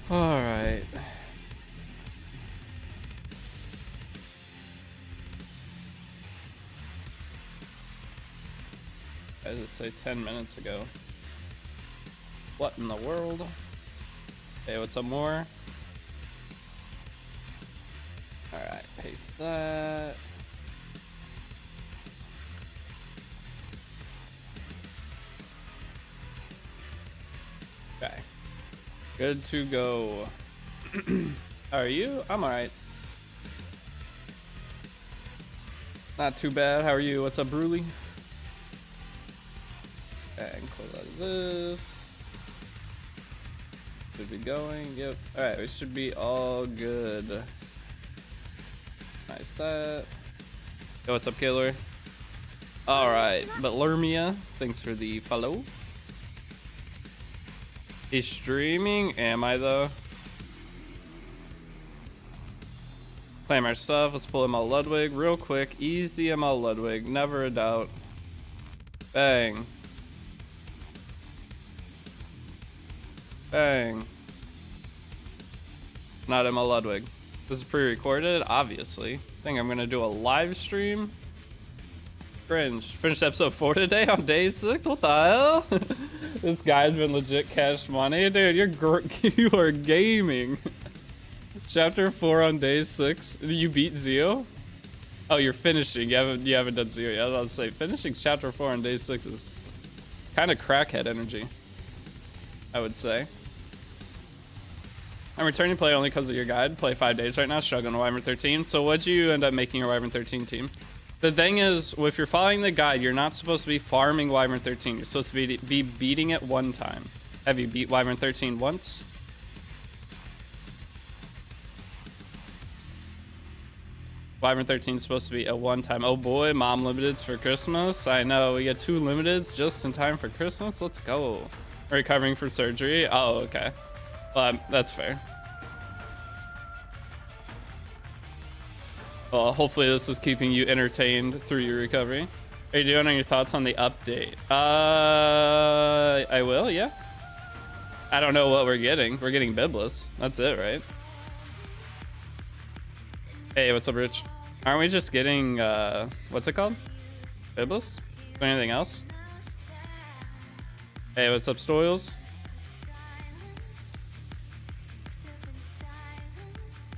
All right. I just say 10 minutes ago. What in the world? Hey, what's up, more? All right, paste that. Okay, good to go. How are you? I'm all right. Not too bad. How are you? What's up, Bruley? Okay, I can close out of this. Should be going. Yep. All right, we should be all good. Nice that. Yo, what's up, Killer? All right, but Lermia, thanks for the follow. He's streaming. Am I though? Claim our stuff. Let's pull ML Ludwig real quick. Easy ML Ludwig, never a doubt. Bang. Bang. Not ML Ludwig. This is pre-recorded, obviously. I think I'm gonna do a live stream. Cringe. Finished episode 4 today on day 6. What the hell? This guy's been legit cash money, dude. You are gaming. Chapter 4 on day 6. You beat Zio? Oh, you're finishing. You haven't done Zio yet. I was about to say finishing chapter 4 on day 6 is kind of crackhead energy, I would say. I'm returning play only because of your guide. Play 5 days right now, struggling to Wyvern 13. So what'd you end up making your Wyvern 13 team? The thing is, if you're following the guide, you're not supposed to be farming Wyvern 13. You're supposed to be beating it one time. Have you beat Wyvern 13 once? Wyvern 13 is supposed to be a one time. Oh boy, mom limiteds for Christmas. I know, we get 2 limiteds just in time for Christmas. Let's go. Recovering from surgery. Oh, okay. Well, that's fair. Well, hopefully this is keeping you entertained through your recovery. Are you doing on your thoughts on the update? I will, yeah. I don't know what we're getting. We're getting Biblis. That's it, right? Hey, what's up, Rich? Aren't we just getting, what's it called? Biblis? Is there anything else? Hey, what's up, Stoyles?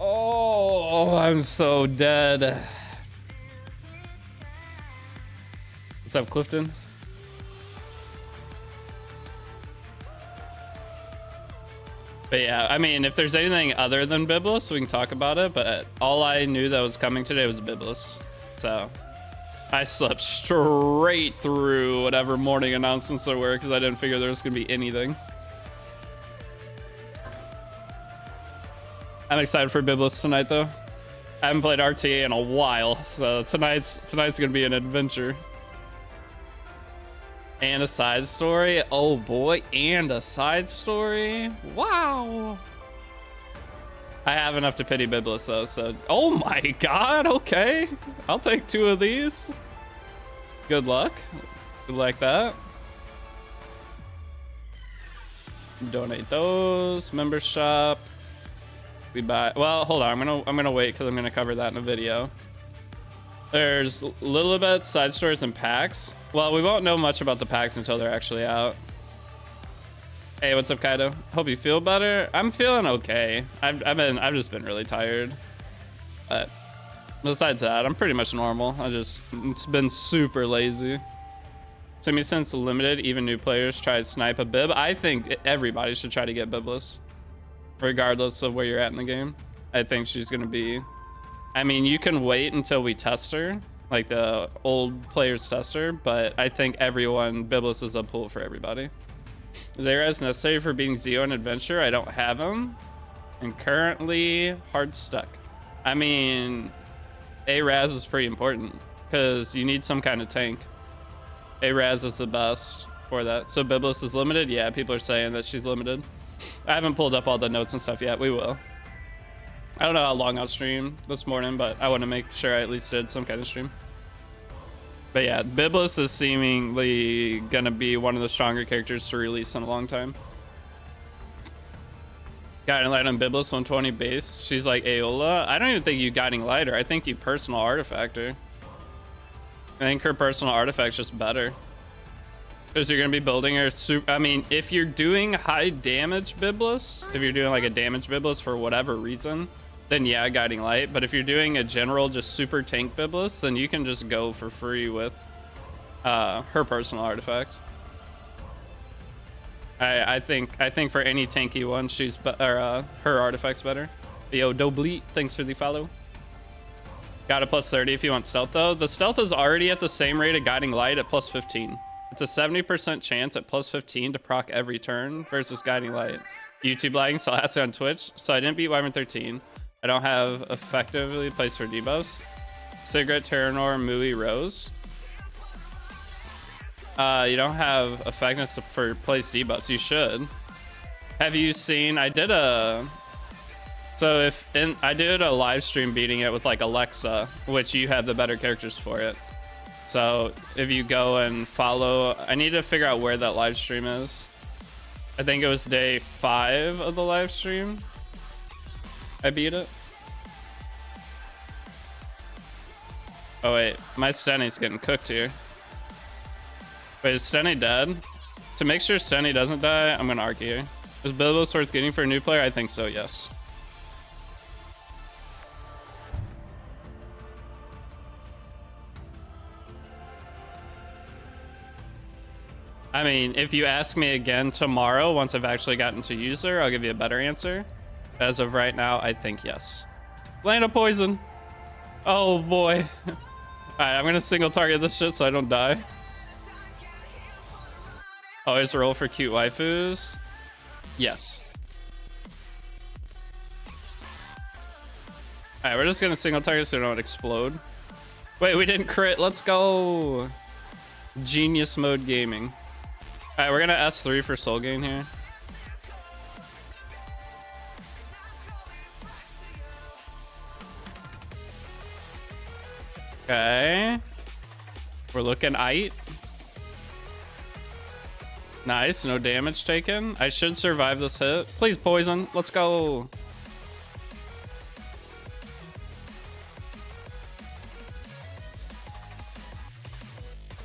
Oh, I'm so dead. What's up, Clifton? But yeah, I mean, if there's anything other than Biblis, we can talk about it. But all I knew that was coming today was Biblis. So I slept straight through whatever morning announcements there were because I didn't figure there was going to be anything. I'm excited for Biblis tonight, though. I haven't played RTA in a while, so tonight's gonna be an adventure. And a side story. Oh boy, and a side story. Wow. I have enough to pity Biblis though, so oh my god, okay. I'll take 2 of these. Good luck. Good like that. Donate those. Member shop. We buy. Well, hold on. I'm gonna wait because I'm gonna cover that in a video. There's Lilibet, side stories, and packs. Well, we won't know much about the packs until they're actually out. Hey, what's up, Kaido? Hope you feel better. I'm feeling okay. I've just been really tired. But besides that, I'm pretty much normal. It's been super lazy. So me since limited, even new players try to snipe a bib. I think everybody should try to get Biblis, regardless of where you're at in the game. I think she's gonna be. I mean, you can wait until we test her, like the old players test her, but I think Biblis is a pull for everybody. Is Ares necessary for beating Zio in Adventure? I don't have him, and currently hard stuck. I mean, Ares is pretty important because you need some kind of tank. Ares is the best for that. So Biblis is limited? Yeah, people are saying that she's limited. I haven't pulled up all the notes and stuff yet. We will. I don't know how long I'll stream this morning, but I want to make sure I at least did some kind of stream. But yeah, Biblis is seemingly gonna be one of the stronger characters to release in a long time. Guiding Light on Biblis 120 base. She's like Aola. I don't even think you Guiding Light her. I think you personal artifact her. I think her personal artifact's just better. Because you're going to be building her super... I mean, if you're doing high damage Biblis, if you're doing like a damage Biblis for whatever reason, then yeah, Guiding Light. But if you're doing a general just super tank Biblis, then you can just go for free with her personal artifact. I think for any tanky one, her artifact's better. Yo, Dobleet, thanks for the follow. Got a plus 30 if you want stealth though. The stealth is already at the same rate of Guiding Light at plus 15. It's a 70% chance at plus 15 to proc every turn versus Guiding Light. YouTube lagging, so I'll ask you on Twitch. So I didn't beat Wyvern 13. I don't have effectively placed for debuffs. Cigarette, Terranor, Mui, Rose. You don't have effectiveness for place debuffs. You should. Have you seen? I did a live stream beating it with like Alexa, which you have the better characters for it. So if you go and follow, I need to figure out where that live stream is. I think it was day 5 of the live stream. I beat it. Oh wait, my Stenny's getting cooked here. Wait, is Stenny dead? To make sure Stenny doesn't die, I'm gonna arc here. Is Biblis worth getting for a new player? I think so, yes. I mean, if you ask me again tomorrow, once I've actually gotten to user, I'll give you a better answer. As of right now, I think yes. Land of poison. Oh boy. Alright, I'm gonna single target this shit so I don't die. Always roll for cute waifus. Yes. Alright, we're just gonna single target so we don't explode. Wait, we didn't crit. Let's go. Genius mode gaming. Alright, we're gonna S3 for soul gain here. Okay. We're looking aight. Nice, no damage taken. I should survive this hit. Please poison. Let's go.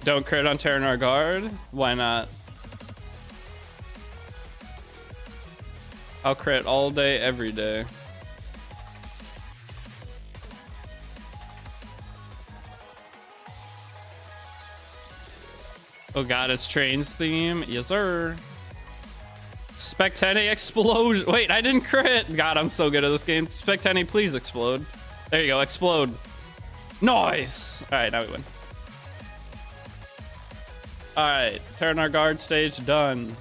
Don't crit on Terranor Guard. Why not? I'll crit all day, every day. Oh god, it's Train's theme. Yes, sir. Spectani explosion. Wait, I didn't crit. God, I'm so good at this game. Spectani, please explode. There you go, explode. Nice. All right, now we win. All right, Terranor Guard stage done.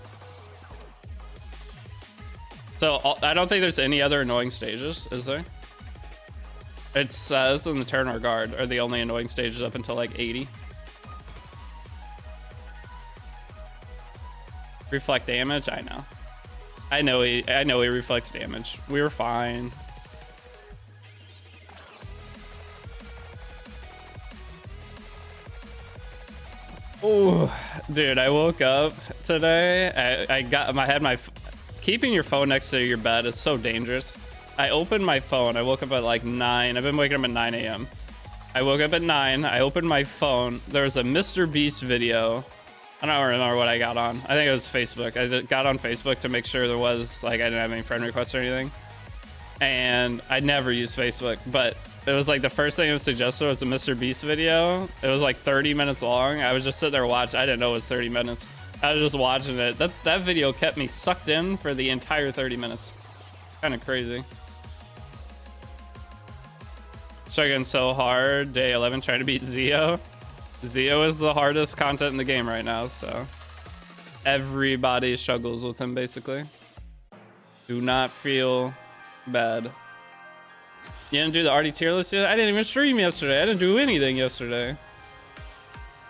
So I don't think there's any other annoying stages, is there? It says in the Terranor Guard are the only annoying stages up until like 80. Reflect damage. I know he reflects damage. We were fine. Oh, dude, I woke up today. Keeping your phone next to your bed is so dangerous. I opened my phone. I woke up at like 9. I've been waking up at 9 a.m. I woke up at 9. I opened my phone. There was a Mr. Beast video. I don't remember what I got on. I think it was Facebook. I got on Facebook to make sure there was, like, I didn't have any friend requests or anything. And I never used Facebook, but it was like the first thing it was suggested was a Mr. Beast video. It was like 30 minutes long. I was just sitting there watching. I didn't know it was 30 minutes. I was just watching it. That video kept me sucked in for the entire 30 minutes. Kind of crazy. Struggling so hard. Day 11 trying to beat Zeo. Zeo is the hardest content in the game right now, so everybody struggles with him basically. Do not feel bad. You didn't do the RD tier list yet? I didn't even stream yesterday. I didn't do anything yesterday.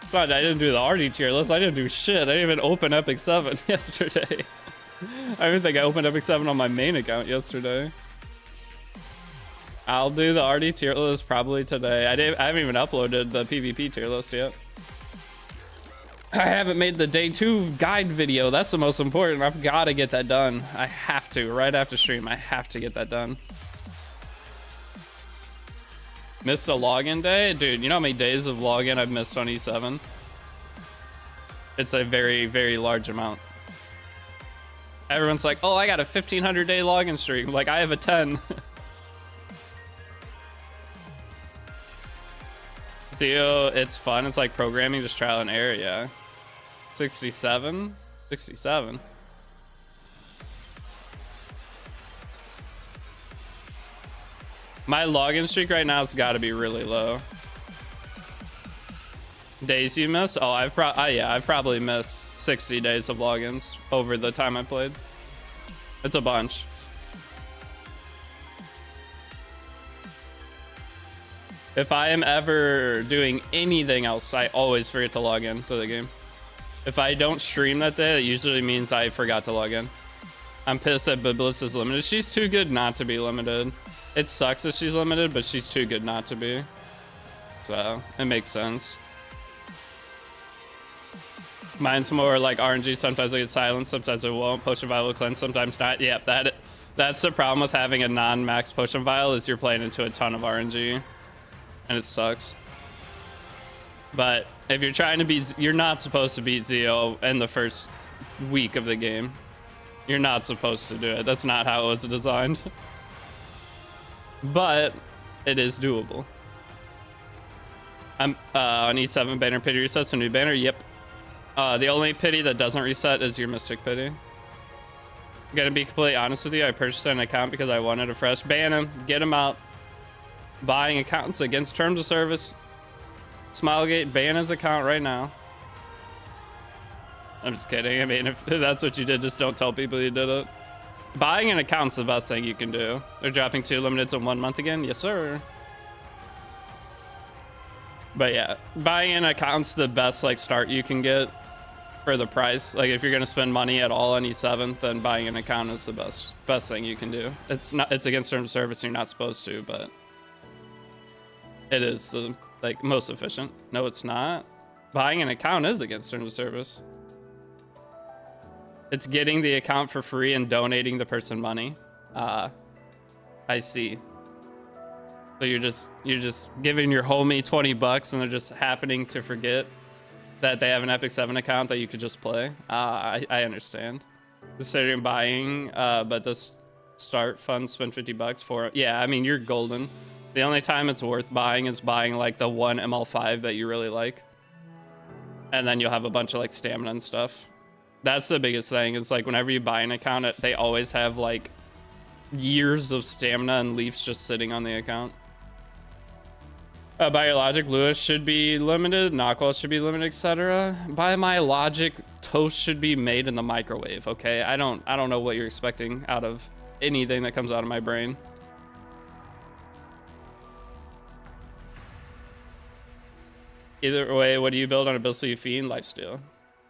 It's not I didn't do the RD tier list. I didn't do shit. I didn't even open Epic 7 yesterday. I don't think I opened Epic 7 on my main account yesterday. I'll do the RD tier list probably today. I haven't even uploaded the PvP tier list yet. I haven't made the day 2 guide video. That's the most important. I've got to get that done. I have to. Right after stream, I have to get that done. Missed a login day? Dude, you know how many days of login I've missed on E7? It's a very, very large amount. Everyone's like, oh, I got a 1,500 day login streak. Like, I have a 10. Zio, it's fun. It's like programming, just trial and error, yeah. 67? 67. My login streak right now has got to be really low. Days you miss? Oh, I've probably missed 60 days of logins over the time I played. It's a bunch. If I am ever doing anything else, I always forget to log in to the game. If I don't stream that day, it usually means I forgot to log in. I'm pissed that Biblis is limited. She's too good not to be limited. It sucks that she's limited, but she's too good not to be. So, it makes sense. Mine's more like RNG. Sometimes I get silenced, sometimes I won't. Potion vial will cleanse, sometimes not. Yep, that's the problem with having a non-max potion vial, is you're playing into a ton of RNG. And it sucks. But if you're trying to beat, you're not supposed to beat Zio in the first week of the game. You're not supposed to do it. That's not how it was designed. But it is doable. I'm on E7 banner pity resets a new banner. Yep. The only pity that doesn't reset is your Mystic Pity. I'm gonna be completely honest with you. I purchased an account because I wanted a fresh. Ban him. Get him out. Buying accounts against terms of service. Smilegate, ban his account right now. I'm just kidding. I mean, if that's what you did, just don't tell people you did it. Buying an account's the best thing you can do. They're dropping 2 limiteds in 1 month again. Yes, sir. But yeah, buying an account's the best like start you can get for the price. Like if you're gonna spend money at all on E7, then buying an account is the best thing you can do. It's against terms of service. You're not supposed to, but it is the most efficient. No, it's not. Buying an account is against terms of service. It's getting the account for free and donating the person money. I see. So you're just giving your homie 20 bucks and they're just happening to forget that they have an Epic 7 account that you could just play. I understand. Considering buying, but this start fund, spend 50 bucks for it. Yeah, I mean, you're golden. The only time it's worth buying is buying like the one ML5 that you really like. And then you'll have a bunch of like stamina and stuff. That's the biggest thing. It's like whenever you buy an account, they always have like years of stamina and leafs just sitting on the account. By your logic, Lewis should be limited, Knockwell should be limited, etc. By my logic, toast should be made in the microwave. Okay, I don't know what you're expecting out of anything that comes out of my brain. Either way, what do you build on a build so you fiend? Lifesteal.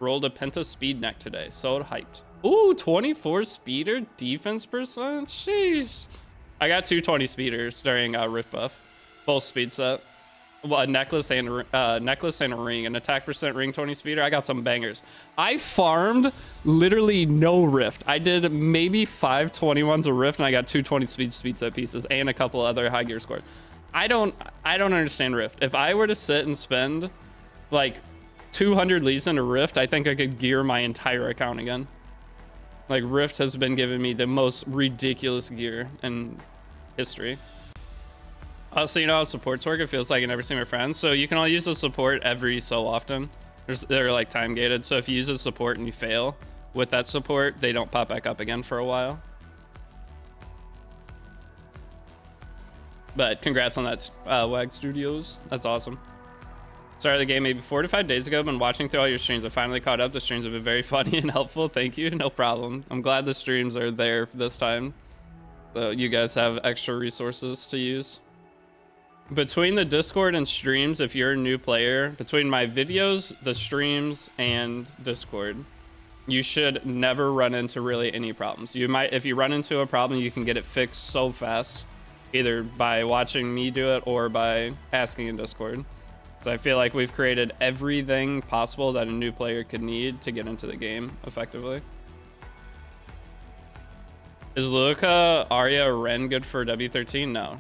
Rolled a Penta speed neck today. So hyped. Ooh, 24 speeder defense percent. Sheesh. I got 220 speeders during Rift buff. Both speed set. Well, a necklace and a ring. An attack percent ring 20 speeder. I got some bangers. I farmed literally no Rift. I did maybe 5 21s of Rift and I got 220 speed set pieces and a couple other high gear scores. I don't understand Rift. If I were to sit and spend like 200 leads into Rift, I think I could gear my entire account again. Like Rift has been giving me the most ridiculous gear in history. So you know how supports work? It feels like I never see my friends. So you can only use the support every so often. They're like time gated. So if you use a support and you fail with that support, they don't pop back up again for a while. But congrats on that, WAG Studios. That's awesome. Started the game maybe 4 to 5 days ago. Been watching through all your streams. I finally caught up. The streams have been very funny and helpful. Thank you. No problem. I'm glad the streams are there this time. So you guys have extra resources to use. Between the Discord and streams, if you're a new player, between my videos, the streams, and Discord, you should never run into really any problems. You might, if you run into a problem, you can get it fixed so fast, either by watching me do it or by asking in Discord. So I feel like we've created everything possible that a new player could need to get into the game effectively. Is Luluka, Arya, Ren good for W13? No.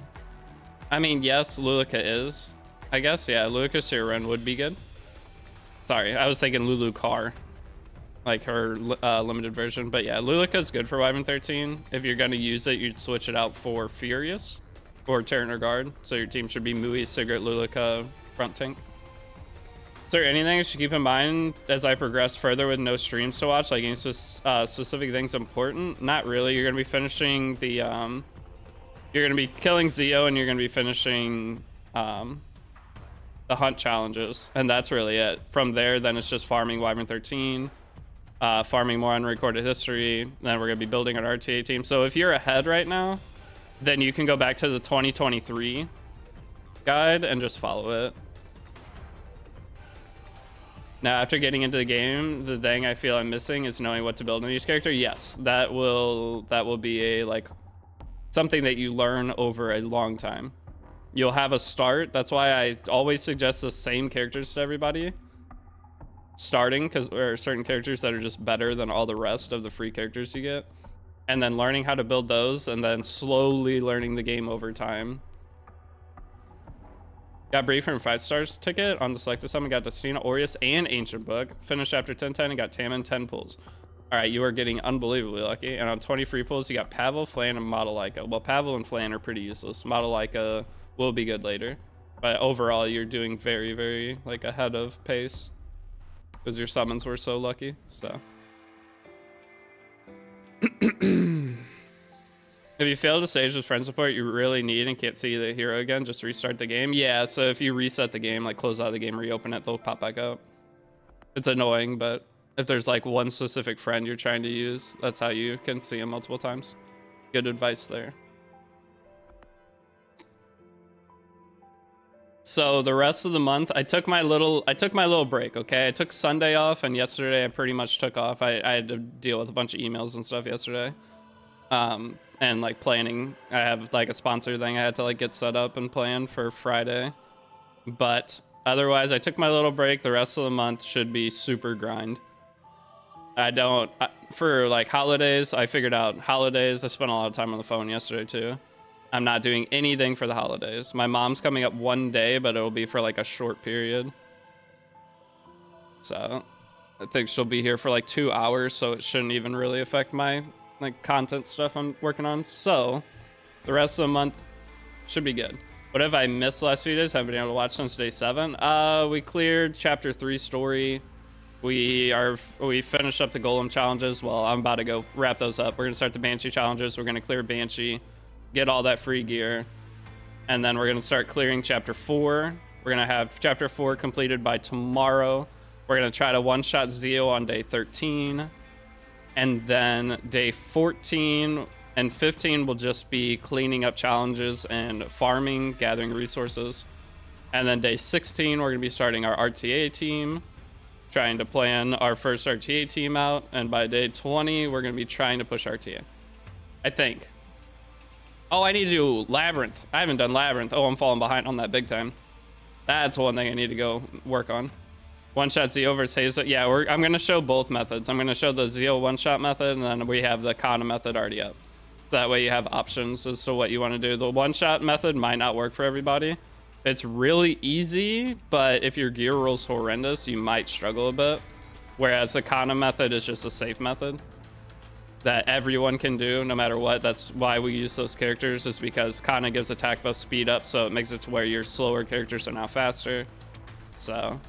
I mean, yes, Luluka is. I guess, yeah, Luluka, Sir Ren would be good. Sorry, I was thinking Lulu Car. Like her limited version. But yeah, Luluka is good for Wyvern 13. If you're going to use it, you'd switch it out for Furious or Terran Guard. So your team should be Mui, Sigurd, Luluka, front tank. Is there anything I should keep in mind as I progress further with no streams to watch? Like any specific things important? Not really. You're going to be finishing the... you're going to be killing Zeo and you're going to be finishing the hunt challenges. And that's really it. From there, then it's just farming Wyvern 13. Farming more unrecorded history. Then we're going to be building an RTA team. So if you're ahead right now, then you can go back to the 2023 guide and just follow it. Now, after getting into the game, the thing I feel I'm missing is knowing what to build in each character. Yes, that will be a like something that you learn over a long time. You'll have a start. That's why I always suggest the same characters to everybody. Starting, because there are certain characters that are just better than all the rest of the free characters you get. And then learning how to build those and then slowly learning the game over time. Got Brave from 5 stars ticket on the selected summon. Got Destina, Aureus, and Ancient Book. Finished chapter 1010 and got Tammin 10 pulls. All right, you are getting unbelievably lucky. And on 20 free pulls, you got Pavel, Flan, and Modelaika. Well, Pavel and Flan are pretty useless. Modelaika will be good later. But overall, you're doing very, very like ahead of pace. Because your summons were so lucky, so. If you fail to stage with friend support you really need and can't see the hero again, just restart the game. Yeah, so if you reset the game, like close out the game, reopen it, they'll pop back up. It's annoying, but if there's like one specific friend you're trying to use, that's how you can see them multiple times. Good advice there. So the rest of the month, I took my little break, okay? I took Sunday off, and yesterday I pretty much took off. I had to deal with a bunch of emails and stuff yesterday. And like planning, I have like a sponsor thing I had to like get set up and plan for Friday. But otherwise, I took my little break. The rest of the month should be super grind. For like holidays, I figured out holidays. I spent a lot of time on the phone yesterday too. I'm not doing anything for the holidays. My mom's coming up one day, but it'll be for like a short period. So I think she'll be here for like 2 hours, so it shouldn't even really affect my like content stuff I'm working on. So the rest of the month should be good. What have I missed the last few days? Haven't been able to watch since day 7. We cleared chapter 3 story. We finished up the golem challenges. Well, I'm about to go wrap those up. We're gonna start the Banshee challenges. We're gonna clear Banshee, get all that free gear, and then we're gonna start clearing chapter 4. We're gonna have chapter 4 completed by tomorrow. We're gonna try to one-shot Zeo on day 13, and then day 14 and 15 will just be cleaning up challenges and farming, gathering resources. And then day 16 we're gonna be starting our RTA team, trying to plan our first RTA team out, and by day 20 we're gonna be trying to push RTA, I think. Oh, I need to do Labyrinth. I haven't done Labyrinth. Oh, I'm falling behind on that big time. That's one thing I need to go work on. One-shot Zeo versus Hazel. Yeah, I'm going to show both methods. I'm going to show the Zeo one-shot method, and then we have the Kana method already up. That way you have options as to what you want to do. The one-shot method might not work for everybody. It's really easy, but if your gear roll's horrendous, you might struggle a bit. Whereas the Kana method is just a safe method that everyone can do no matter what. That's why we use those characters, is because Kana gives attack buff speed up, so it makes it to where your slower characters are now faster. So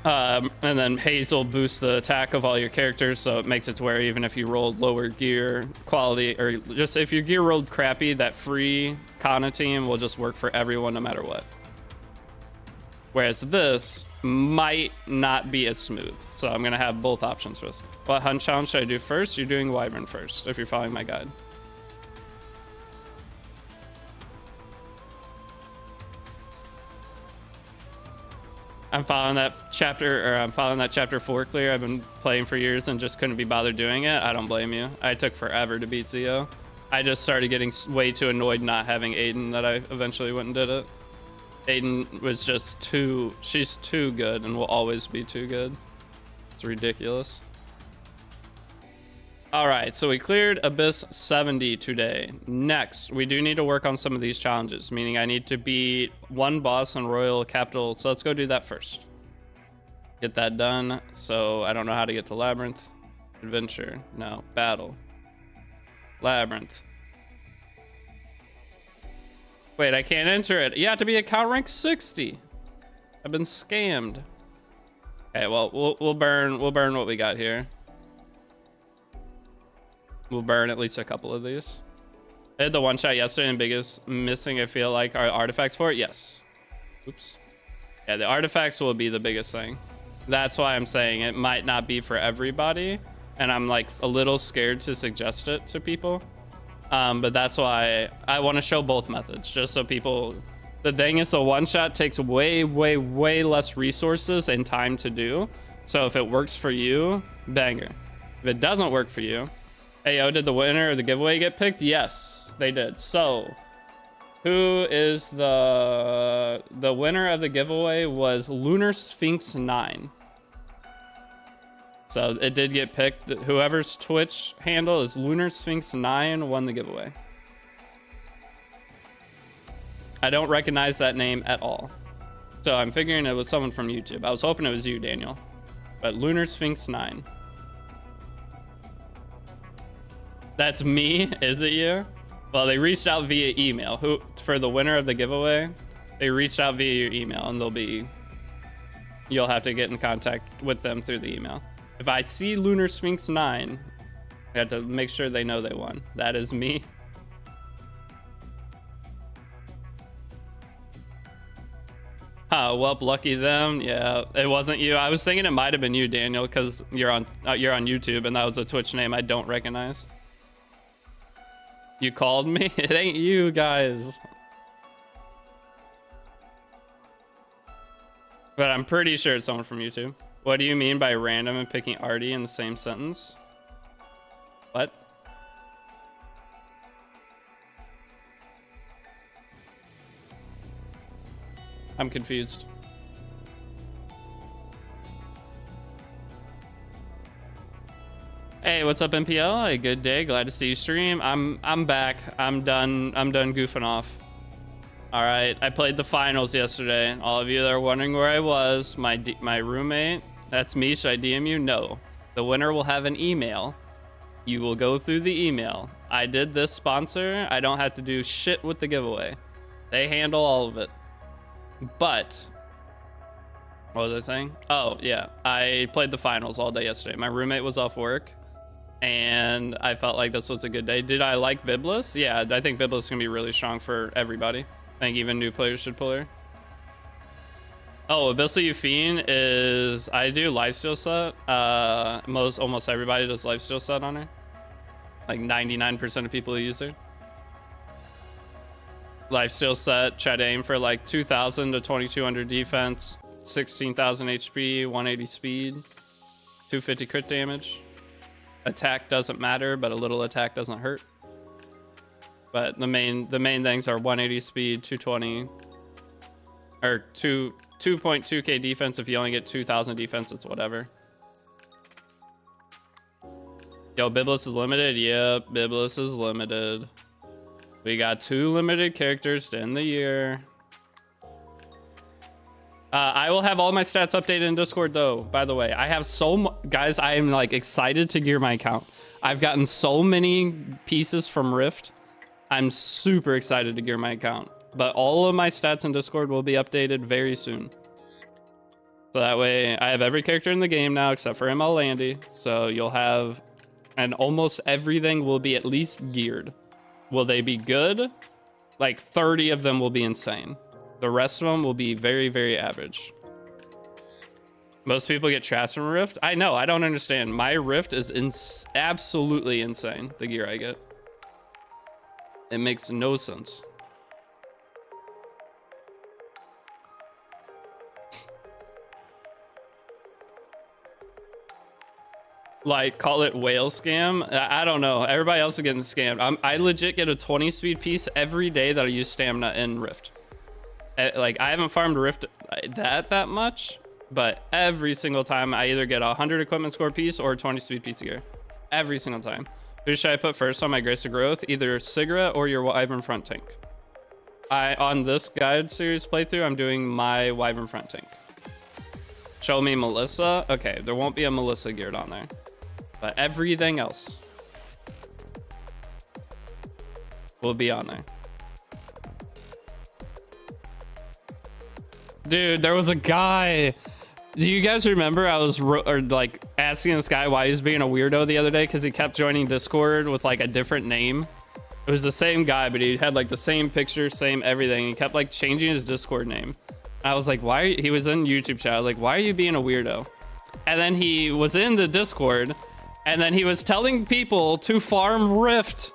and then Hazel boosts the attack of all your characters, so it makes it to where even if you rolled lower gear quality, or just if your gear rolled crappy, that free Kana team will just work for everyone no matter what. Whereas this might not be as smooth. So I'm going to have both options for this. What hunt challenge should I do first? You're doing Wyvern first, if you're following my guide. I'm following that chapter 4 clear. I've been playing for years and just couldn't be bothered doing it. I don't blame you. I took forever to beat Zeo. I just started getting way too annoyed not having Aiden that I eventually went and did it. Aiden was just she's too good and will always be too good. It's ridiculous. All right, so we cleared Abyss 70 today. Next, we do need to work on some of these challenges, meaning I need to beat one boss in Royal Capital. So let's go do that first. Get that done. So I don't know how to get to Labyrinth. Adventure, no. Battle. Labyrinth. Wait, I can't enter it. You have to be account rank 60. I've been scammed. Okay, well, we'll burn what we got here. We'll burn at least a couple of these. I did the one shot yesterday, and biggest missing, I feel like, are artifacts for it. Yes. Oops. Yeah, the artifacts will be the biggest thing. That's why I'm saying it might not be for everybody, and I'm like a little scared to suggest it to people. But that's why I want to show both methods, just so people. The thing is, the one shot takes way less resources and time to do. So if it works for you, banger. If it doesn't work for you, hey, yo, did the winner of the giveaway get picked? Yes, they did. So, who is the winner of the giveaway was Lunar Sphinx 9. So it did get picked. Whoever's Twitch handle is Lunar Sphinx 9 won the giveaway. I don't recognize that name at all. So I'm figuring it was someone from YouTube. I was hoping it was you, Daniel. But Lunar Sphinx 9. That's me, is it you? Well, they reached out via email. Who for the winner of the giveaway? They reached out via your email, and you'll have to get in contact with them through the email. If I see Lunar Sphinx 9, I have to make sure they know they won. That is me. Well, lucky them. Yeah, it wasn't you. I was thinking it might have been you, Daniel, because you're on YouTube, and that was a Twitch name I don't recognize. You called me? It ain't you, guys. But I'm pretty sure it's someone from YouTube. What do you mean by random and picking Artie in the same sentence? What? I'm confused. Hey, what's up, MPL? A good day. Glad to see you stream. I'm back. I'm done goofing off. All right, I played the finals yesterday. All of you that are wondering where I was, my roommate, that's me. Should I DM you? No. The winner will have an email. You will go through the email. I did this sponsor. I don't have to do shit with the giveaway. They handle all of it. But what was I saying? Oh, yeah. I played the finals all day yesterday. My roommate was off work, and I felt like this was a good day. Did I like Biblis? Yeah, I think Biblis is going to be really strong for everybody. I think even new players should pull her. Oh, Abyssal Euphine is... I do lifesteal set. Almost everybody does lifesteal set on her. Like 99% of people who use her. Lifesteal set, try to aim for like 2,000 to 2,200 defense, 16,000 HP, 180 speed, 250 crit damage. Attack doesn't matter, but a little attack doesn't hurt. But the main things are 180 speed, 220, or 2.2k defense. If you only get 2,000 defense, it's whatever. Yo, Biblis is limited. Yep, Biblis is limited. We got 2 limited characters to end the year. I will have all my stats updated in Discord, though. By the way, I have guys. I am like excited to gear my account. I've gotten so many pieces from Rift. I'm super excited to gear my account. But all of my stats in Discord will be updated very soon. So that way, I have every character in the game now except for ML Landy. So you'll have, and almost everything will be at least geared. Will they be good? Like 30 of them will be insane. The rest of them will be very, very average. Most people get trash from Rift. I know, I don't understand. My Rift is absolutely insane, the gear I get. It makes no sense. Like, call it whale scam. I don't know. Everybody else is getting scammed. I legit get a 20 speed piece every day that I use stamina in Rift. Like, I haven't farmed Rift that much, but every single time I either get a 100 equipment score piece or a 20 speed piece of gear. Every single time. Who should I put first on my Grace of Growth? Either Cigarette or your Wyvern front tank. On this guide series playthrough, I'm doing my Wyvern front tank. Show me Melissa. Okay, there won't be a Melissa geared on there, but everything else will be on there. Dude, there was a guy. Do you guys remember I was like asking this guy why he was being a weirdo the other day because he kept joining Discord with like a different name? It was the same guy, but he had like the same picture, same everything. He kept like changing his Discord name. I was like, why? He was in YouTube chat. I was like, why are you being a weirdo? And then he was in the Discord, and then he was telling people to farm Rift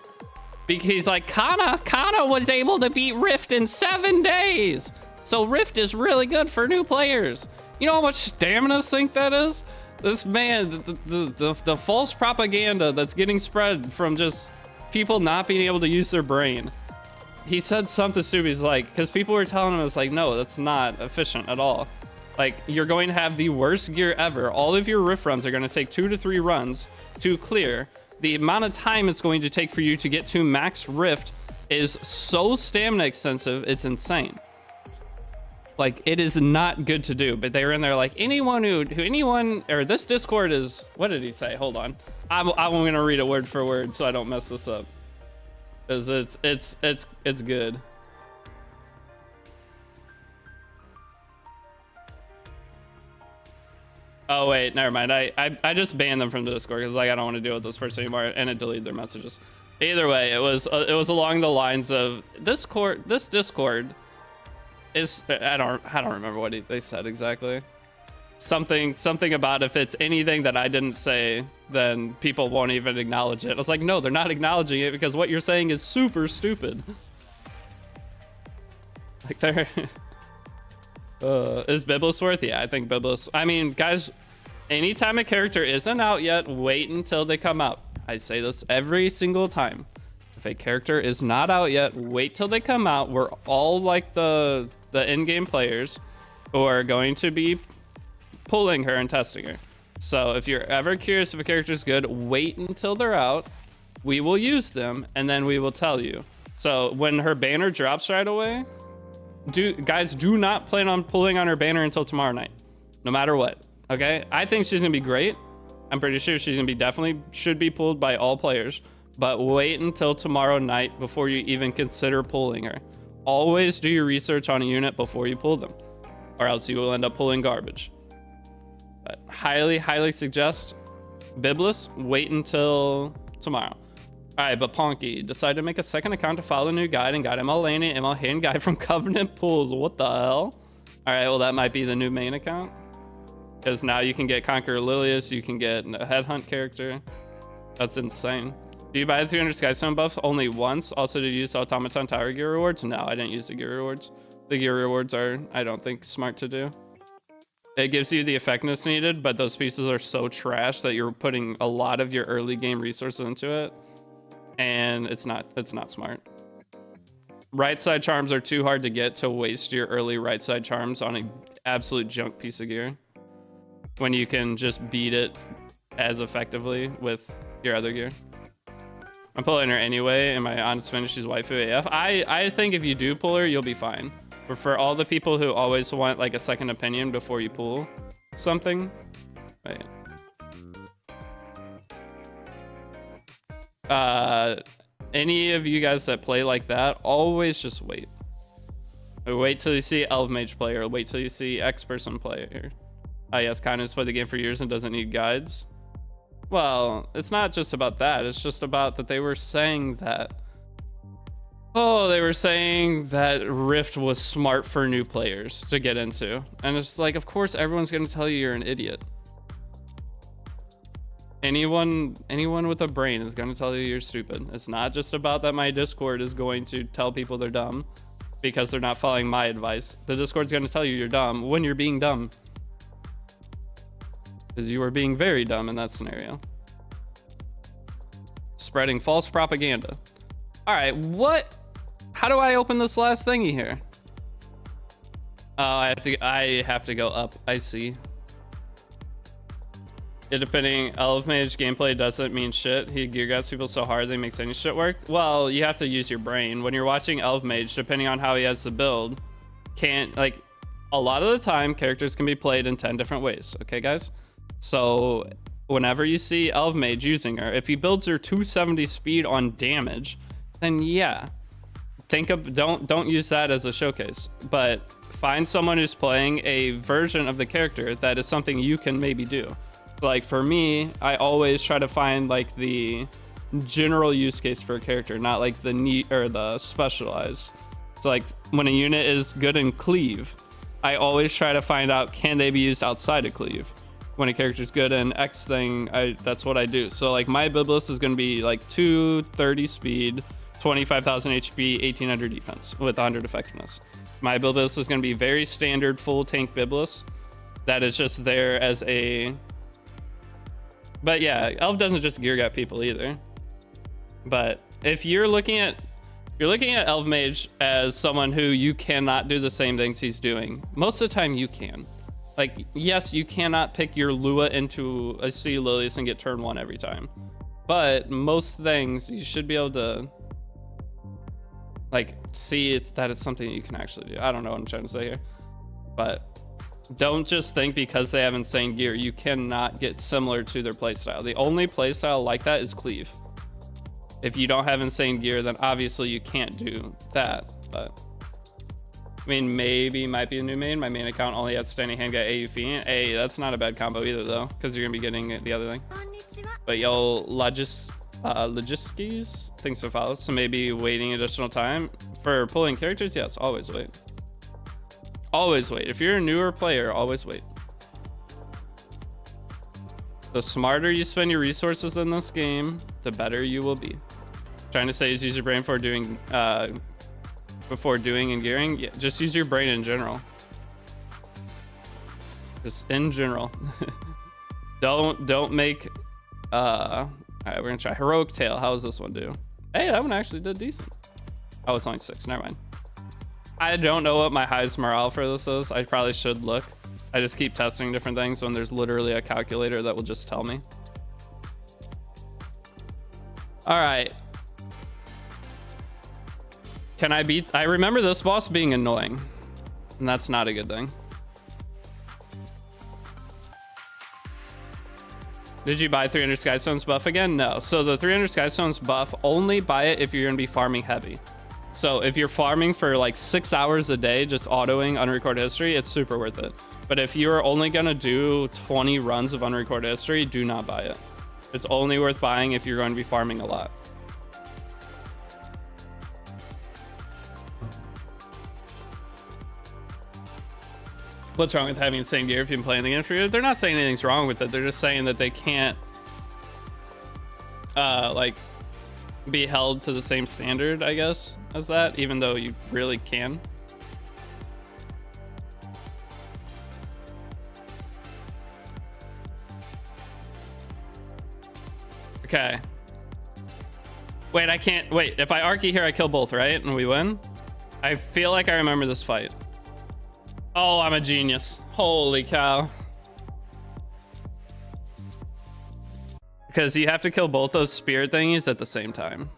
because he's like, Kana was able to beat Rift in 7 days. So Rift is really good for new players. You know how much stamina sink that is? This man, the false propaganda that's getting spread from just people not being able to use their brain. He said something stupid. He's like, because people were telling him, it's like, no, that's not efficient at all. Like, you're going to have the worst gear ever. All of your Rift runs are going to take 2 to 3 runs to clear. The amount of time it's going to take for you to get to max Rift is so stamina extensive, it's insane. Like, it is not good to do. But they were in there like, anyone, or this Discord is, what did he say? Hold on. I'm going to read it word for word so I don't mess this up. Because it's good. Oh wait, never mind. I just banned them from the Discord because like I don't want to deal with this person anymore, and it deleted their messages. Either way, it was along the lines of this Discord is, I don't remember what they said exactly. Something about if it's anything that I didn't say, then people won't even acknowledge it. I was like, no, they're not acknowledging it because what you're saying is super stupid. Like they're is Biblis worth? Yeah, I think Biblis. I mean, guys, anytime a character isn't out yet, wait until they come out. I say this every single time. If a character is not out yet, wait till they come out. We're all like the in-game players who are going to be pulling her and testing her. So if you're ever curious if a character is good, wait until they're out. We will use them and then we will tell you. So when her banner drops right away, guys, do not plan on pulling on her banner until tomorrow night, no matter what. Okay, I think she's gonna be great. I'm pretty sure she's gonna be definitely should be pulled by all players, but wait until tomorrow night before you even consider pulling her. Always do your research on a unit before you pull them, or else you will end up pulling garbage. But highly suggest Biblis, wait until tomorrow. All right, but Ponky decided to make a second account to follow the new guide and got ML Lane and ML Hayden guide from Covenant Pools. What the hell? All right, well, that might be the new main account. Because now you can get Conqueror Lilius, you can get a Headhunt character. That's insane. Do you buy the 300 Skystone buff only once? Also, did you use Automaton Tower gear rewards? No, I didn't use the gear rewards. The gear rewards are, I don't think, smart to do. It gives you the effectiveness needed, but those pieces are so trash that you're putting a lot of your early game resources into it. And it's not smart. Right side charms are too hard to get to waste your early right side charms on an absolute junk piece of gear when you can just beat it as effectively with your other gear. I'm pulling her anyway, and my honest finish is waifu AF. I think if you do pull her, you'll be fine. But for all the people who always want like a second opinion before you pull something, wait. Any of you guys that play like that, always just wait. Wait till you see Elf Mage player. Wait till you see X person player. Yes, Kindness played the game for years and doesn't need guides. Well, it's not just about that. It's just about that they were saying that. Oh, they were saying that Rift was smart for new players to get into. And it's like, of course, everyone's going to tell you you're an idiot. Anyone with a brain is going to tell you you're stupid. It's not just about that my Discord is going to tell people they're dumb because they're not following my advice. The Discord's going to tell you you're dumb when you're being dumb. Because you are being very dumb in that scenario. Spreading false propaganda. All right, what? How do I open this last thingy here? Oh, I have to go up. I see. It depending, Elf Mage gameplay doesn't mean shit. He gear guts people so hard they makes any shit work. Well, you have to use your brain. When you're watching Elf Mage, depending on how he has the build, like a lot of the time characters can be played in 10 different ways. Okay, guys? So whenever you see Elf Mage using her, if he builds her 270 speed on damage, then yeah. Don't use that as a showcase, but find someone who's playing a version of the character that is something you can maybe do. Like for me, I always try to find like the general use case for a character, not like the neat or the specialized. So like when a unit is good in cleave, I always try to find out, can they be used outside of cleave? When a character's good in X thing, that's what I do. So like my Biblis is going to be like 230 speed, 25,000 HP, 1800 defense with 100 effectiveness. My Biblis is going to be very standard full tank Biblis. That is just there as a... But yeah, Elf doesn't just gear gut people either. But if you're looking at Elf Mage as someone who you cannot do the same things he's doing, most of the time you can. Like, yes, you cannot pick your Lua into a Sea Lilius and get turn 1 every time. But most things you should be able to like see that it's something that you can actually do. I don't know what I'm trying to say here. But don't just think because they have insane gear, you cannot get similar to their playstyle. The only playstyle like that is cleave. If you don't have insane gear, then obviously you can't do that. But I mean, maybe might be a new main. My main account only had standing handgun AUV. Hey, that's not a bad combo either though, because you're gonna be getting the other thing. But yo, Logiskis, thanks for follow. So maybe waiting additional time for pulling characters. Yes, always wait. Always wait. If you're a newer player, always wait. The smarter you spend your resources in this game, the better you will be. Trying to say is use your brain before doing and gearing. Yeah, just use your brain in general. Just in general. don't make all right, we're gonna try Heroic Tail. How does this one do? Hey, that one actually did decent. Oh, it's only 6. Never mind. I don't know what my highest morale for this is. I probably should look. I just keep testing different things when there's literally a calculator that will just tell me. All right. Can I beat? I remember this boss being annoying, and that's not a good thing. Did you buy 300 Skystones buff again? No. So the 300 Skystones buff, only buy it if you're going to be farming heavy. So if you're farming for like 6 hours a day, just autoing unrecorded history, it's super worth it. But if you're only going to do 20 runs of unrecorded history, do not buy it. It's only worth buying if you're going to be farming a lot. What's wrong with having the same gear if you've been playing the game for years? They're not saying anything's wrong with it. They're just saying that they can't like be held to the same standard, I guess, as that, even though you really can. Okay. Wait, I can't. Wait, if I Arky here, I kill both, right? And we win? I feel like I remember this fight. Oh, I'm a genius. Holy cow. Because you have to kill both those spirit thingies at the same time.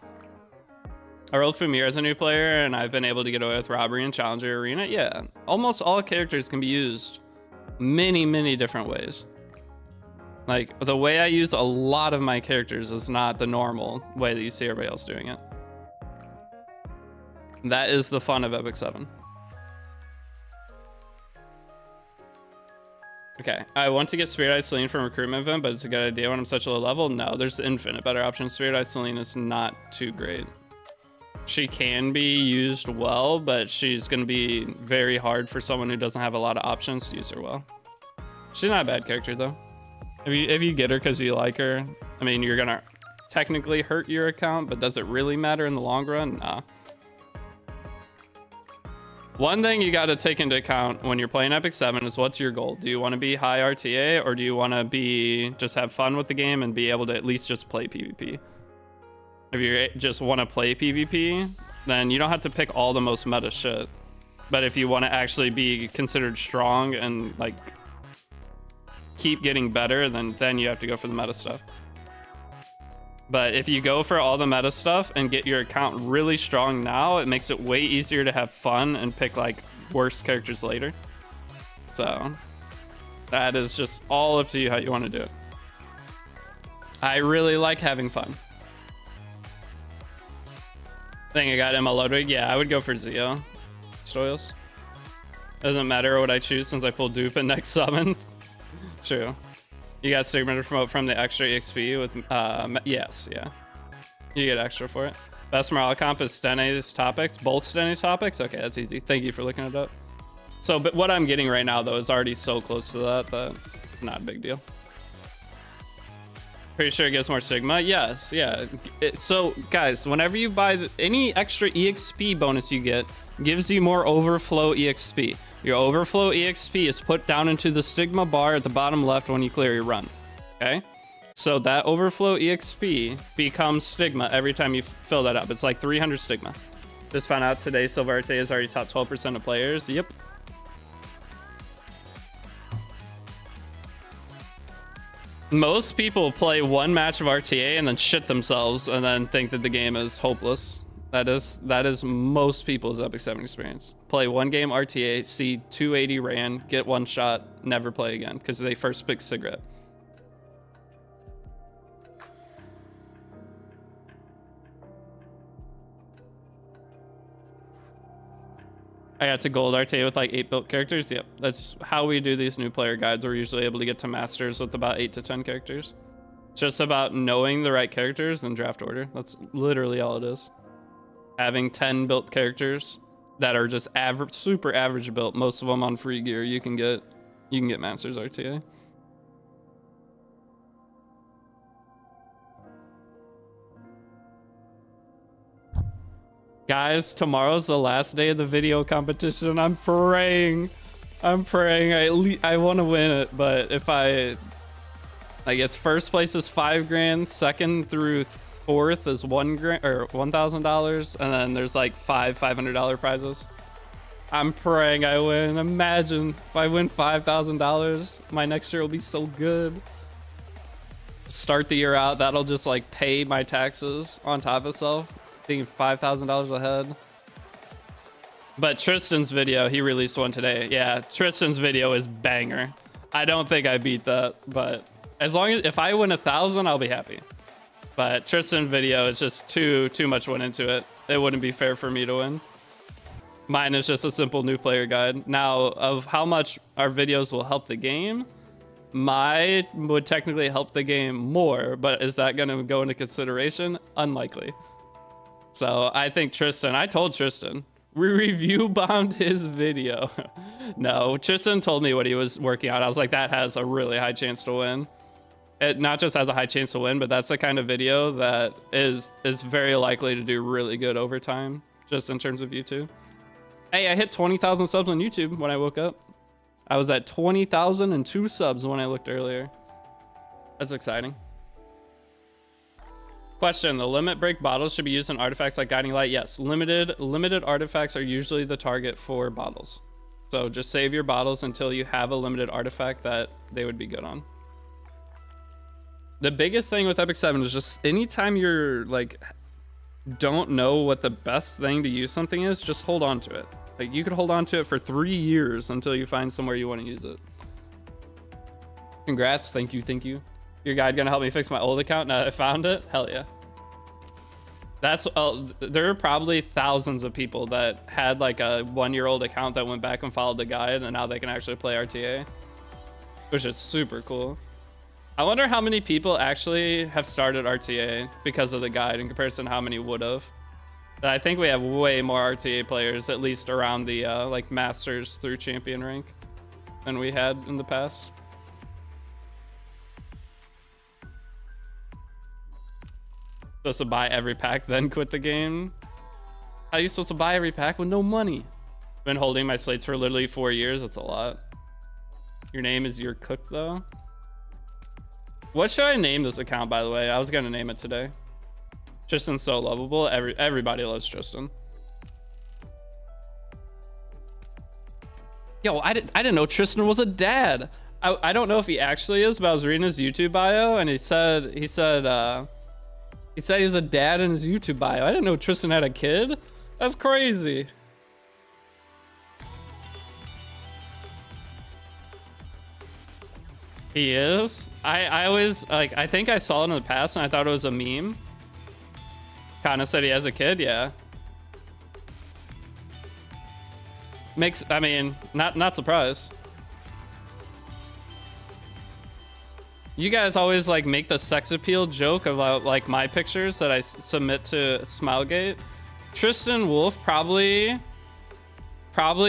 I rolled Famir as a new player, and I've been able to get away with robbery and challenger arena. Yeah, almost all characters can be used many different ways. Like, the way I use a lot of my characters is not the normal way that you see everybody else doing it. That is the fun of Epic 7. Okay, I want to get Spirit Eye Celine from recruitment event, but it's a good idea when I'm such a low level. No, there's infinite better options. Spirit Eye Celine is not too great. She can be used well, but she's going to be very hard for someone who doesn't have a lot of options to use her well. She's not a bad character, though. If you get her because you like her, I mean, you're going to technically hurt your account, but does it really matter in the long run? Nah. One thing you got to take into account when you're playing Epic 7 is what's your goal? Do you want to be high RTA, or do you want to be just have fun with the game and be able to at least just play PvP? If you just want to play PvP, then you don't have to pick all the most meta shit. But if you want to actually be considered strong and like keep getting better, then you have to go for the meta stuff. But if you go for all the meta stuff and get your account really strong now, it makes it way easier to have fun and pick like worse characters later. So that is just all up to you how you want to do it. I really like having fun. I think I got Emma Ludwig. Yeah, I would go for Zeo. Stoils. Doesn't matter what I choose since I pulled dupe in next summon. True. You got Sigma to promote from the extra EXP with yes, yeah. You get extra for it. Best morale comp is Stene's topics. Both Stene's topics? Okay, that's easy. Thank you for looking it up. So, but what I'm getting right now though is already so close to that not a big deal. Pretty sure it gives more Sigma. Yes, yeah. So guys, whenever you buy any extra EXP bonus you get, gives you more overflow EXP. Your overflow EXP is put down into the Stigma bar at the bottom left when you clear your run. Okay? So that overflow EXP becomes Stigma every time you fill that up. It's like 300 Stigma. Just found out today Silver RTA is already top 12% of players. Yep. Most people play one match of RTA and then shit themselves and then think that the game is hopeless. That is most people's Epic 7 experience. Play one game RTA, see 280 ran, get one shot, never play again because they first pick cigarette. I got to gold RTA with like 8 built characters. Yep, that's how we do these new player guides. We're usually able to get to masters with about 8 to 10 characters. It's just about knowing the right characters and draft order. That's literally all it is. Having 10 built characters that are just average, super average built. Most of them on free gear. You can get masters RTA. Guys, tomorrow's the last day of the video competition. I'm praying. I want to win it, but if I like, it's first place is $5,000, second through fourth is $1,000 or $1,000, and then there's like five $500 prizes. I'm praying I win. Imagine if I win $5,000, my next year will be so good. Start the year out, that'll just like pay my taxes on top of itself. Being $5,000 ahead. But Tristan's video, he released one today. Yeah, Tristan's video is banger. I don't think I beat that, but as long as if I win 1,000, I'll be happy. But Tristan's video is just too much went into it. It wouldn't be fair for me to win. Mine is just a simple new player guide. Now, of how much our videos will help the game, mine would technically help the game more, but is that going to go into consideration? Unlikely. So I think Tristan, I told Tristan, we review bombed his video. No, Tristan told me what he was working on. I was like, that has a really high chance to win. It not just has a high chance to win, but that's the kind of video that is very likely to do really good over time, just in terms of YouTube. Hey, I hit 20,000 subs on YouTube when I woke up. I was at 20,002 subs when I looked earlier. That's exciting. Question, the limit break bottles should be used in artifacts like Guiding Light. Yes, limited artifacts are usually the target for bottles. So just save your bottles until you have a limited artifact that they would be good on. The biggest thing with Epic 7 is just anytime you're like, don't know what the best thing to use something is, just hold on to it. Like you could hold on to it for 3 years until you find somewhere you want to use it. Congrats, thank you. Your guide gonna help me fix my old account now that I found it? Hell yeah. That's there are probably thousands of people that had like a 1-year-old account that went back and followed the guide, and now they can actually play RTA, which is super cool. I wonder how many people actually have started RTA because of the guide in comparison to how many would have. I think we have way more RTA players, at least around the like masters through champion rank, than we had in the past. Supposed to buy every pack then quit the game? How are you supposed to buy every pack with no money? Been holding my slates for literally 4 years. That's a lot. Your name is Your Cook though. What should I name this account, by the way? I was gonna name it today. Tristan's so lovable. Everybody loves Tristan. Yo, I didn't know Tristan was a dad. I don't know if he actually is, but I was reading his YouTube bio and he said he was a dad in his YouTube bio. I didn't know Tristan had a kid. That's crazy. He is. I always like, I think I saw it in the past and I thought it was a meme. Kind of said he has a kid, yeah. I mean, not surprised. You guys always like make the sex appeal joke about like my pictures that I submit to Smilegate. Tristan Wolf probably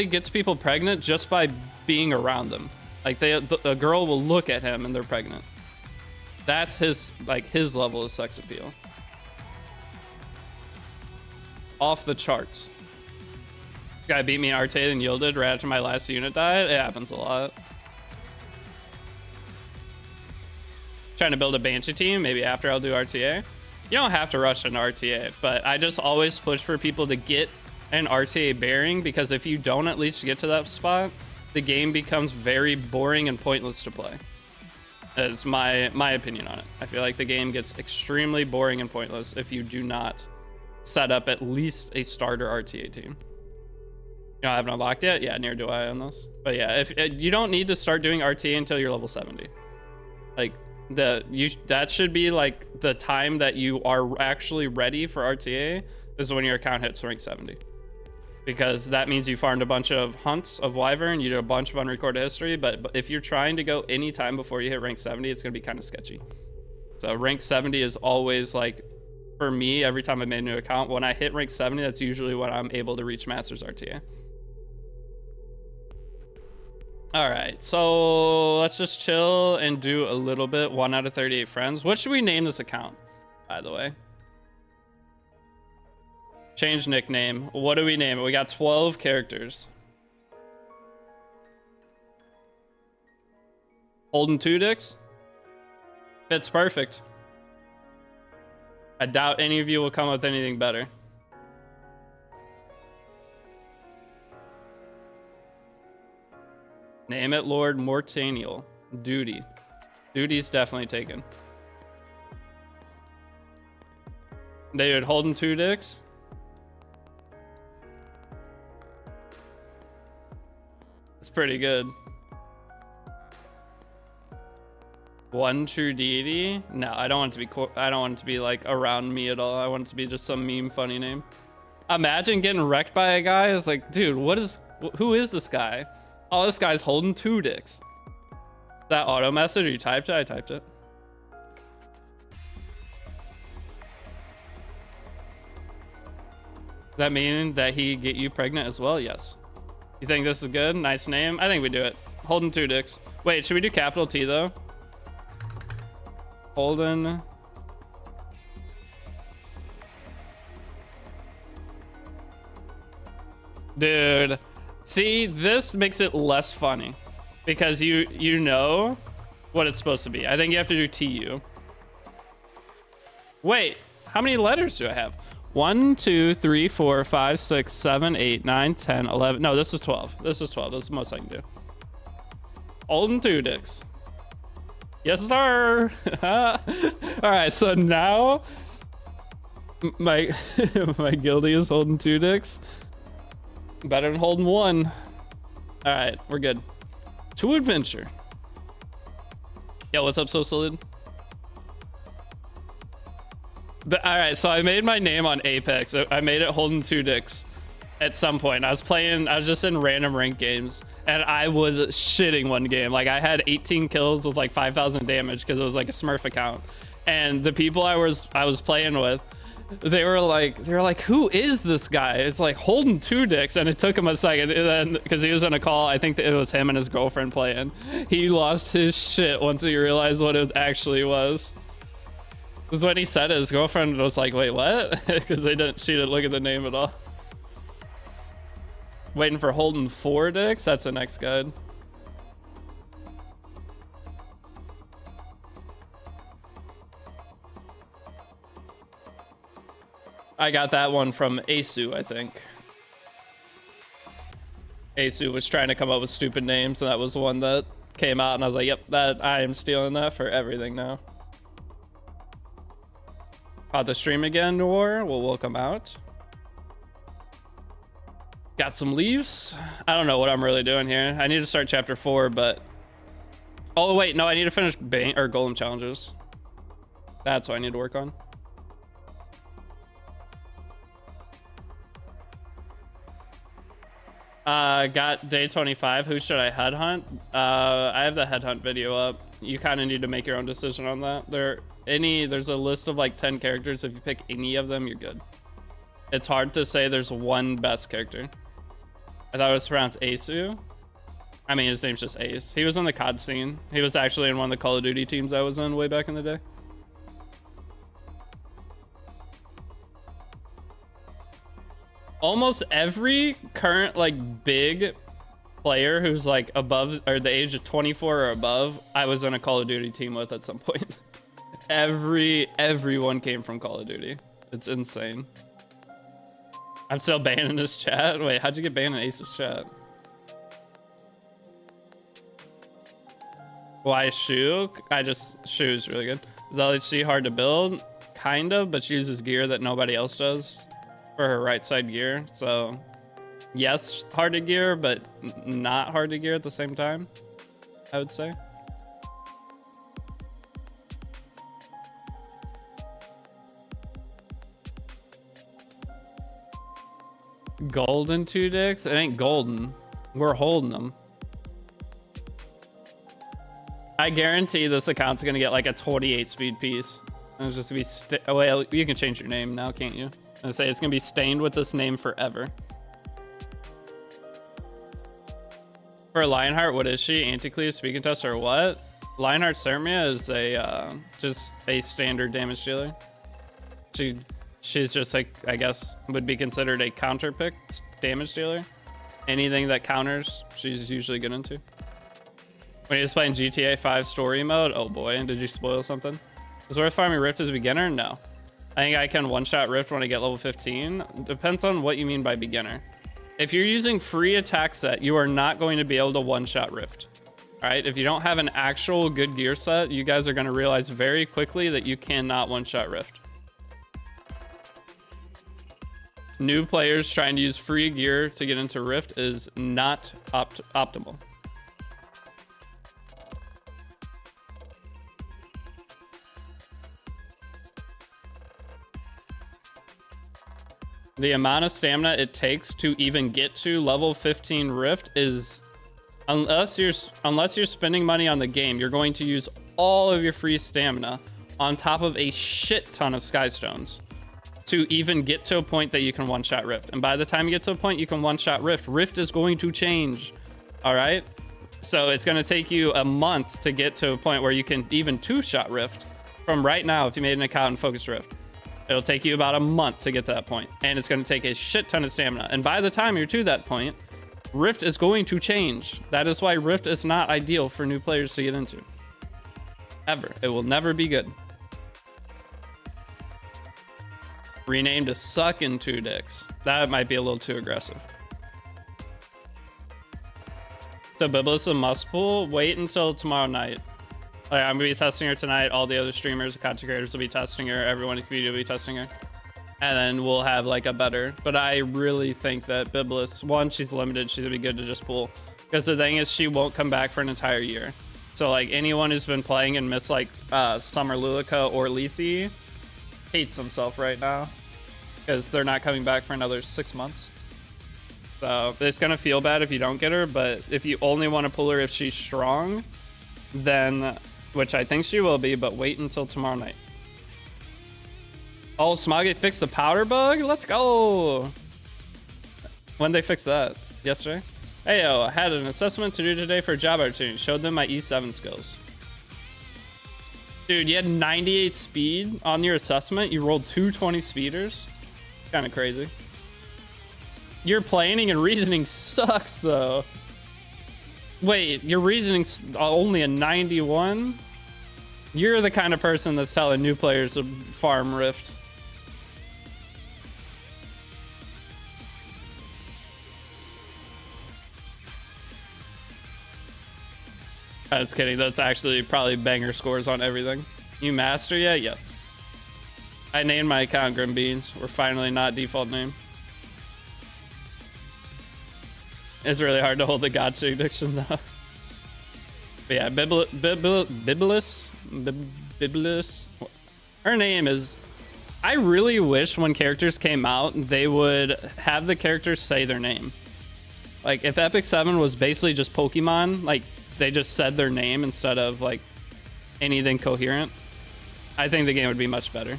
gets people pregnant just by being around them. Like a girl will look at him and they're pregnant. That's his level of sex appeal. Off the charts. Guy beat me in Arcade and yielded right after my last unit died. It happens a lot. Trying to build a Banshee team. Maybe after I'll do RTA. You don't have to rush an RTA, but I just always push for people to get an RTA bearing, because if you don't at least get to that spot, the game becomes very boring and pointless to play. That's my opinion on it. I feel like the game gets extremely boring and pointless if you do not set up at least a starter RTA team. You know, I haven't unlocked yet. Yeah, neither do I on this. But yeah, if you don't need to start doing RTA until you're level 70. Like that should be like the time that you are actually ready for RTA is when your account hits rank 70. Because that means you farmed a bunch of hunts of Wyvern, you did a bunch of unrecorded history, but if you're trying to go any time before you hit rank 70, it's going to be kind of sketchy. So rank 70 is always like, for me, every time I made a new account, when I hit rank 70, that's usually when I'm able to reach Masters RTA. All right, so let's just chill and do a little bit. 1 out of 38 friends. What should we name this account, by the way? Change nickname. What do we name it? We got 12 characters. Holding 2 dicks? Fits perfect. I doubt any of you will come up with anything better. Name it Lord Mortaniel. Duty. Duty's definitely taken. Dude, holding 2 dicks? It's pretty good. 1 true deity? No, I don't want it to be. I don't want it to be like around me at all. I want it to be just some meme funny name. Imagine getting wrecked by a guy. It's like, dude, who is this guy? Oh, this guy's holding 2 dicks. That auto message, or you typed it? I typed it. Does that mean that he get you pregnant as well? Yes. You think this is good? Nice name? I think we do it. Holding 2 dicks. Wait, should we do capital T though? Holden. Dude. See, this makes it less funny because you know what it's supposed to be. I think you have to do TU. Wait, how many letters do I have? 1, 2, 3, 4, 5, 6, 7, 8, 9, 10, 11. No, this is 12. This is 12. This is the most I can do. Holden 2 dicks. Yes, sir. All right, so now my my guilty is holding 2 dicks. Better than holding 1. All right, we're good. To adventure. Yo, what's up, So Solid? All right, so I made my name on Apex. I made it holding 2 dicks at some point. I was just in random ranked games, and I was shitting one game. Like, I had 18 kills with like 5,000 damage because it was like a Smurf account. And the people I was playing with, they were like, who is this guy? It's like holding 2 dicks, and it took him a second, and then because he was on a call, I think that it was him and his girlfriend playing. He lost his shit once he realized what it actually was. Because when he said it, his girlfriend was like, wait, what? Because she didn't look at the name at all. Waiting for holding 4 dicks? That's the next guide. I got that one from Asu, I think. Asu was trying to come up with stupid names, and that was one that came out, and I was like, yep, that I am stealing that for everything now. Caught the stream again, Noor. Well, welcome out. Got some leaves. I don't know what I'm really doing here. I need to start chapter 4, but... Oh, wait, no, I need to finish golem challenges. That's what I need to work on. Got day 25. Who should I headhunt? I have the headhunt video up. You kind of need to make your own decision on that. There's a list of like 10 characters. If you pick any of them, you're good. It's hard to say there's one best character. I thought it was pronounced Asu. I mean, his name's just Ace. He was on the COD scene. He was actually in one of the Call of Duty teams I was in way back in the day. Almost every current like big player who's like above or the age of 24 or above, I was in a Call of Duty team with at some point. Everyone came from Call of Duty. It's insane. I'm still banned in this chat. Wait, how'd you get banned in Ace's chat? Why Shu? Shu's really good. Is LHC hard to build? Kind of, but she uses gear that nobody else does for her right side gear. So yes, hard to gear, but not hard to gear at the same time, I would say. Golden 2 dicks? It ain't golden. We're holding them. I guarantee this account's gonna get like a 28 speed piece. And it's just gonna be well, you can change your name now, can't you? And say it's gonna be stained with this name forever. For Lionheart, what is she? Anticleave, Speaking Test, or what? Lionheart Sermia is a just a standard damage dealer. She's just like, I guess, would be considered a counter pick damage dealer. Anything that counters, she's usually good into. When he was playing GTA 5 story mode, oh boy, did you spoil something? Is it worth farming Rift as a beginner? No. I think I can one-shot Rift when I get level 15. Depends on what you mean by beginner. If you're using free attack set, you are not going to be able to one-shot Rift. All right, if you don't have an actual good gear set, you guys are going to realize very quickly that you cannot one-shot Rift. New players trying to use free gear to get into Rift is not optimal. The amount of stamina it takes to even get to level 15 Rift is, unless you're spending money on the game, you're going to use all of your free stamina on top of a shit ton of Sky Stones to even get to a point that you can one-shot Rift. And by the time you get to a point you can one-shot Rift, Rift is going to change. All right? So it's going to take you a month to get to a point where you can even two-shot Rift from right now if you made an account in Focus Rift. It'll take you about a month to get to that point, and it's going to take a shit ton of stamina. And by the time you're to that point, Rift is going to change. That is why Rift is not ideal for new players to get into. Ever. It will never be good. Renamed to Suckin' 2 Dicks. That might be a little too aggressive. So Biblis a must pull. Wait until tomorrow night. I'm gonna be testing her tonight. All the other streamers, content creators will be testing her. Everyone in the community will be testing her. And then we'll have like a better. But I really think that Biblis, one, she's limited. She's gonna be good to just pull. Because the thing is, she won't come back for an entire year. So like anyone who's been playing and missed like Summer Lulica or Lethe hates himself right now. Because they're not coming back for another 6 months. So it's gonna feel bad if you don't get her. But if you only want to pull her if she's strong, then, which I think she will be, but wait until tomorrow night. Oh, Smoggy fixed the powder bug? Let's go! When they fix that? Yesterday? Hey yo, I had an assessment to do today for a job opportunity. Showed them my E7 skills. Dude, you had 98 speed on your assessment? You rolled 220 speeders? Kind of crazy. Your planning and reasoning sucks though. Wait, your reasoning's only a 91? You're the kind of person that's telling new players to farm Rift. I was kidding. That's actually probably banger scores on everything. You master yet? Yes. I named my account Grim Beans. We're finally not default name. It's really hard to hold the gotcha addiction though. But yeah, Biblis. Her name is. I really wish when characters came out, they would have the characters say their name. Like if Epic 7 was basically just Pokemon, like they just said their name instead of like anything coherent, I think the game would be much better.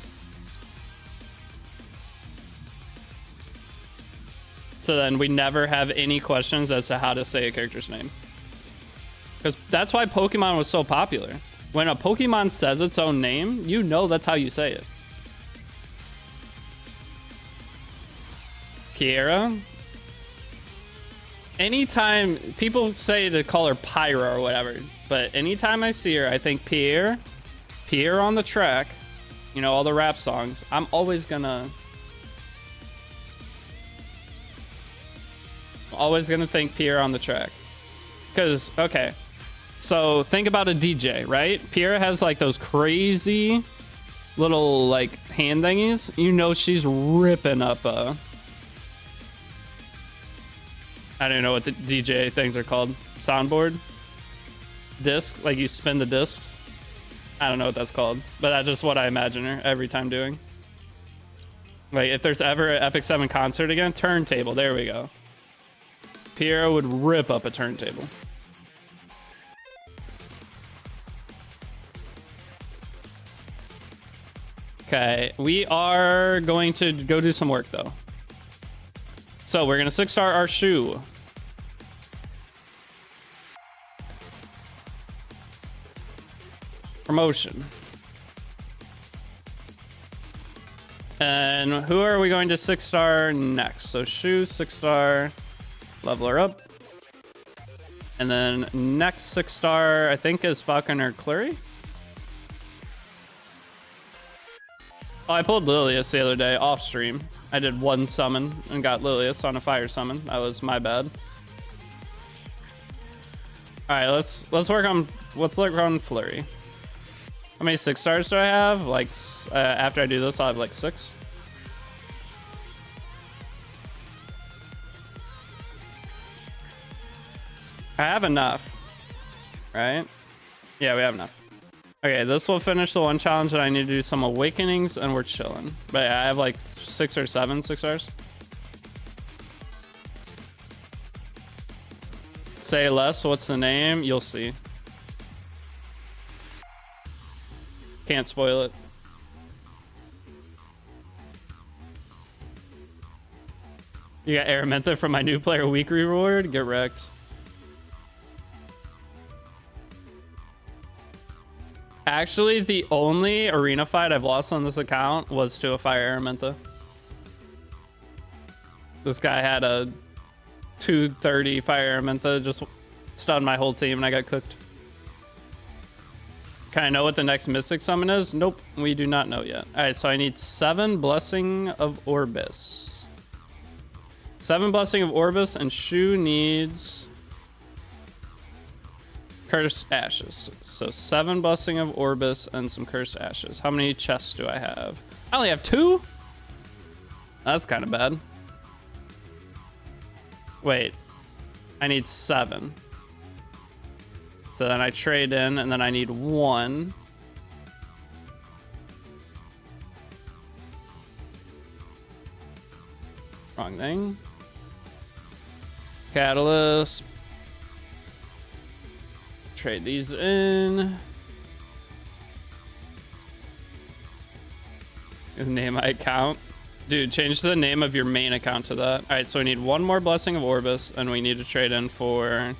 So then we never have any questions as to how to say a character's name. Because that's why Pokemon was so popular. When a Pokemon says its own name, you know that's how you say it. Kiera. Anytime people say to call her Pyra or whatever, but anytime I see her, I think Pierre on the track, you know, all the rap songs, I'm always gonna think Pierre on the track. Because, okay, so think about a DJ, right? Pierre has like those crazy little like hand thingies. You know she's ripping up I don't know what the DJ things are called. Soundboard? Disc? Like you spin the discs? I don't know what that's called. But that's just what I imagine her every time doing. Like if there's ever an Epic 7 concert again, turntable. There we go. Piero would rip up a turntable. Okay, we are going to go do some work though. So we're gonna 6-star our shoe. Promotion. And who are we going to 6-star next? So shoe, 6-star, level her up. And then next 6-star, I think is Falconer Clury. Oh, I pulled Lilius the other day off stream. I did one summon and got Lilius on a fire summon. That was my bad. All right, let's work on Flurry. How many 6-stars do I have? Like after I do this, I'll have like 6. I have enough, right? Yeah, we have enough. Okay, this will finish the one challenge that I need to do some awakenings and we're chilling. But yeah, I have like 6 or 7 6-stars. Say less, what's the name? You'll see. Can't spoil it. You got Aramentha from my new player week reward? Get wrecked. Actually, the only arena fight I've lost on this account was to a fire Aramentha. This guy had a 230 fire Aramentha, just stunned my whole team and I got cooked. Can I know what the next Mystic Summon is? Nope, we do not know yet. Alright, so I need 7 Blessing of Orbis. 7 Blessing of Orbis, and Shu needs Cursed Ashes. So 7 Blessing of Orbis and some Cursed Ashes. How many chests do I have? I only have 2? That's kind of bad. Wait, I need 7. So then I trade in, and then I need 1. Wrong thing. Catalyst. Trade these in. Name my account. Dude, change the name of your main account to that. Alright, so we need 1 more Blessing of Orbis, and we need to trade in for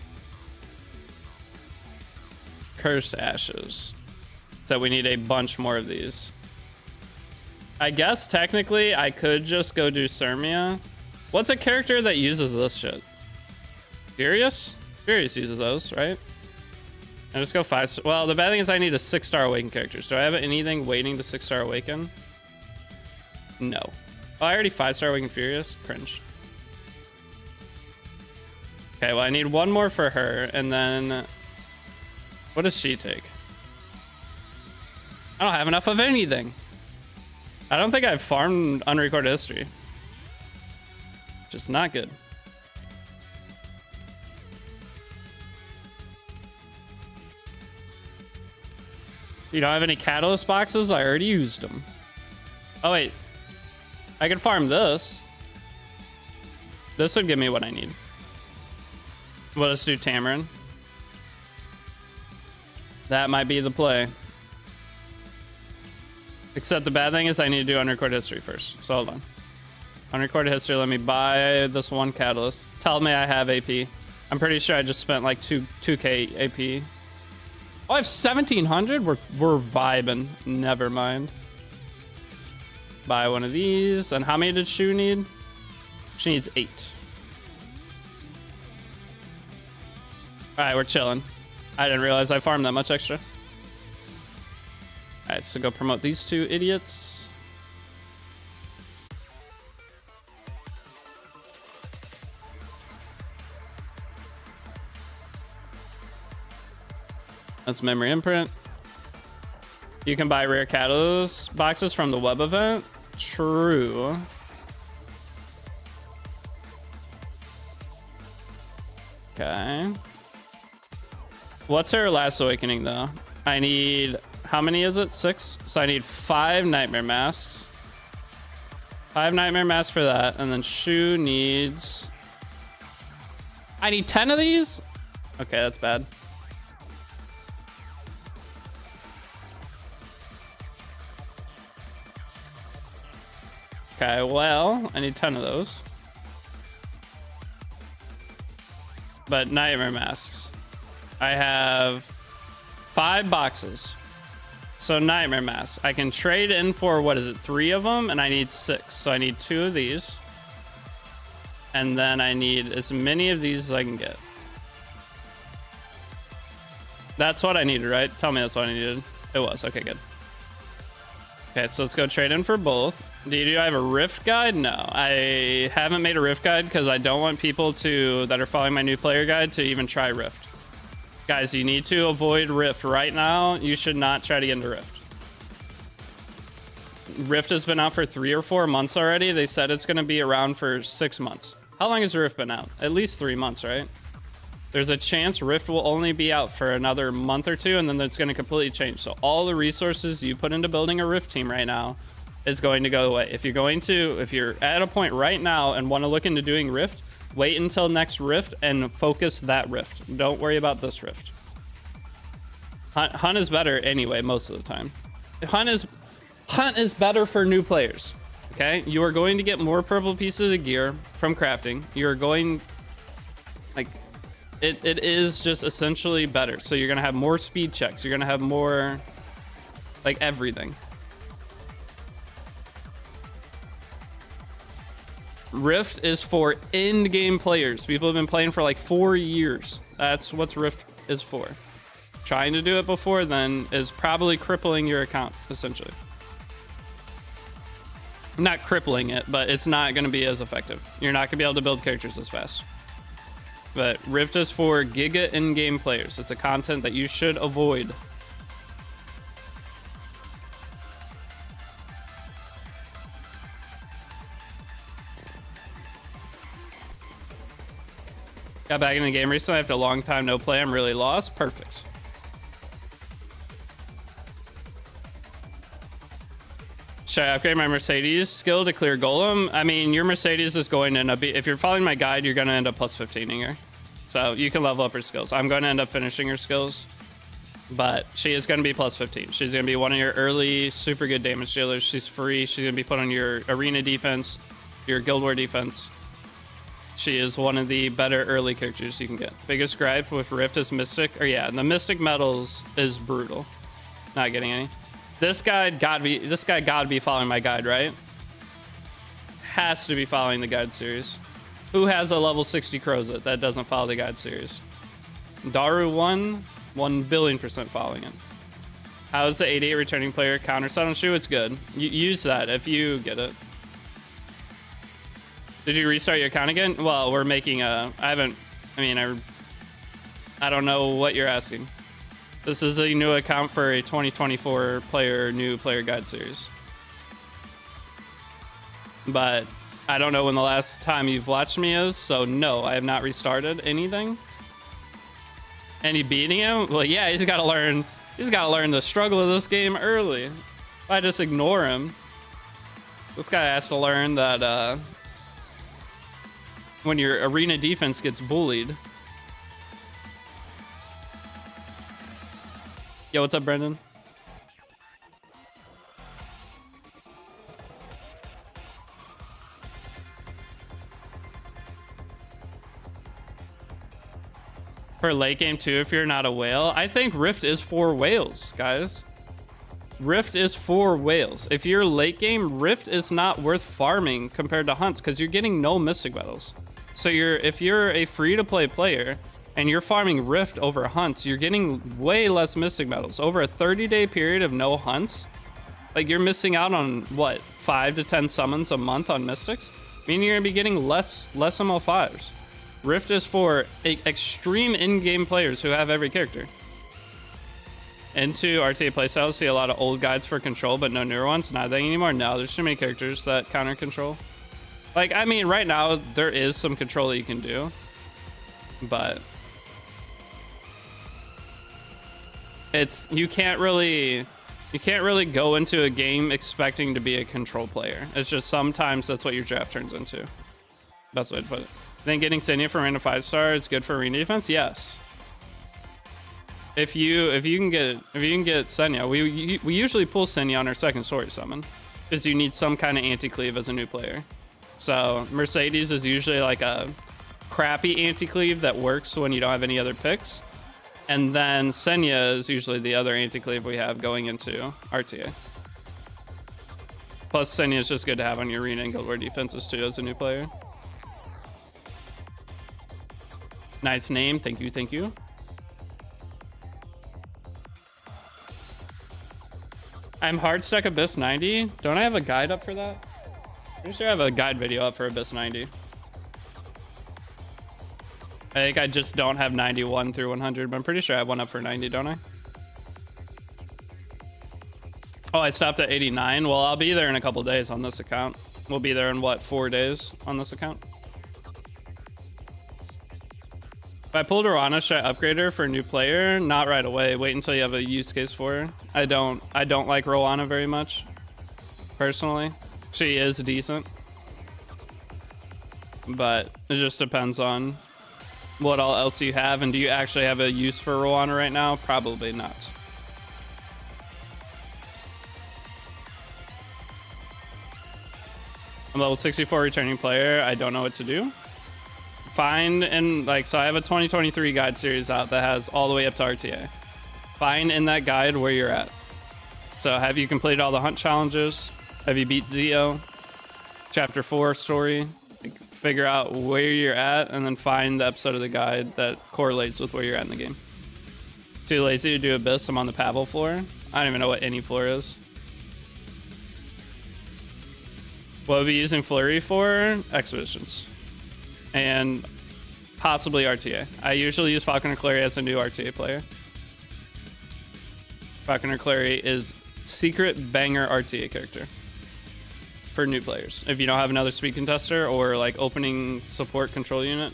Cursed Ashes. So we need a bunch more of these. I guess technically I could just go do Sermia. What's a character that uses this shit? Furious? Furious uses those, right? And just go 5. Well, the bad thing is I need a 6-star awaken characters. Do I have anything waiting to 6-star awaken? No. Oh, I already 5-star awaken Furious. Cringe. Okay, well I need 1 more for her, and then What does she take? I don't have enough of anything. I don't think I've farmed unrecorded history. Just not good. You don't have any catalyst boxes? I already used them. Oh, wait. I can farm this. This would give me what I need. Well, let's do Tamarin. That might be the play. Except the bad thing is I need to do unrecorded history first. So hold on. Unrecorded history, let me buy this one catalyst. Tell me I have AP. I'm pretty sure I just spent like 2k AP. Oh, I have 1700? We're vibing. Never mind. Buy one of these. And how many did Shu need? She needs 8. Alright, we're chilling. I didn't realize I farmed that much extra. Alright, so go promote these two idiots. That's memory imprint. You can buy rare catalyst boxes from the web event. True. Okay. What's her last awakening though? I need, how many is it? 6? So I need 5 nightmare masks. 5 nightmare masks for that. And then Shu needs, I need 10 of these? Okay, that's bad. Okay, well, I need 10 of those. But nightmare masks. I have 5 boxes. So nightmare masks. I can trade in for, what is it, 3 of them? And I need 6. So I need 2 of these. And then I need as many of these as I can get. That's what I needed, right? Tell me that's what I needed. It was. Okay, good. Okay, so let's go trade in for both. Do I have a Rift guide? No, I haven't made a Rift guide because I don't want people that are following my new player guide to even try Rift. Guys, you need to avoid Rift right now. You should not try to get into Rift. Rift has been out for 3 or 4 months already. They said it's going to be around for 6 months. How long has Rift been out? At least 3 months, right? There's a chance Rift will only be out for another month or 2, and then it's going to completely change. So all the resources you put into building a Rift team right now is going to go away. If you're at a point right now and want to look into doing Rift, wait until next Rift and focus that Rift. Don't worry about this Rift. Hunt is better anyway, most of the time. Hunt is better for new players. Okay, you are going to get more purple pieces of gear from crafting. You're going, like, it is just essentially better. So you're gonna have more speed checks. You're gonna have more, like, everything. Rift is for in-game players. People have been playing for like 4 years. That's what Rift is for. Trying to do it before then is probably crippling your account, essentially. Not crippling it, but it's not going to be as effective. You're not going to be able to build characters as fast. But Rift is for giga in-game players. It's a content that you should avoid. Got back in the game recently after a long time no play. I'm really lost. Perfect. Should I upgrade my Mercedes skill to clear Golem? I mean, your Mercedes is going to end up... If you're following my guide, you're going to end up plus 15 here. So you can level up her skills. I'm going to end up finishing her skills. But she is going to be plus 15. She's going to be one of your early super good damage dealers. She's free. She's going to be put on your arena defense, your Guild War defense. She is one of the better early characters you can get. Biggest gripe with Rift is Mystic. Or yeah, the Mystic medals is brutal. Not getting any. This guy gotta be following my guide, right? Has to be following the guide series. Who has a level 60 Crozet that doesn't follow the guide series? Daru 1 billion% following it. How is the 88 returning player counter set on Shu? It's good. Use that if you get it. Did you restart your account again? Well, we're making a... I don't know what you're asking. This is a new account for a 2024 new player guide series. But I don't know when the last time you've watched me is, so no, I have not restarted anything. And you beating him? Well, yeah, he's got to learn the struggle of this game early. If I just ignore him, this guy has to learn that when your arena defense gets bullied. Yo, what's up, Brendan? For late game too, if you're not a whale, I think Rift is for whales, guys. Rift is for whales. If you're late game, Rift is not worth farming compared to hunts because you're getting no mystic medals. So if you're a free-to-play player and you're farming Rift over hunts, you're getting way less mystic medals. Over a 30-day period of no hunts, like you're missing out on what, 5 to 10 summons a month on mystics, meaning you're gonna be getting less ML5s. Rift is for extreme in-game players who have every character. Into RTA playstyles, see a lot of old guides for control, but no newer ones. Not that anymore. No, there's too many characters that counter control. Like, I mean, right now there is some control that you can do, but you can't really go into a game expecting to be a control player. It's just sometimes that's what your draft turns into. Best way to put it. Then getting Senya for random 5-star is good for arena defense. Yes. If you can get Senya, we usually pull Senya on our second story summon because you need some kind of anti-cleave as a new player. So Mercedes is usually like a crappy anti-cleave that works when you don't have any other picks, and then Senya is usually the other anti-cleave we have going into RTA. Plus Senya is just good to have on your arena and Guild War defenses too as a new player. Nice name. Thank you. Thank you. I'm hard stuck Abyss 90. Don't I have a guide up for that? Pretty sure I have a guide video up for Abyss 90. I think I just don't have 91 through 100, but I'm pretty sure I have one up for 90, don't I? Oh, I stopped at 89. Well, I'll be there in a couple days on this account. We'll be there in what, 4 days on this account? If I pulled Rana, should I upgrade her for a new player? Not right away. Wait until you have a use case for her. I don't like Rowana very much, personally. She is decent, but it just depends on what all else you have, and do you actually have a use for Rowana right now? Probably not. I'm level 64 returning player. I don't know what to do. Find and so I have a 2023 guide series out that has all the way up to RTA. Find in that guide where you're at. So have you completed all the hunt challenges? Have you beat Zeo? Chapter 4 story? Figure out where you're at and then find the episode of the guide that correlates with where you're at in the game. Too lazy to do Abyss. I'm on the Pavel floor. I don't even know what any floor is. What we'll be using Flurry for? Exhibitions. And possibly RTA. I usually use Falconer Clary as a new RTA player. Falconer Clary is secret banger RTA character for new players. If you don't have another speed contester or like opening support control unit.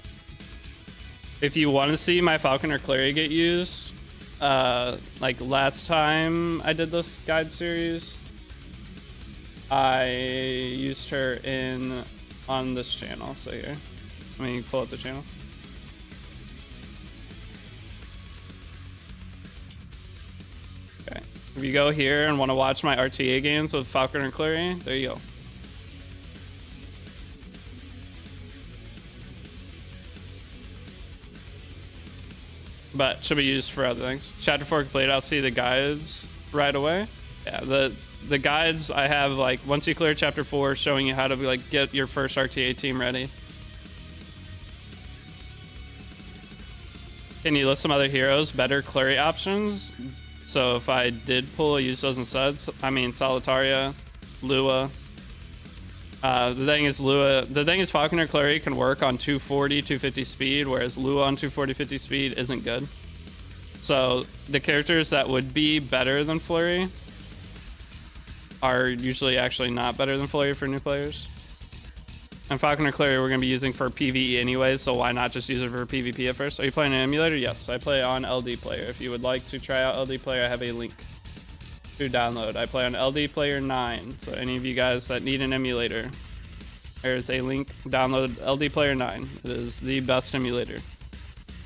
If you want to see my Falconer Clary get used, like last time I did this guide series, I used her on this channel. So here. Let me pull up the channel. Okay. If you go here and want to watch my RTA games with Falconer Clary, there you go. But should be used for other things. Chapter 4 complete. I'll see the guides right away. Yeah, the guides I have, like once you clear chapter 4, showing you how to like get your first RTA team ready. Can you list some other heroes, better Clary options? So if I did pull, use those instead. I mean, Solitaria, Lua. The thing is Falconer Clary can work on 240, 250 speed, whereas Lua on 240, 50 speed isn't good. So the characters that would be better than Flurry are usually actually not better than Flurry for new players. And Falconer Clary we're going to be using for PvE anyways, so why not just use it for PvP at first? Are you playing an emulator? Yes, I play on LD Player. If you would like to try out LD Player, I have a link to download. I play on LD Player 9, so any of you guys that need an emulator, there's a link. Download LD Player 9. It is the best emulator,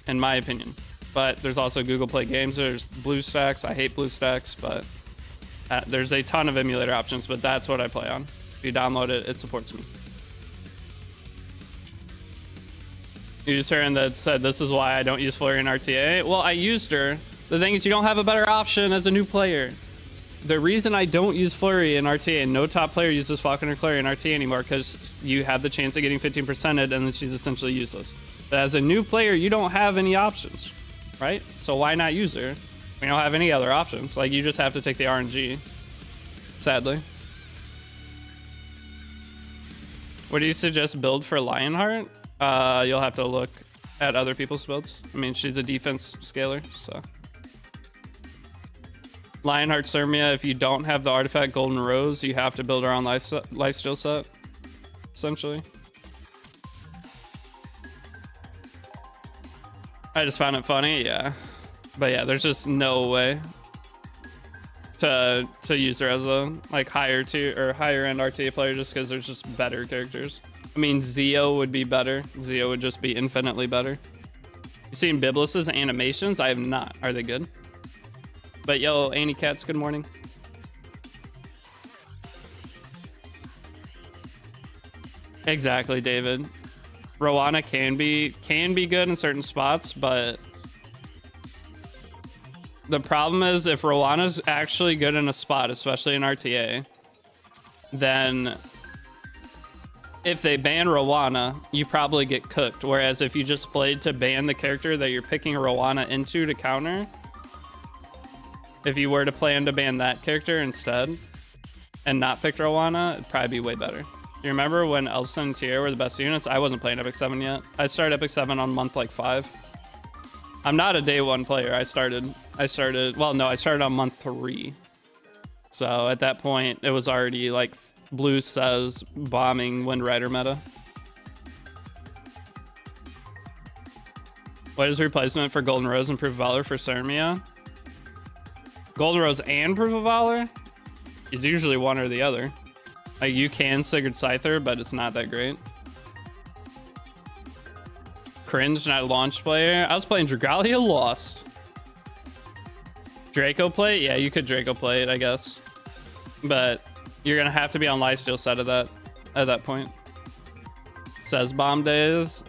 in my opinion. But there's also Google Play Games. There's BlueStacks. I hate BlueStacks, but there's a ton of emulator options, but that's what I play on. If you download it, it supports me. You just heard that said this is why I don't use Flurry in RTA. Well, I used her. The thing is, you don't have a better option as a new player. The reason I don't use Flurry in RTA, and no top player uses Falconer Clary in RTA anymore, because you have the chance of getting 15%ed, and then she's essentially useless. But as a new player, you don't have any options, right? So why not use her? We don't have any other options. Like, you just have to take the RNG, sadly. What do you suggest build for Lionheart? You'll have to look at other people's builds. I mean, she's a defense scaler, so. Lionheart Sermia, if you don't have the artifact Golden Rose, you have to build her on lifesteal set, essentially. I just found it funny, yeah. But yeah, there's just no way to use her as a like higher tier or higher end RTA player, just because there's just better characters. I mean, Zeo would be better. Zeo would just be infinitely better. You seen Biblis's animations? I have not. Are they good? But yo, Annie Cats, good morning. Exactly, David. Rowana can be good in certain spots, but the problem is if Rowana's actually good in a spot, especially in RTA, then if they ban Rowana, you probably get cooked. Whereas if you just played to ban the character that you're picking Rowana into to counter, if you were to plan to ban that character instead and not pick Rowana, it'd probably be way better. You remember when Elsa and Tier were the best units? I wasn't playing Epic 7 yet. I started Epic 7 on month like 5. I'm not a day 1 player. I started on month 3. So at that point, it was already like Blue says bombing Wind Rider meta. What is replacement for Golden Rose and Proof of Valor for Sermia? Golden Rose and Proof of Valor is usually one or the other. Like, you can Sigurd Scyther, but it's not that great. Cringe, not a launch player. I was playing Dragalia, lost. Draco play? Yeah, you could Draco play it, I guess. But you're gonna have to be on lifesteal set at that point. Says bomb days.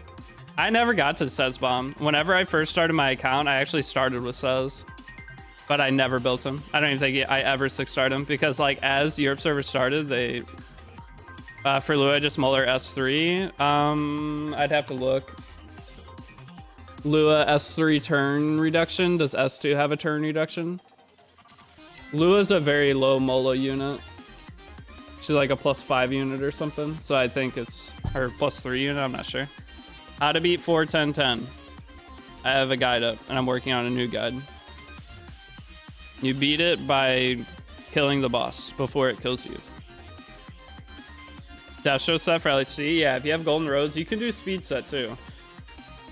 I never got to Says bomb. Whenever I first started my account, I actually started with Says. But I never built him. I don't even think I ever 6-starred him, because like as Europe server started, they for Lua just Muller S3. I'd have to look. Lua S3 turn reduction. Does S2 have a turn reduction? Lua's a very low Molo unit. She's like a +5 unit or something. So I think it's her +3 unit. I'm not sure. How to beat 4-10-10. I have a guide up and I'm working on a new guide. You beat it by killing the boss before it kills you. Destro set for LHC. Yeah, if you have Golden Rose, you can do speed set too.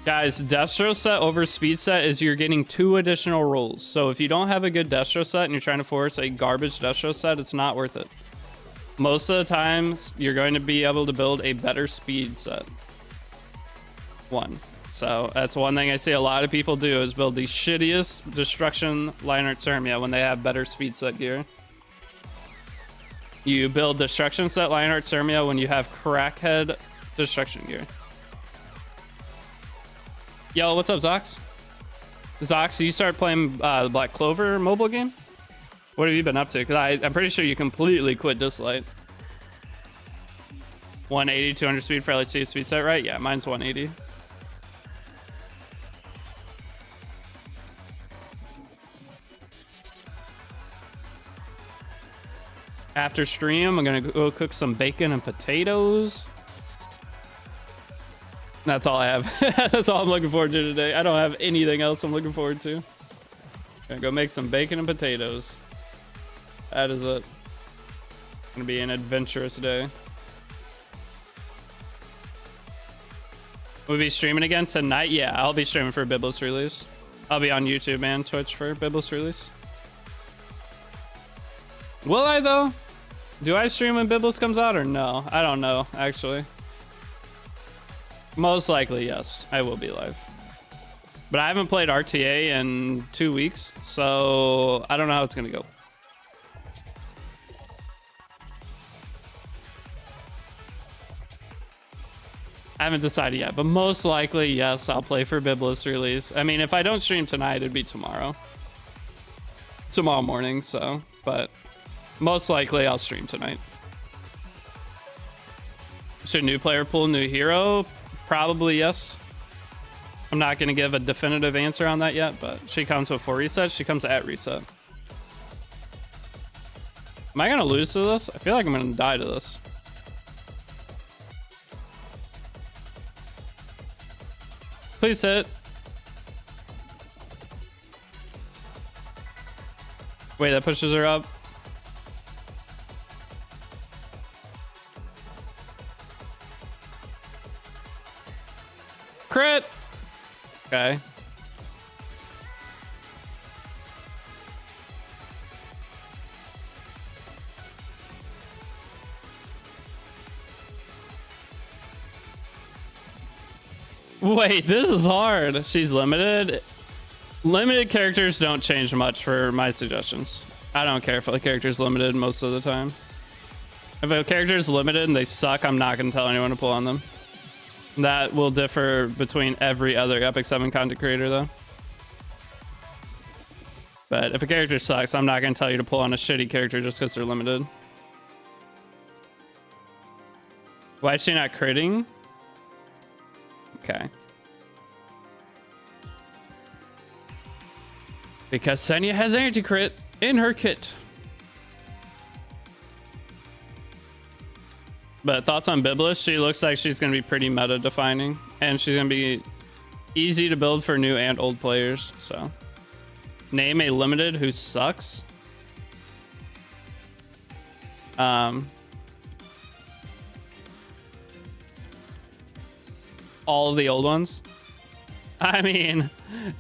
Guys, Destro set over speed set is you're getting 2 additional rolls. So if you don't have a good Destro set and you're trying to force a garbage Destro set, it's not worth it. Most of the times, you're going to be able to build a better speed set. So that's one thing I see a lot of people do is build the shittiest Destruction Lionheart Sermia when they have better speed set gear. You build Destruction set Lionheart Sermia when you have Crackhead Destruction gear. Yo, what's up, Zox? Zox, you start playing the Black Clover mobile game? What have you been up to? Because I'm pretty sure you completely quit Dislight. 180, 200 speed for LHC speed set, right? Yeah, mine's 180. After stream, I'm gonna go cook some bacon and potatoes. That's all I have. That's all I'm looking forward to today. I don't have anything else I'm looking forward to. Gonna go make some bacon and potatoes. That is it. Gonna be an adventurous day. We'll be streaming again tonight. Yeah, I'll be streaming for Biblis release. I'll be on YouTube and Twitch for Biblis release. Will I though? Do I stream when Biblis comes out or no? I don't know, actually. Most likely, yes. I will be live. But I haven't played RTA in 2 weeks, so I don't know how it's gonna go. I haven't decided yet, but most likely, yes, I'll play for Biblis release. I mean, if I don't stream tonight, it'd be tomorrow. Tomorrow morning, so, but most likely I'll stream tonight. Should new player pull new hero? Probably yes. I'm not going to give a definitive answer on that yet, but she comes before reset. She comes at reset. Am I going to lose to this? I feel like I'm going to die to this. Please hit. Wait, that pushes her up. Crit. Okay. Wait, this is hard. She's limited. Limited characters don't change much for my suggestions. I don't care if a character's limited most of the time. If a character's limited and they suck, I'm not going to tell anyone to pull on them. That will differ between every other Epic 7 content creator, though. But if a character sucks, I'm not going to tell you to pull on a shitty character just because they're limited. Why is she not critting? Okay. Because Senya has anti-crit in her kit. But thoughts on Biblis? She looks like she's going to be pretty meta-defining. And she's going to be easy to build for new and old players. So, name a limited who sucks. All of the old ones. I mean,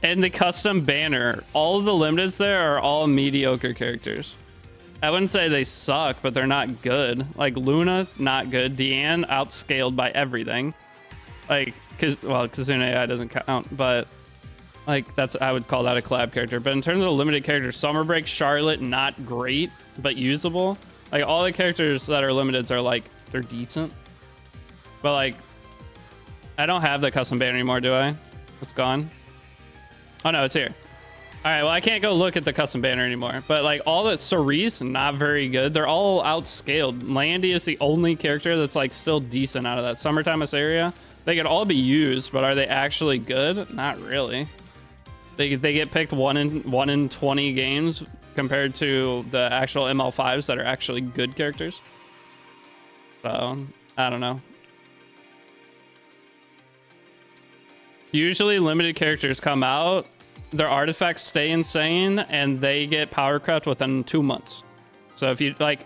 in the custom banner, all of the limiteds there are all mediocre characters. I wouldn't say they suck, but they're not good. Like Luna, not good. Deanne, outscaled by everything. Like, well, Kazune AI doesn't count, but like I would call that a collab character. But in terms of the limited characters, Summer Break, Charlotte, not great, but usable. Like all the characters that are limiteds are like, they're decent. But like, I don't have the custom banner anymore, do I? It's gone. Oh no, it's here. All right, well, I can't go look at the custom banner anymore, but like all that Cerise, not very good. They're all outscaled. Landy is the only character that's like still decent out of that. Summertime area. They could all be used, but are they actually good? Not really. They get picked 1 in 20 games compared to the actual ML5s that are actually good characters. So I don't know. Usually limited characters come out, their artifacts stay insane, and they get power crept within 2 months. So if you like,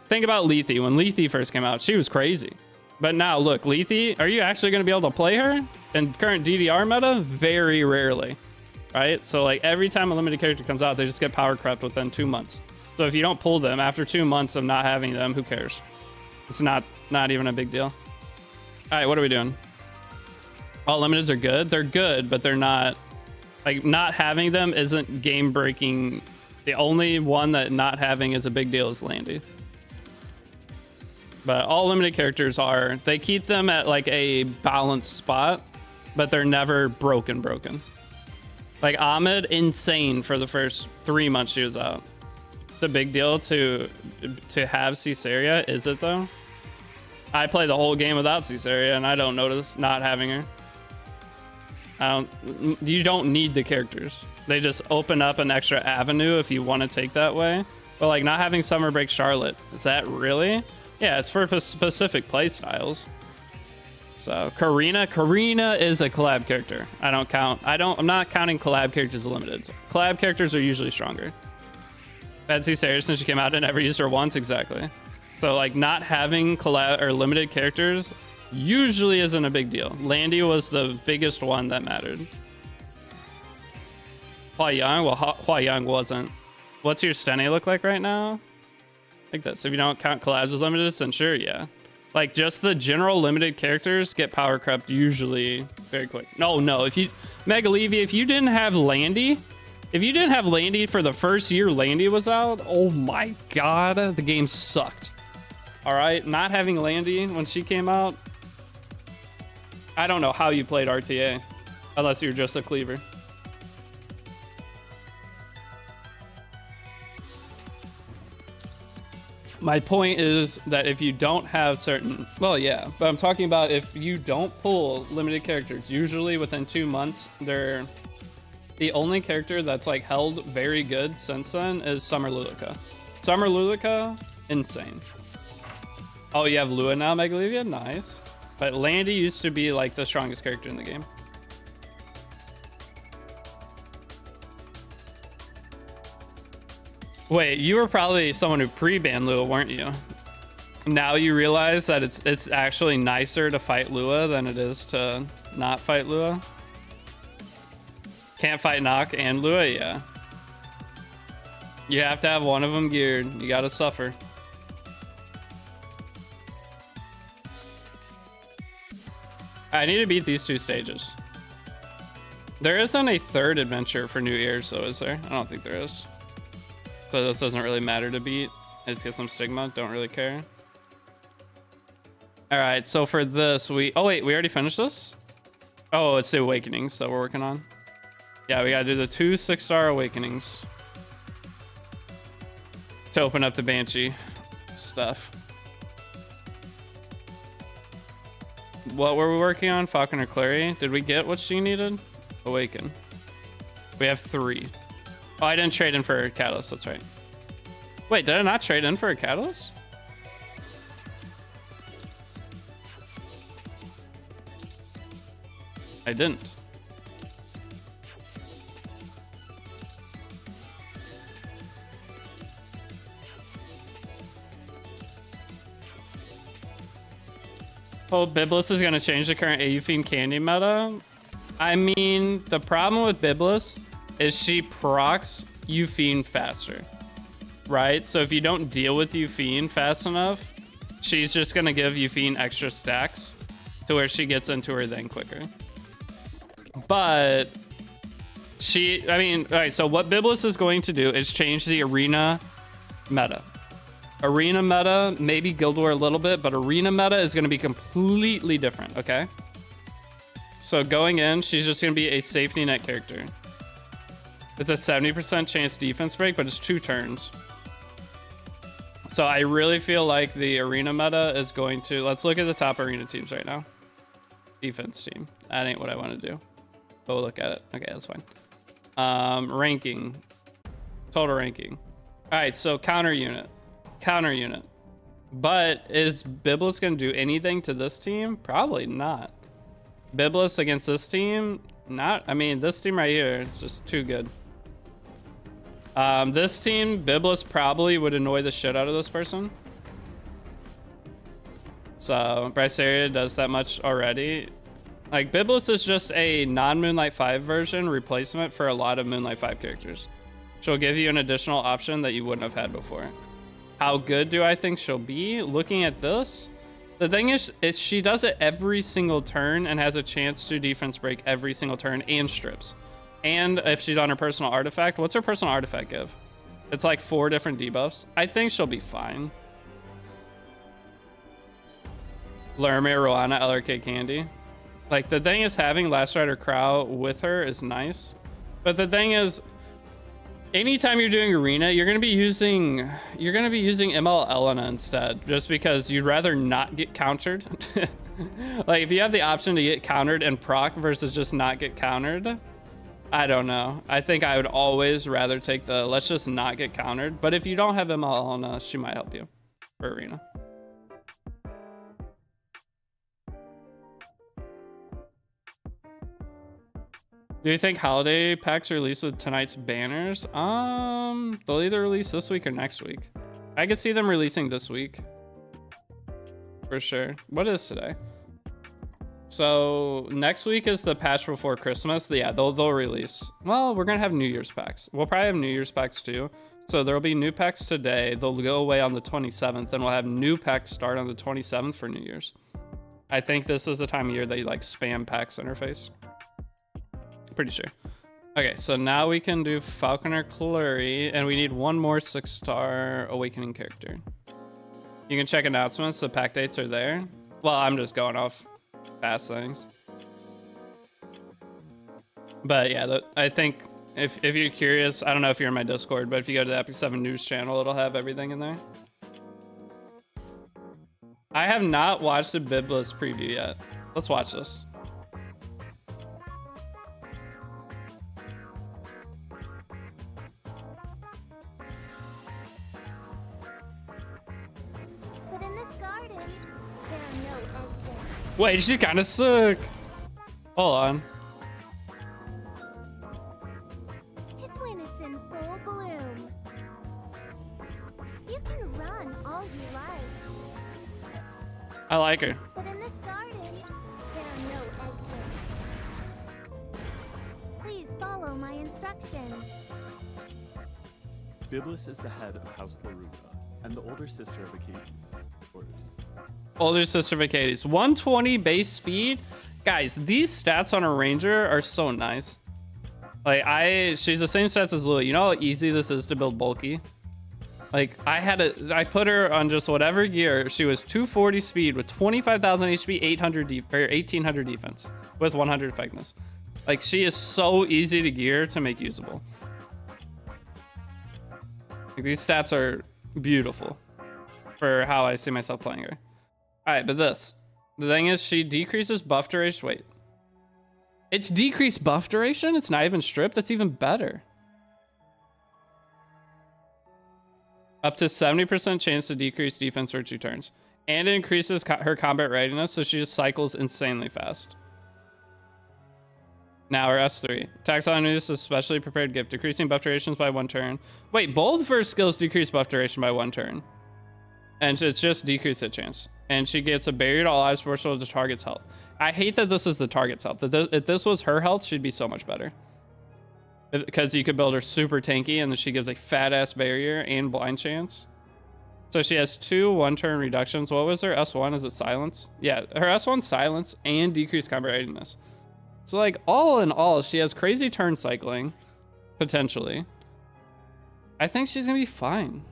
think about Lethe. When Lethe first came out, she was crazy. But now look, Lethe, are you actually going to be able to play her in current DDR meta? Very rarely, right? So like every time a limited character comes out, they just get power crept within 2 months. So if you don't pull them after 2 months of not having them, who cares? It's not even a big deal. All right, what are we doing? All limiteds are good. They're good, but they're not, like, not having them isn't game breaking. The only one that not having is a big deal is Landy. But all limited characters are, they keep them at like a balanced spot, but they're never broken. Like Ahmed, insane for the first 3 months she was out. It's a big deal to have Caesarea, is it though? I play the whole game without Caesarea and I don't notice not having her. You don't need the characters. They just open up an extra avenue if you want to take that way. But like not having Summer Break Charlotte, is that really? Yeah, it's for specific play styles. So So Karina is a collab character. I'm not counting collab characters limited. Collab characters are usually stronger. Betsy Sayers, since she came out, and never used her once. Exactly. So like not having collab or limited characters usually isn't a big deal. Landy was the biggest one that mattered. Hua Young? Well, Hua Young wasn't. What's your Stene look like right now? Like this. If you don't count collabs as limited, then sure, yeah. Like just the general limited characters get power crept usually very quick. No. If you Mega Levy, if you didn't have Landy for the first year Landy was out, oh my god, the game sucked. All right, not having Landy when she came out, I don't know how you played RTA unless you're just a cleaver. My point is that if you don't have certain, well, yeah, but I'm talking about if you don't pull limited characters, usually within 2 months, they're the only character that's like held very good since then is Summer Lulika. Summer Lulika, insane. Oh, you have Lua now, Megalevia? Nice. But Landy used to be like the strongest character in the game. Wait, you were probably someone who pre-banned Lua, weren't you? Now you realize that it's actually nicer to fight Lua than it is to not fight Lua? Can't fight Nock and Lua? Yeah. You have to have one of them geared. You gotta suffer. I need to beat these 2 stages. There isn't a third adventure for New Year's, though, is there? I don't think there is. So this doesn't really matter to beat. I just get some stigma. Don't really care. All right, so for this, oh wait, we already finished this? Oh, it's the Awakenings that we're working on. Yeah, we gotta do the 2 6-star Awakenings to open up the Banshee stuff. What were we working on? Falcon or Clary? Did we get what she needed? Awaken. We have 3. Oh, I didn't trade in for a Catalyst. That's right. Wait, did I not trade in for a Catalyst? I didn't. Oh, Biblis is going to change the current AU Fiend candy meta. I mean, the problem with Biblis is she procs Eufiend faster, right? So if you don't deal with Eufiend fast enough, she's just gonna give Eufiend extra stacks to where she gets into her thing quicker. But I mean, all right, so what Biblis is going to do is change the arena meta. Arena meta, maybe Guild War a little bit, but arena meta is gonna be completely different, okay? So going in, she's just gonna be a safety net character. It's a 70% chance defense break, but it's 2 turns. So I really feel like the arena meta is going to... Let's look at the top arena teams right now. Defense team. That ain't what I want to do. But we'll look at it. Okay, that's fine. Ranking. Total ranking. All right, so counter unit. Counter unit. But is Biblis going to do anything to this team? Probably not. Biblis against this team? Not. I mean, this team right here, it's just too good. This team, Biblis probably would annoy the shit out of this person. So Bryce Area does that much already. Like, Biblis is just a non-Moonlight 5 version replacement for a lot of Moonlight 5 characters. She'll give you an additional option that you wouldn't have had before. How good do I think she'll be? Looking at this, the thing is she does it every single turn and has a chance to defense break every single turn and strips. And if she's on her personal artifact, what's her personal artifact give? It's like 4 different debuffs. I think she'll be fine. Lermir, Roana, LRK Candy. Like, the thing is, having Last Rider Crow with her is nice. But the thing is, anytime you're doing arena, you're gonna be using ML Elena instead, just because you'd rather not get countered. Like, if you have the option to get countered and proc versus just not get countered, I don't know. I think I would always rather take the let's just not get countered. But if you don't have ML Elena, she might help you for arena. Do you think holiday packs release with tonight's banners? They'll either release this week or next week. I could see them releasing this week. For sure. What is today? So next week is the patch before Christmas. Yeah, they'll release. Well, we're gonna have New Year's packs. We'll probably have New Year's packs too. So there'll be new packs today. They'll go away on the 27th, and we'll have new packs start on the 27th for New Year's. I think this is the time of year they like spam packs interface. Pretty sure. Okay, so now we can do Falconer Clury, and we need one more 6-star Awakening character. You can check announcements. The pack dates are there. Well, I'm just going off past things. But yeah, I think if you're curious, I don't know if you're in my Discord, but if you go to the Epic 7 News channel, it'll have everything in there. I have not watched the Biblis preview yet. Let's watch this. Wait, she kind of sick. Hold on. It's when it's in full bloom. You can run all you like. I like her. But in this garden, there are no exits. Please follow my instructions. Biblis is the head of House Laruba and the older sister of Achilles, of course. Older sister of Achilles. 120 base speed. Guys, these stats on a ranger are so nice. Like, she's the same stats as Louis. You know how easy this is to build bulky? Like, I put her on just whatever gear. She was 240 speed with 25,000 HP, 1800 defense with 100 effectiveness. Like, she is so easy to gear to make usable. Like, these stats are beautiful for how I see myself playing her. All right, but the thing is, she decreases buff duration. Wait, it's decreased buff duration? It's not even stripped? That's even better. Up to 70% chance to decrease defense for 2 turns. And it increases her combat readiness, so she just cycles insanely fast. Now her S3. Attacks on enemies, especially prepared gift, decreasing buff durations by 1 turn. Wait, both of her skills decrease buff duration by 1 turn. And it's just decreased hit chance. And she gets a barrier to all eyes proportional to the target's health. I hate that this is the target's health. If this was her health, she'd be so much better. Because you could build her super tanky, and then she gives a fat ass barrier and blind chance. So she has 2 1-turn reductions. What was her S1? Is it silence? Yeah, her S1 silence and decreased combat readiness. So like all in all, she has crazy turn cycling, potentially. I think she's gonna be fine.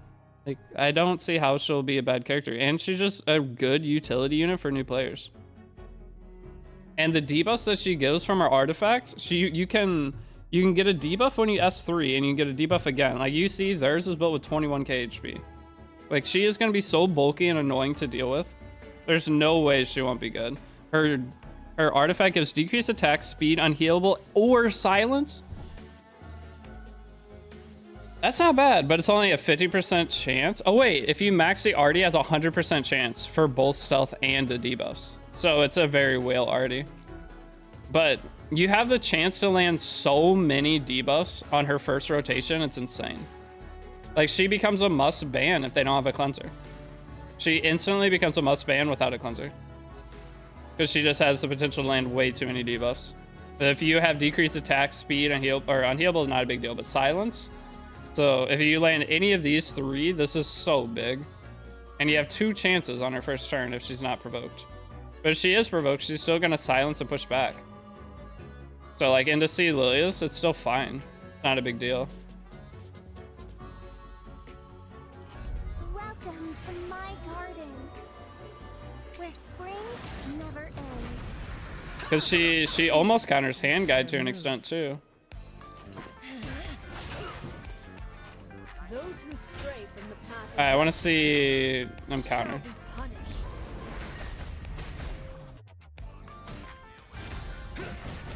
Like, I don't see how she'll be a bad character, and she's just a good utility unit for new players. And the debuffs that she gives from her artifacts, you can get a debuff when you S3, and you can get a debuff again. Like, you see, theirs is built with 21k HP. Like, she is going to be so bulky and annoying to deal with. There's no way she won't be good. Her artifact gives decreased attack, speed, unhealable, or silence. That's not bad, but it's only a 50% chance. Oh wait, if you max the Artie, has a 100% chance for both stealth and the debuffs. So it's a very whale Artie. But you have the chance to land so many debuffs on her first rotation, it's insane. Like, she becomes a must ban if they don't have a cleanser. She instantly becomes a must ban without a cleanser. Because she just has the potential to land way too many debuffs. But if you have decreased attack, speed, unhealable is not a big deal, but silence. So if you land any of these 3, this is so big. And you have 2 chances on her first turn if she's not provoked. But if she is provoked, she's still going to silence and push back. So like, into C Lilius, it's still fine. Not a big deal. Welcome to my garden, where spring never ends. Because she almost counters hand guide to an extent too. Those who stray from the path. Alright, I want to see them counter.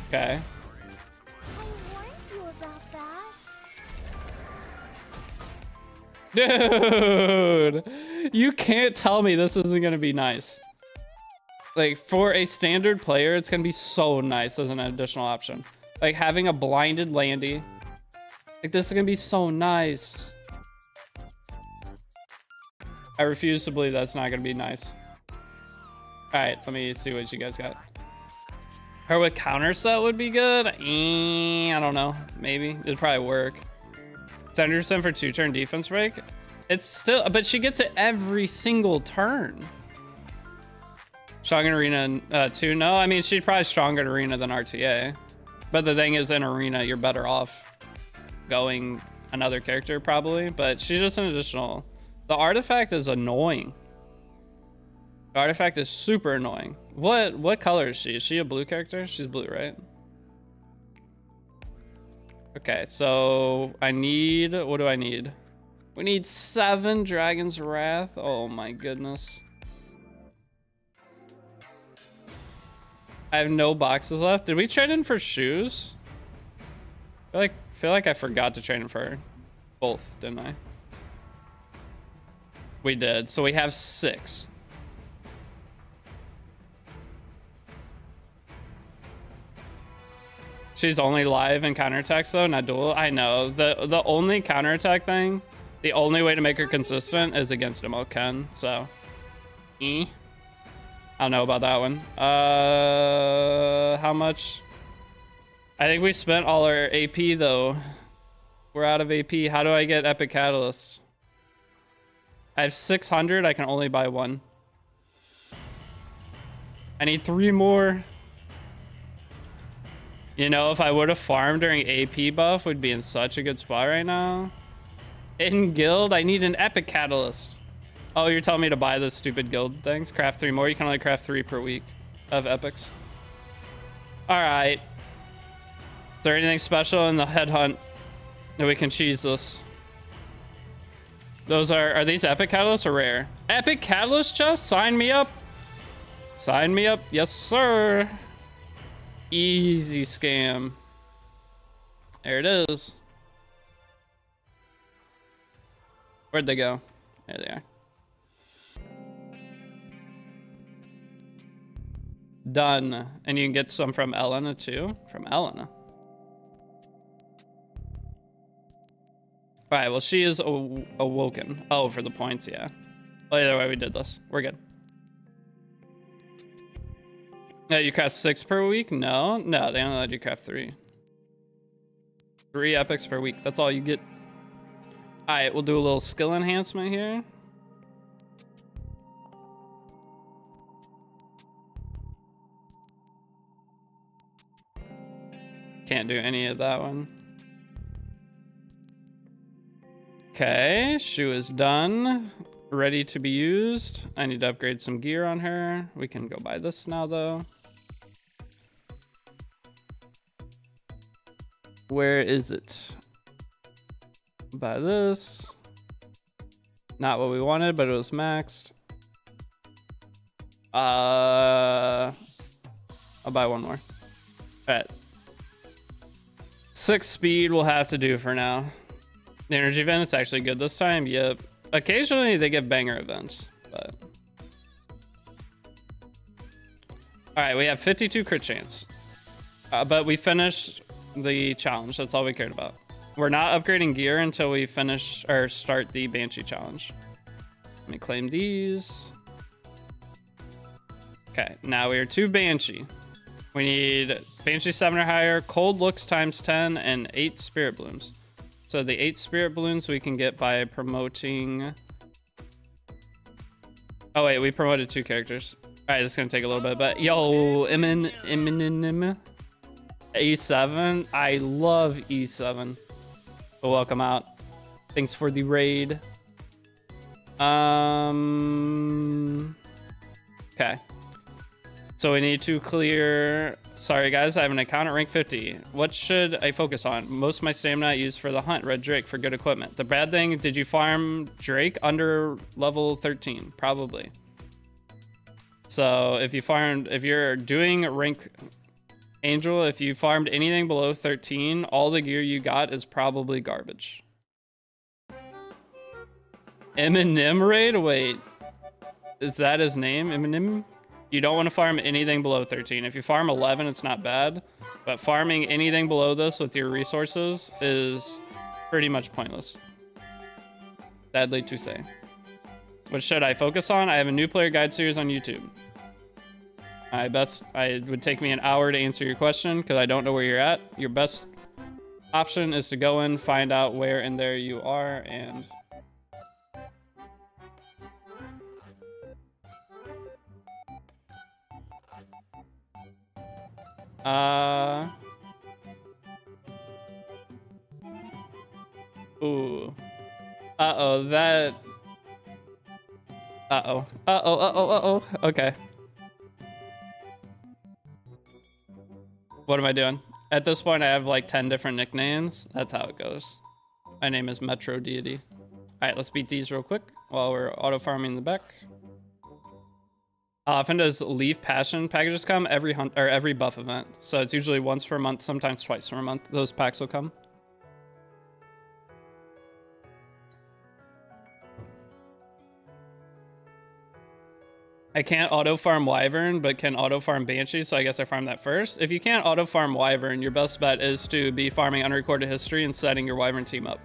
Okay. I warned you about that. Dude, you can't tell me this isn't going to be nice. Like, for a standard player, it's going to be so nice as an additional option. Like having a blinded Landy. Like this is gonna be so nice. I refuse to believe that's not gonna be nice. Alright, let me see what you guys got. Her with counter set would be good. I don't know. Maybe. It'd probably work. 70% for 2-turn defense break. It's still, but she gets it every single turn. Strong in Arena 2? No, I mean, she's probably stronger in Arena than RTA. But the thing is, in Arena, you're better off going another character, probably. But she's just an additional. The artifact is annoying. The artifact is super annoying. What color is she? Is she a blue character? She's blue, right? Okay, so I need, what do I need? We need 7 Dragon's Wrath. Oh my goodness. I have no boxes left. Did we trade in for shoes? I feel like I forgot to trade in for both, didn't I? We did. So we have 6. She's only live in counterattacks though, not dual. I know. The only counterattack thing, the only way to make her consistent is against Ken. So, I don't know about that one. How much? I think we spent all our AP though. We're out of AP. How do I get Epic Catalyst? I have 600. I can only buy 1. I need 3 more. You know, if I would have farmed during AP buff, we'd be in such a good spot right now. In guild, I need an Epic Catalyst. Oh, you're telling me to buy the stupid guild things? Craft 3 more. You can only craft 3 per week of epics. All right. Is there anything special in the headhunt that we can cheese this? Those are these Epic Catalysts or rare? Epic Catalyst chest? Sign me up. Sign me up. Yes, sir. Easy scam. There it is. Where'd they go? There they are. Done. And you can get some from Elena too. From Elena. Alright, well she is awoken. Oh, for the points, yeah. Well, either way we did this. We're good. Yeah, you craft 6 per week? No, they only let you craft 3. 3 epics per week. That's all you get. All right, we'll do a little skill enhancement here. Can't do any of that one. Okay, shoe is done. Ready to be used. I need to upgrade some gear on her. We can go buy this now though. Where is it? Buy this. Not what we wanted, but it was maxed. I'll buy 1 more. All right. 6 speed will have to do for now. The energy event is actually good this time. Yep. Occasionally they give banger events, but. All right, we have 52 crit chance. But we finished the challenge. That's all we cared about. We're not upgrading gear until we finish or start the Banshee challenge. Let me claim these. Okay, now we are 2 Banshee. We need Banshee 7 or higher, cold looks times 10, and 8 spirit blooms. So the 8 spirit balloons we can get by promoting. Oh wait, we promoted 2 characters. All right, this is gonna take a little bit, but yo, Eminem. E7. I love E7. So welcome out. Thanks for the raid. Okay. So we need to clear. Sorry guys, I have an account at rank 50. What should I focus on? Most of my stamina I use for the hunt. Red Drake for good equipment. The bad thing, did you farm Drake under level 13? Probably. So if you're doing rank Angel, if you farmed anything below 13, all the gear you got is probably garbage. Eminem raid? Wait, is that his name? Eminem? You don't want to farm anything below 13. If you farm 11, it's not bad. But farming anything below this with your resources is pretty much pointless. Sadly to say. What should I focus on? I have a new player guide series on YouTube. I bet it would take me an hour to answer your question because I don't know where you're at. Your best option is to go in, find out where in there you are, and... Ooh. Uh-oh, that... Uh-oh. Uh-oh, uh-oh, uh-oh. Okay. What am I doing? At this point, I have like 10 different nicknames. That's how it goes. My name is Metro Deity. All right, let's beat these real quick while we're auto-farming the back. How often does Leaf Passion packages come? Every hunt or every buff event. So it's usually once per month, sometimes twice per month. Those packs will come. I can't auto-farm Wyvern, but can auto-farm Banshee, so I guess I farm that first. If you can't auto-farm Wyvern, your best bet is to be farming unrecorded history and setting your Wyvern team up.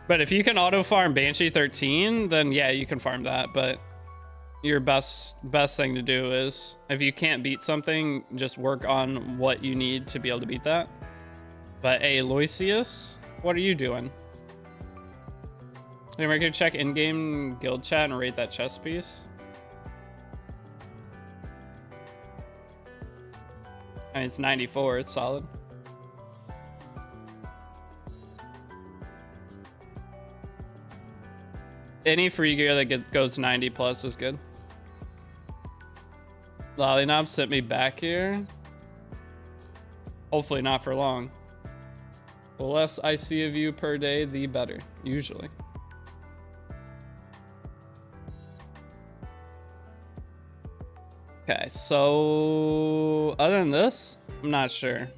But if you can auto-farm Banshee 13, then yeah, you can farm that, but your best thing to do is, if you can't beat something, just work on what you need to be able to beat that. But hey, Loisius, what are you doing? Anyway, can check in-game guild chat and rate that chess piece. I mean, it's 94, it's solid. Any free gear that goes 90 plus is good. Lollyknob sent me back here. Hopefully not for long. The less I see of you per day, the better, usually. Okay, so other than this, I'm not sure.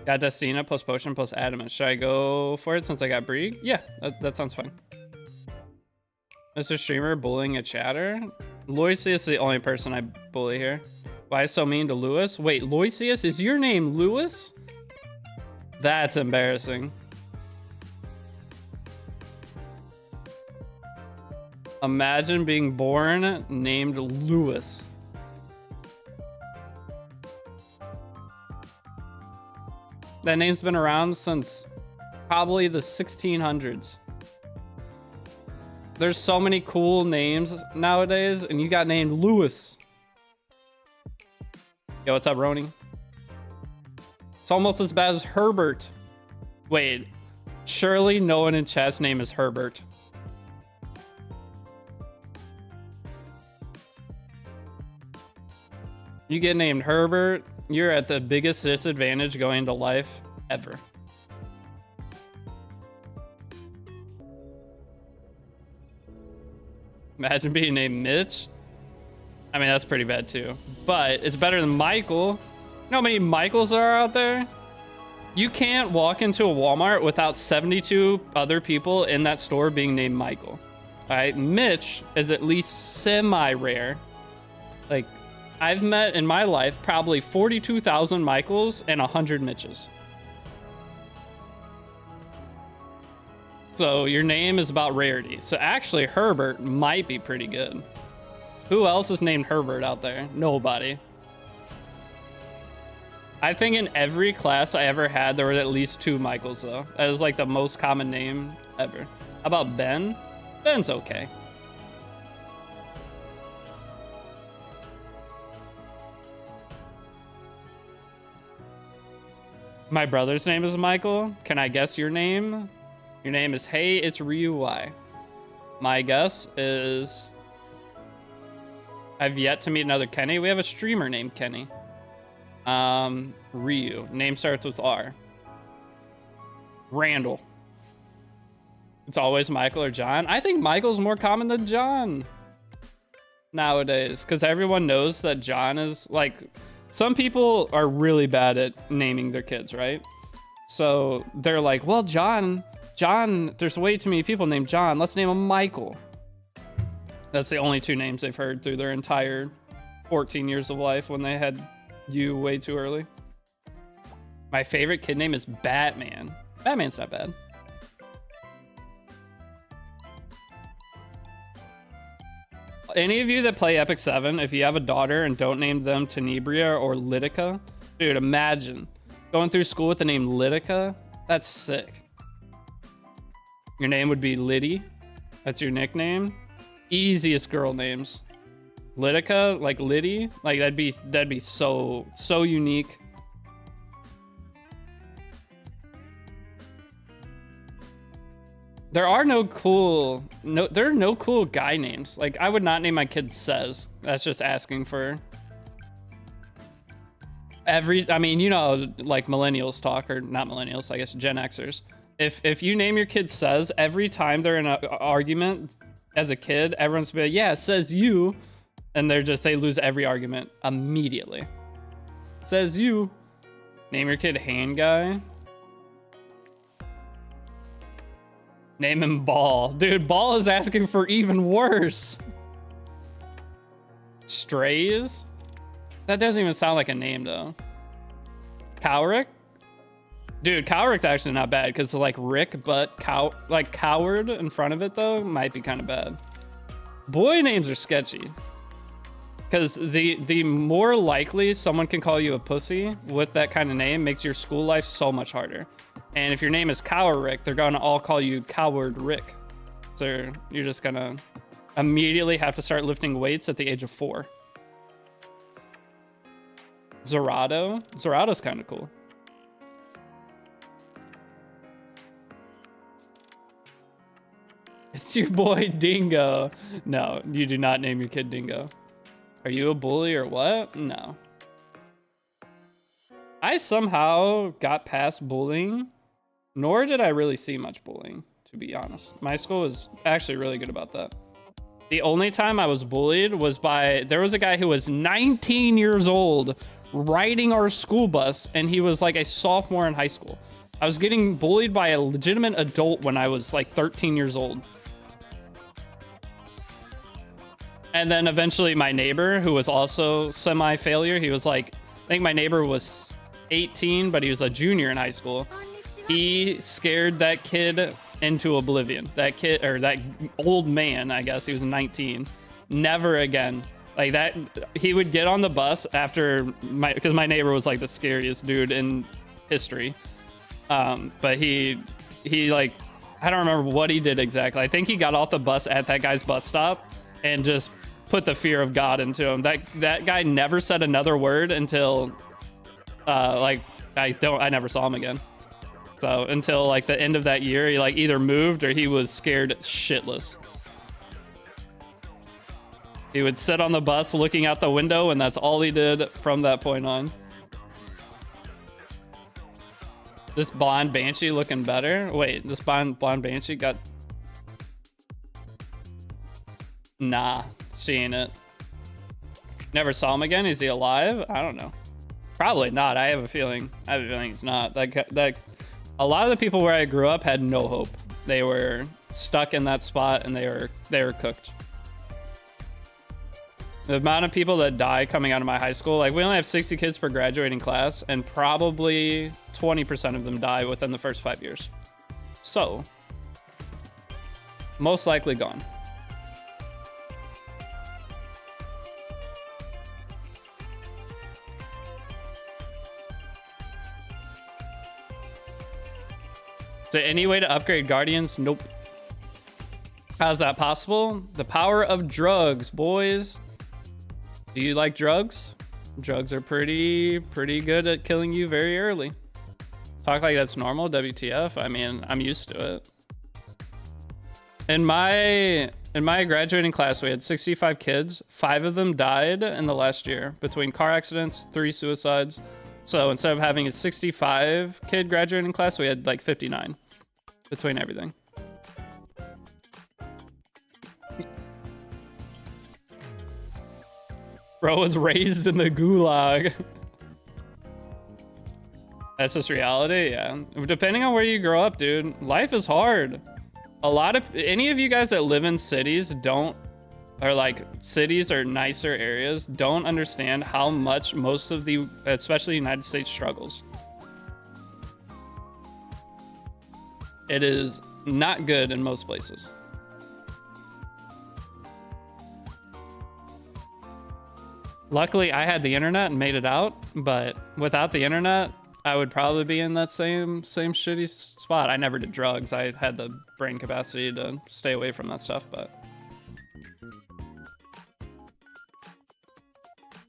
Got Destina, plus Potion, plus Adamant. Should I go for it since I got Brieg? Yeah, that sounds fine. Mr. Streamer bullying a chatter? Loisius is the only person I bully here. Why so mean to Lewis? Wait, Loisius, is your name Lewis? That's embarrassing. Imagine being born named Lewis. That name's been around since probably the 1600s. There's so many cool names nowadays, and you got named Lewis. Yo, what's up, Roni? It's almost as bad as Herbert. Wait, surely no one in chat's name is Herbert. You get named Herbert, you're at the biggest disadvantage going to life ever. Imagine being named Mitch. I mean, that's pretty bad too. But it's better than Michael. You know how many Michaels there are out there? You can't walk into a Walmart without 72 other people in that store being named Michael. All right, Mitch is at least semi-rare. Like, I've met in my life probably 42,000 Michaels and 100 Mitches. So your name is about rarity. So actually Herbert might be pretty good. Who else is named Herbert out there? Nobody. I think in every class I ever had, there were at least 2 Michaels though. That is like the most common name ever. How about Ben? Ben's okay. My brother's name is Michael. Can I guess your name? Your name is Hey, it's Ryu Y. My guess is... I've yet to meet another Kenny. We have a streamer named Kenny. Ryu. Name starts with R. Randall. It's always Michael or John. I think Michael's more common than John nowadays, because everyone knows that John is like... Some people are really bad at naming their kids, right? So they're like, well, John, there's way too many people named John. Let's name him Michael. That's the only two names they've heard through their entire 14 years of life when they had you way too early. My favorite kid name is Batman. Batman's not bad. Any of you that play Epic 7, if you have a daughter and don't name them Tenebria or Lytica, dude, imagine going through school with the name Lytica. That's sick. Your name would be Liddy. That's your nickname. Easiest girl names. Lytica, like Liddy, like that'd be so unique. There are no cool guy names. Like I would not name my kid Says. That's just asking for I mean, you know, like millennials talk, or not millennials, I guess Gen Xers. If you name your kid Says, every time they're in an argument as a kid, everyone's be like, yeah, says you. And they lose every argument immediately. Says you. Name your kid Hand Guy. Name him Ball. Dude, Ball is asking for even worse. Strays? That doesn't even sound like a name, though. Cowrick? Dude, Cowrick's actually not bad, because like Rick, but Coward in front of it, though, might be kind of bad. Boy names are sketchy. Because the more likely someone can call you a pussy with that kind of name makes your school life so much harder. And if your name is Cowrick, they're going to all call you Coward Rick. So you're just going to immediately have to start lifting weights at the age of 4. Zorado? Zorado's kind of cool. It's your boy Dingo. No, you do not name your kid Dingo. Are you a bully or what? No. I somehow got past bullying, nor did I really see much bullying, to be honest. My school was actually really good about that. The only time I was bullied was there was a guy who was 19 years old riding our school bus, and he was like a sophomore in high school. I was getting bullied by a legitimate adult when I was like 13 years old. And then eventually my neighbor, who was also semi-failure, he was like, I think my neighbor was 18, but he was a junior in high school. He scared that kid into oblivion. That kid, or that old man, I guess, he was 19. Never again. Like that, he would get on the bus after because my neighbor was like the scariest dude in history. But he like, I don't remember what he did exactly. I think he got off the bus at that guy's bus stop and just put the fear of God into him. That guy never said another word until like I never saw him again. So until like the end of that year, he like either moved or he was scared shitless. He would sit on the bus looking out the window, and that's all he did from that point on. This blonde banshee looking better. Wait, this blonde banshee got... Nah, she ain't it. Never saw him again. Is he alive? I don't know. Probably not. I have a feeling he's not. Like a lot of the people where I grew up had no hope. They were stuck in that spot, and they were cooked. The amount of people that die coming out of my high school, like we only have 60 kids per graduating class, and probably 20% of them die within the first 5 years. So, most likely gone. Is there any way to upgrade Guardians? Nope. How's that possible? The power of drugs, boys. Do you like drugs? Drugs are pretty good at killing you very early. Talk like that's normal, WTF. I mean, I'm used to it. In my graduating class, we had 65 kids. 5 of them died in the last year between car accidents, 3 suicides. So instead of having a 65 kid graduating class, we had like 59 between everything. Bro was raised in the gulag. That's just reality, yeah. Depending on where you grow up, dude, life is hard. Any of you guys that live in cities don't or like cities or nicer areas don't understand how much most of the, especially United States, struggles. It is not good in most places. Luckily, I had the internet and made it out, but without the internet, I would probably be in that same shitty spot. I never did drugs. I had the brain capacity to stay away from that stuff, but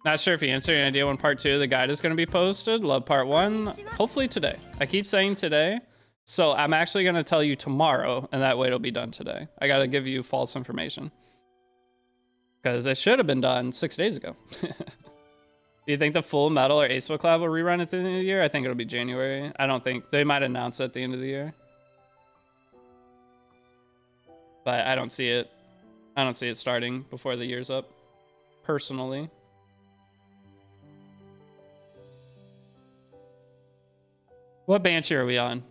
not sure if you answered any idea when part 2 of the guide is going to be posted. Love part 1. Hopefully today. I keep saying today, so I'm actually going to tell you tomorrow, and that way it'll be done today. I got to give you false information because it should have been done 6 days ago. Do you think the Full Metal or Ace Book Collab will rerun at the end of the year? I think it'll be January. I don't think they might announce it at the end of the year, but I don't see it. I don't see it starting before the year's up, personally. What banter are we on?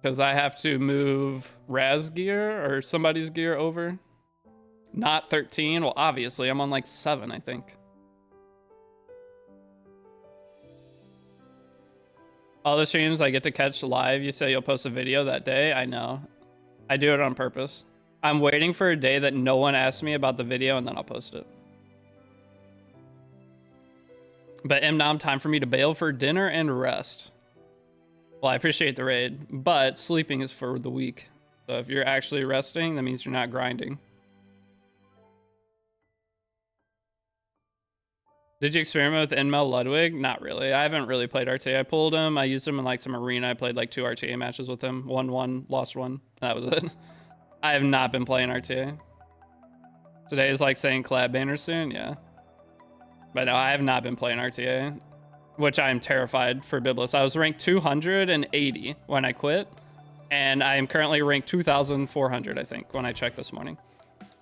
Because I have to move Raz gear or somebody's gear over. Not 13. Well, obviously, I'm on like 7, I think. All the streams I get to catch live, you say you'll post a video that day. I know. I do it on purpose. I'm waiting for a day that no one asks me about the video, and then I'll post it. But Mnom, time for me to bail for dinner and rest. Well, I appreciate the raid, but sleeping is for the weak. So if you're actually resting, that means you're not grinding. Did you experiment with Inmel Ludwig? Not really. I haven't really played RTA. I pulled him. I used him in like some arena. I played like 2 RTA matches with him. Won 1, lost 1. That was it. I have not been playing RTA. Today is like saying collab banner soon. Yeah. But no, I have not been playing RTA, which I am terrified for Biblis. I was ranked 280 when I quit, and I am currently ranked 2,400, I think, when I checked this morning.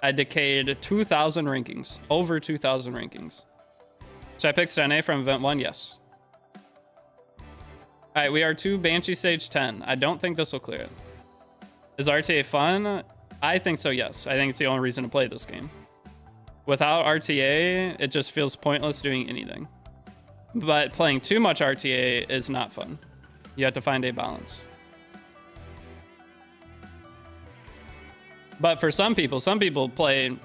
I decayed 2,000 rankings, over 2,000 rankings. Should I pick Stene from Event 1? Yes. All right, we are to Banshee Stage 10. I don't think this will clear it. Is RTA fun? I think so, yes. I think it's the only reason to play this game. Without RTA, it just feels pointless doing anything. But playing too much RTA is not fun. You have to find a balance. But for some people play,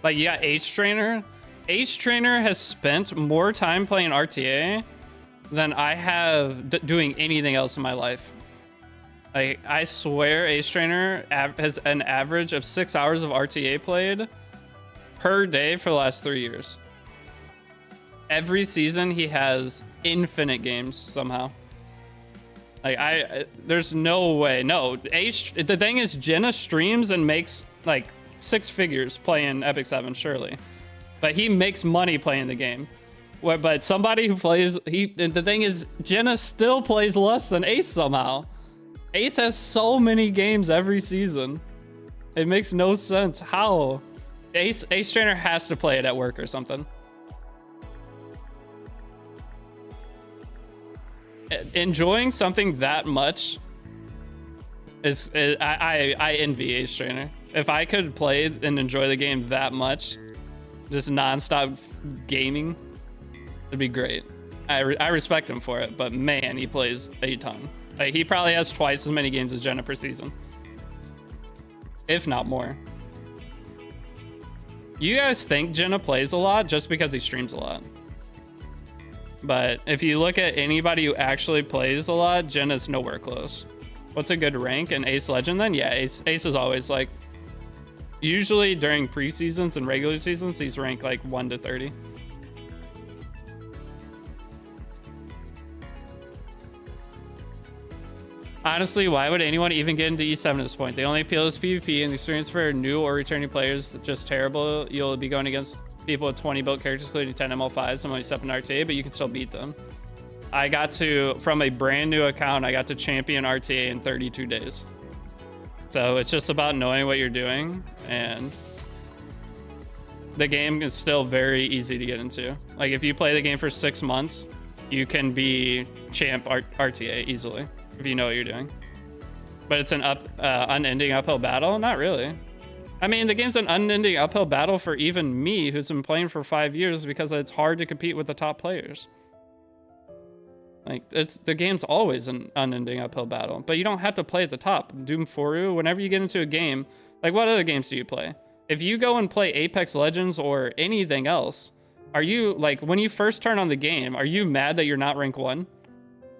like you got H Trainer. H Trainer has spent more time playing RTA than I have doing anything else in my life. Like, I swear H Trainer has an average of 6 hours of RTA played per day for the last 3 years. Every season he has infinite games somehow. Like there's no way. No, the thing is, Jenna streams and makes like 6 figures playing Epic 7, surely. But he makes money playing the game. But somebody who plays, the thing is, Jenna still plays less than Ace somehow. Ace has so many games every season. It makes no sense. How? Ace Trainer has to play it at work or something. Enjoying something that much is I envy Ace Trainer. If I could play and enjoy the game that much, just non-stop gaming, it'd be great. I respect him for it, but man, he plays a ton. Like, he probably has twice as many games as Jenna per season, if not more. You guys think Jenna plays a lot just because he streams a lot. But if you look at anybody who actually plays a lot, Jenna's nowhere close. What's a good rank in Ace Legend then? Yeah, Ace is always like, usually during preseasons and regular seasons, he's ranked like 1 to 30. Honestly, why would anyone even get into E7 at this point? The only appeal is PvP, and the experience for new or returning players is just terrible. You'll be going against people with 20 built characters, including 10 ML5s, some only 7 RTA, but you can still beat them. I got to, from a brand new account, I got to champion RTA in 32 days. So it's just about knowing what you're doing, and the game is still very easy to get into. Like, if you play the game for 6 months, you can be champ RTA easily if you know what you're doing. But it's an unending uphill battle? Not really. I mean, the game's an unending uphill battle for even me, who's been playing for 5 years, because it's hard to compete with the top players. Like, the game's always an unending uphill battle, but you don't have to play at the top. Doom Foru, whenever you get into a game, like, what other games do you play? If you go and play Apex Legends or anything else, are you, like, when you first turn on the game, are you mad that you're not rank 1?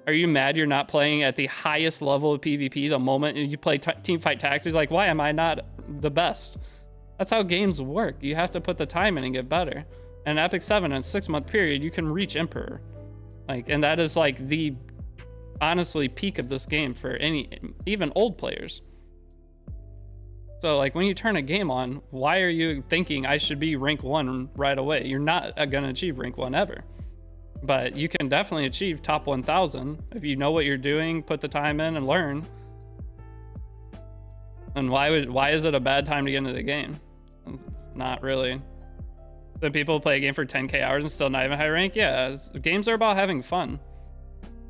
Are you mad you're not playing at the highest level of PvP the moment you play Teamfight Tactics? Like, why am I not the best? That's how games work. You have to put the time in and get better. And Epic 7, in a 6-month period, you can reach Emperor. Like, and that is like the, honestly, peak of this game for even old players. So, like, when you turn a game on, why are you thinking I should be rank 1 right away? You're not gonna achieve rank 1 ever. But you can definitely achieve top 1,000 if you know what you're doing, put the time in, and learn. And why is it a bad time to get into the game? It's not really. So people play a game for 10k hours and still not even high rank? Yeah, games are about having fun.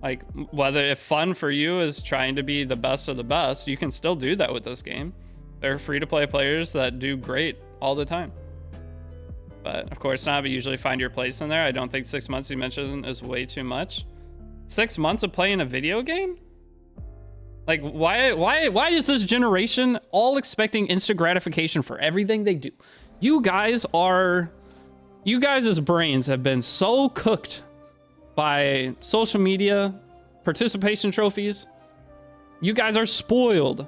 Like, whether if fun for you is trying to be the best of the best, you can still do that with this game. There are free-to-play players that do great all the time. But of course not, but usually find your place in there. I don't think 6 months you mentioned is way too much. 6 months of playing a video game? Like, why is this generation all expecting instant gratification for everything they do? You guys' brains have been so cooked by social media, participation trophies. You guys are spoiled.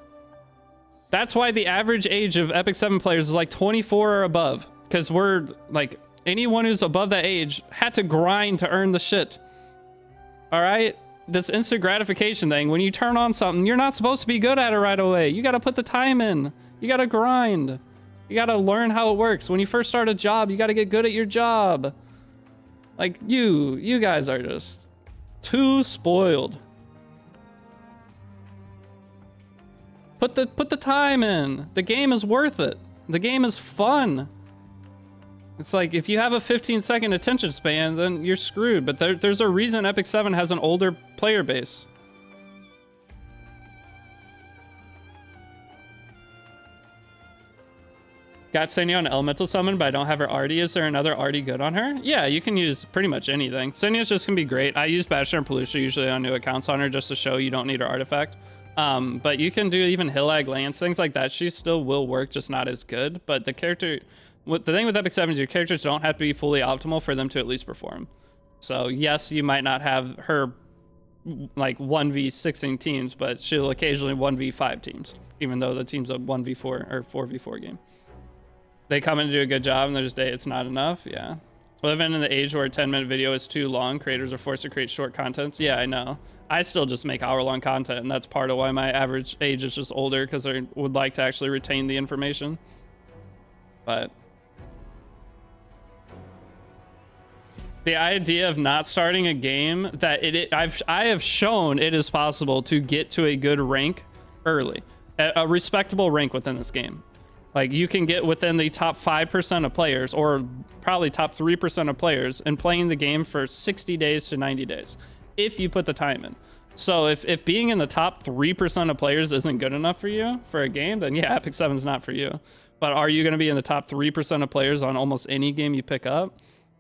That's why the average age of Epic 7 players is like 24 or above. Because we're, like, anyone who's above that age had to grind to earn the shit. Alright? This instant gratification thing, when you turn on something, you're not supposed to be good at it right away. You gotta put the time in. You gotta grind. You gotta learn how it works. When you first start a job, you gotta get good at your job. Like, you guys are just too spoiled. Put the time in. The game is worth it. The game is fun. It's like, if you have a 15-second attention span, then you're screwed. But there's a reason Epic 7 has an older player base. Got Senya on Elemental Summon, but I don't have her Artie. Is there another Artie good on her? Yeah, you can use pretty much anything. Senya's just gonna be great. I use Basher and Pelusha usually on new accounts on her just to show you don't need her artifact. But you can do even Hillag, Lance, things like that. She still will work, just not as good. But the character... the thing with Epic 7 is your characters don't have to be fully optimal for them to at least perform. So yes, you might not have her like 1v16 teams, but she'll occasionally 1v5 teams, even though the team's a 1v4 or 4v4 game. They come in to do a good job and they're just, it's not enough. Yeah. Living in the age where a 10-minute video is too long, creators are forced to create short contents. Yeah, I know. I still just make hour-long content, and that's part of why my average age is just older, because I would like to actually retain the information. But the idea of not starting a game that I have shown it is possible to get to a good rank early, a respectable rank within this game. Like, you can get within the top 5% of players, or probably top 3% of players, in playing the game for 60 days to 90 days, if you put the time in. So if being in the top 3% of players isn't good enough for you for a game, then yeah, Epic 7's not for you. But are you going to be in the top 3% of players on almost any game you pick up?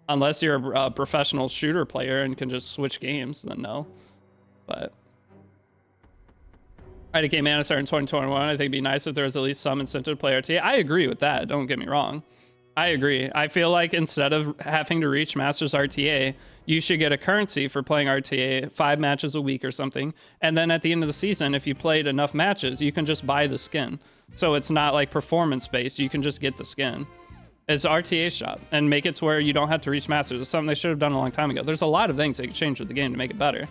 Unless you're a professional shooter player and can just switch games, then no. But IDK Mana start in 2021. I think it'd be nice if there was at least some incentive to play RTA. I agree with that. Don't get me wrong. I agree. I feel like instead of having to reach Masters RTA, you should get a currency for playing RTA 5 matches a week or something. And then at the end of the season, if you played enough matches, you can just buy the skin. So it's not like performance based. You can just get the skin. It's RTA shop and make it to where you don't have to reach Masters. It's something they should have done a long time ago. There's a lot of things they could change with the game to make it better.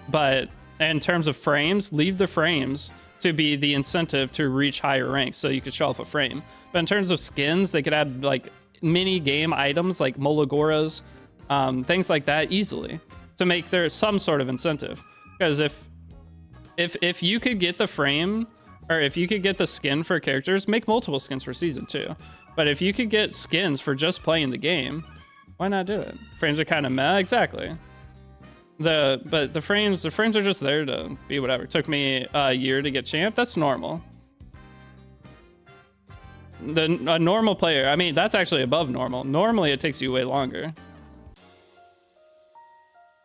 But in terms of frames, leave the frames to be the incentive to reach higher ranks so you could show off a frame. But in terms of skins, they could add like mini game items like Molagoras, things like that easily to make there some sort of incentive. Because if you could get the frame, or if you could get the skin for characters, make multiple skins for season 2. But if you could get skins for just playing the game, why not do it? Frames are kind of meh, exactly. But the frames are just there to be whatever. It took me a year to get champ. That's normal. A normal player, I mean, that's actually above normal. Normally it takes you way longer.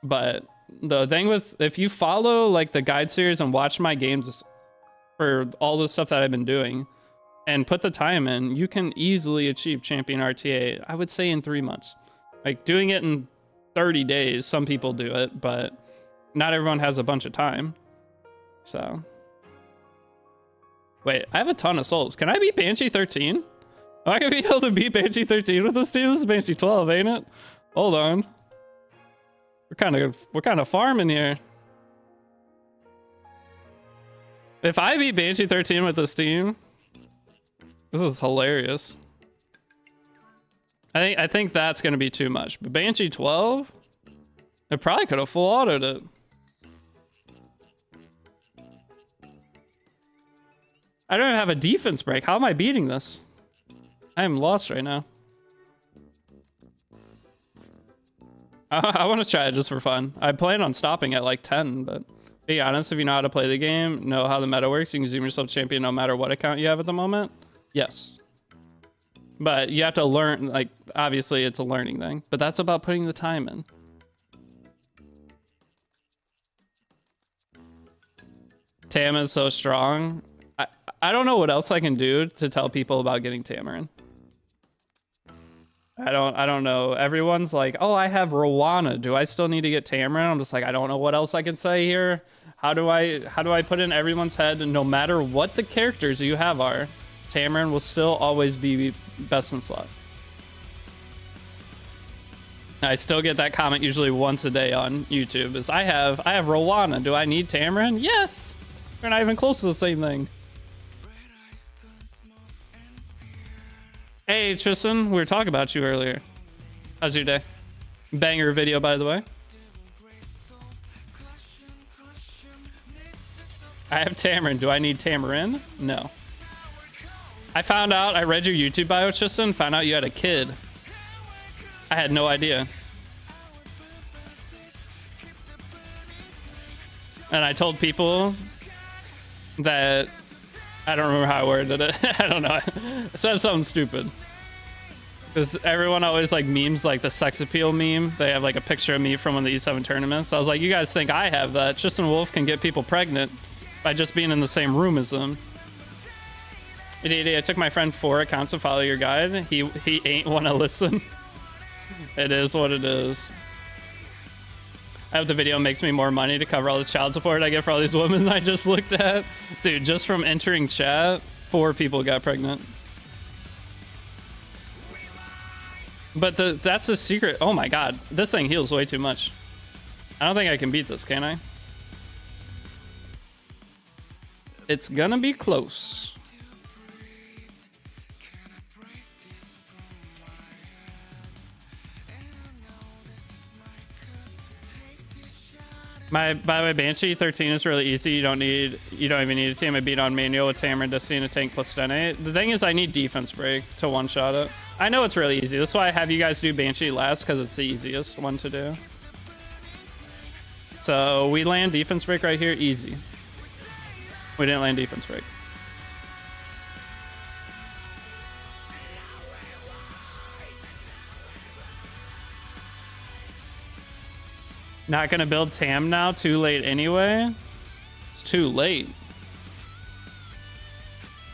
But the thing with, if you follow like the guide series and watch my games for all the stuff that I've been doing and put the time in, you can easily achieve champion RTA, I would say in 3 months. Like doing it in 30 days, some people do it, but not everyone has a bunch of time. So wait, I have a ton of souls. Can I beat Banshee 13? Am I gonna be able to beat Banshee 13 with this team? This is Banshee 12, ain't it? Hold on. We're kind of farming here. If I beat Banshee 13 with this team, this is hilarious. I think that's gonna be too much. But Banshee 12, it probably could have full autoed it. I don't even have a defense break. How am I beating this? I am lost right now. I want to try it just for fun. I plan on stopping at like 10, but be honest, if you know how to play the game, know how the meta works, you can zoom yourself champion no matter what account you have at the moment. Yes. But you have to learn, like, obviously it's a learning thing, but that's about putting the time in. Tam is so strong. I don't know what else I can do to tell people about getting Tamarin. I don't know. Everyone's like, oh, I have Rowana. Do I still need to get Tamarin? I'm just like, I don't know what else I can say here. How do I put in everyone's head, and no matter what the characters you have are, Tamarin will still always be best in slot. I still get that comment usually once a day on YouTube is I have Rowana. Do I need Tamarin? Yes. We're not even close to the same thing. Hey Tristan, we were talking about you earlier. How's your day? Banger video, by the way. I have Tamarin. Do I need Tamarin? No. I found out, I read your YouTube bio, Tristan, found out you had a kid. I had no idea. And I told people that, I don't remember how I worded it. I don't know. I said something stupid. Because everyone always like memes like the sex appeal meme. They have like a picture of me from one of the E7 tournaments. I was like, you guys think I have that? Tristan Wolf can get people pregnant by just being in the same room as them. Deity, I took my friend 4 accounts to follow your guide. He ain't want to listen. It is what it is. I hope the video makes me more money to cover all this child support I get for all these women I just looked at. Dude, just from entering chat, 4 people got pregnant. But that's the secret. Oh my god, this thing heals way too much. I don't think I can beat this, can I? It's gonna be close. By the way, Banshee 13 is really easy. You don't even need a team. I beat on manual with Tamarin, Destiny, tank plus Dene. The thing is, I need defense break to one-shot it. I know it's really easy. That's why I have you guys do Banshee last, because it's the easiest one to do. So we land defense break right here, easy. We didn't land defense break. Not gonna build Tam now, too late anyway. It's too late.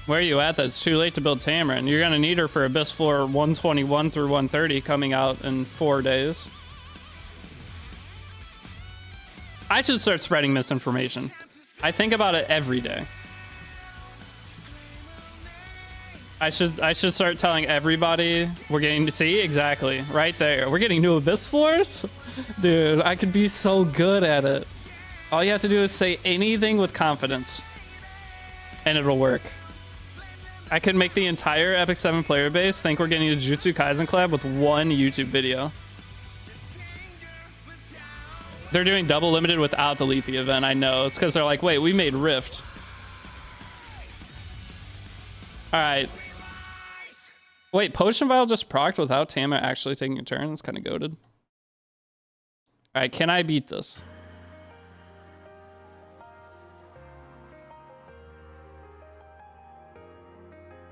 Where are you at? That's too late to build Tamarin. You're gonna need her for Abyss Floor 121 through 130 coming out in 4 days. I should start spreading misinformation. I think about it every day. I should start telling everybody we're getting to see exactly right there. We're getting new Abyss Floors? Dude, I could be so good at it. All you have to do is say anything with confidence and it'll work. I could make the entire Epic 7 player base think we're getting a Jujutsu Kaisen collab with one YouTube video. They're doing double limited without the Lethe event. I know. It's because they're like, wait, we made Rift. All right. Wait, Potion Vial just procced without Tama actually taking a turn? That's kind of goated. All right, can I beat this?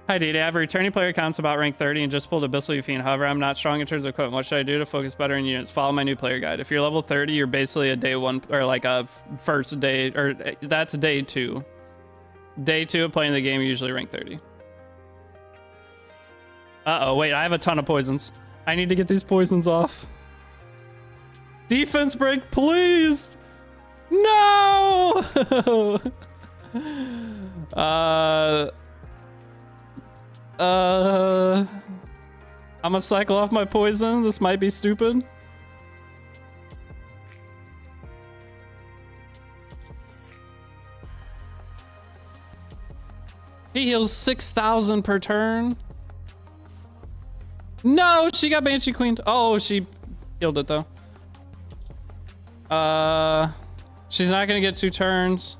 Hi, Deity. I have a returning player accounts about rank 30 and just pulled Abyssal Fiend. However, I'm not strong in terms of equipment. What should I do to focus better in units? Follow my new player guide. If you're level 30, you're basically a day one, or like a first day, or that's day 2. Day 2 of playing the game, usually rank 30. Uh-oh, wait, I have a ton of poisons. I need to get these poisons off. Defense break, please! No! I'm gonna cycle off my poison. This might be stupid. He heals 6,000 per turn. No, she got Banshee Queen. Oh, she healed it though. She's not gonna get 2 turns.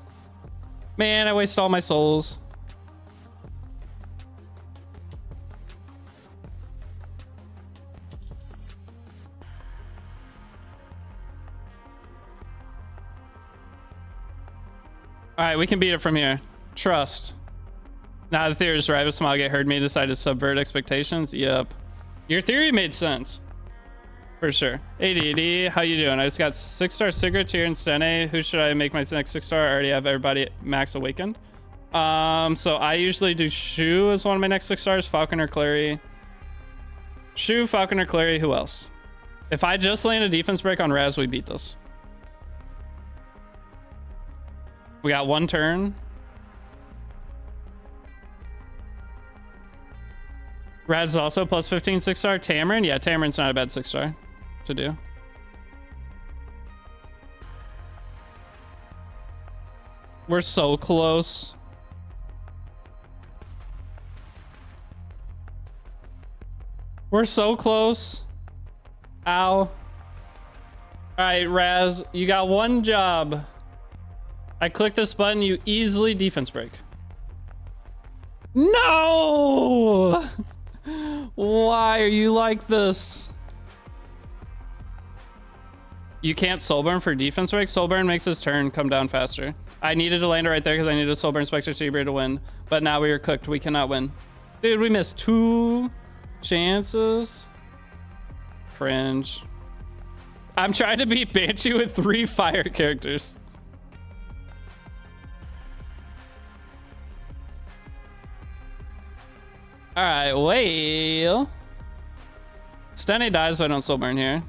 Man, I wasted all my souls. All right, we can beat it from here. Trust. Now the theory is right. If Smoggy heard me, decided to subvert expectations. Yep. Your theory made sense. For sure. ADD, how you doing? I just got 6-star cigarettes here in Stene. Who should I make my next 6-star? I already have everybody max awakened. So I usually do Shu as one of my next 6 stars. Falconer, Clary. Shu, Falconer, Clary. Who else? If I just land a defense break on Raz, we beat this. We got 1 turn. Raz is also plus 15 6-star. Tamarin? Yeah, Tamarin's not a bad 6-star to do. We're so close. We're so close. Ow. All right, Raz, you got 1 job. I click this button, you easily defense break. No! Why are you like this? You can't soulburn for defense break. Soulburn makes his turn come down faster. I needed to land it right there because I needed a soulburn Spectre Saber to win. But now we are cooked. We cannot win. Dude, we missed 2 chances. Cringe. I'm trying to beat Banshee with 3 fire characters. All right, well, Stene dies if I don't soul burn here.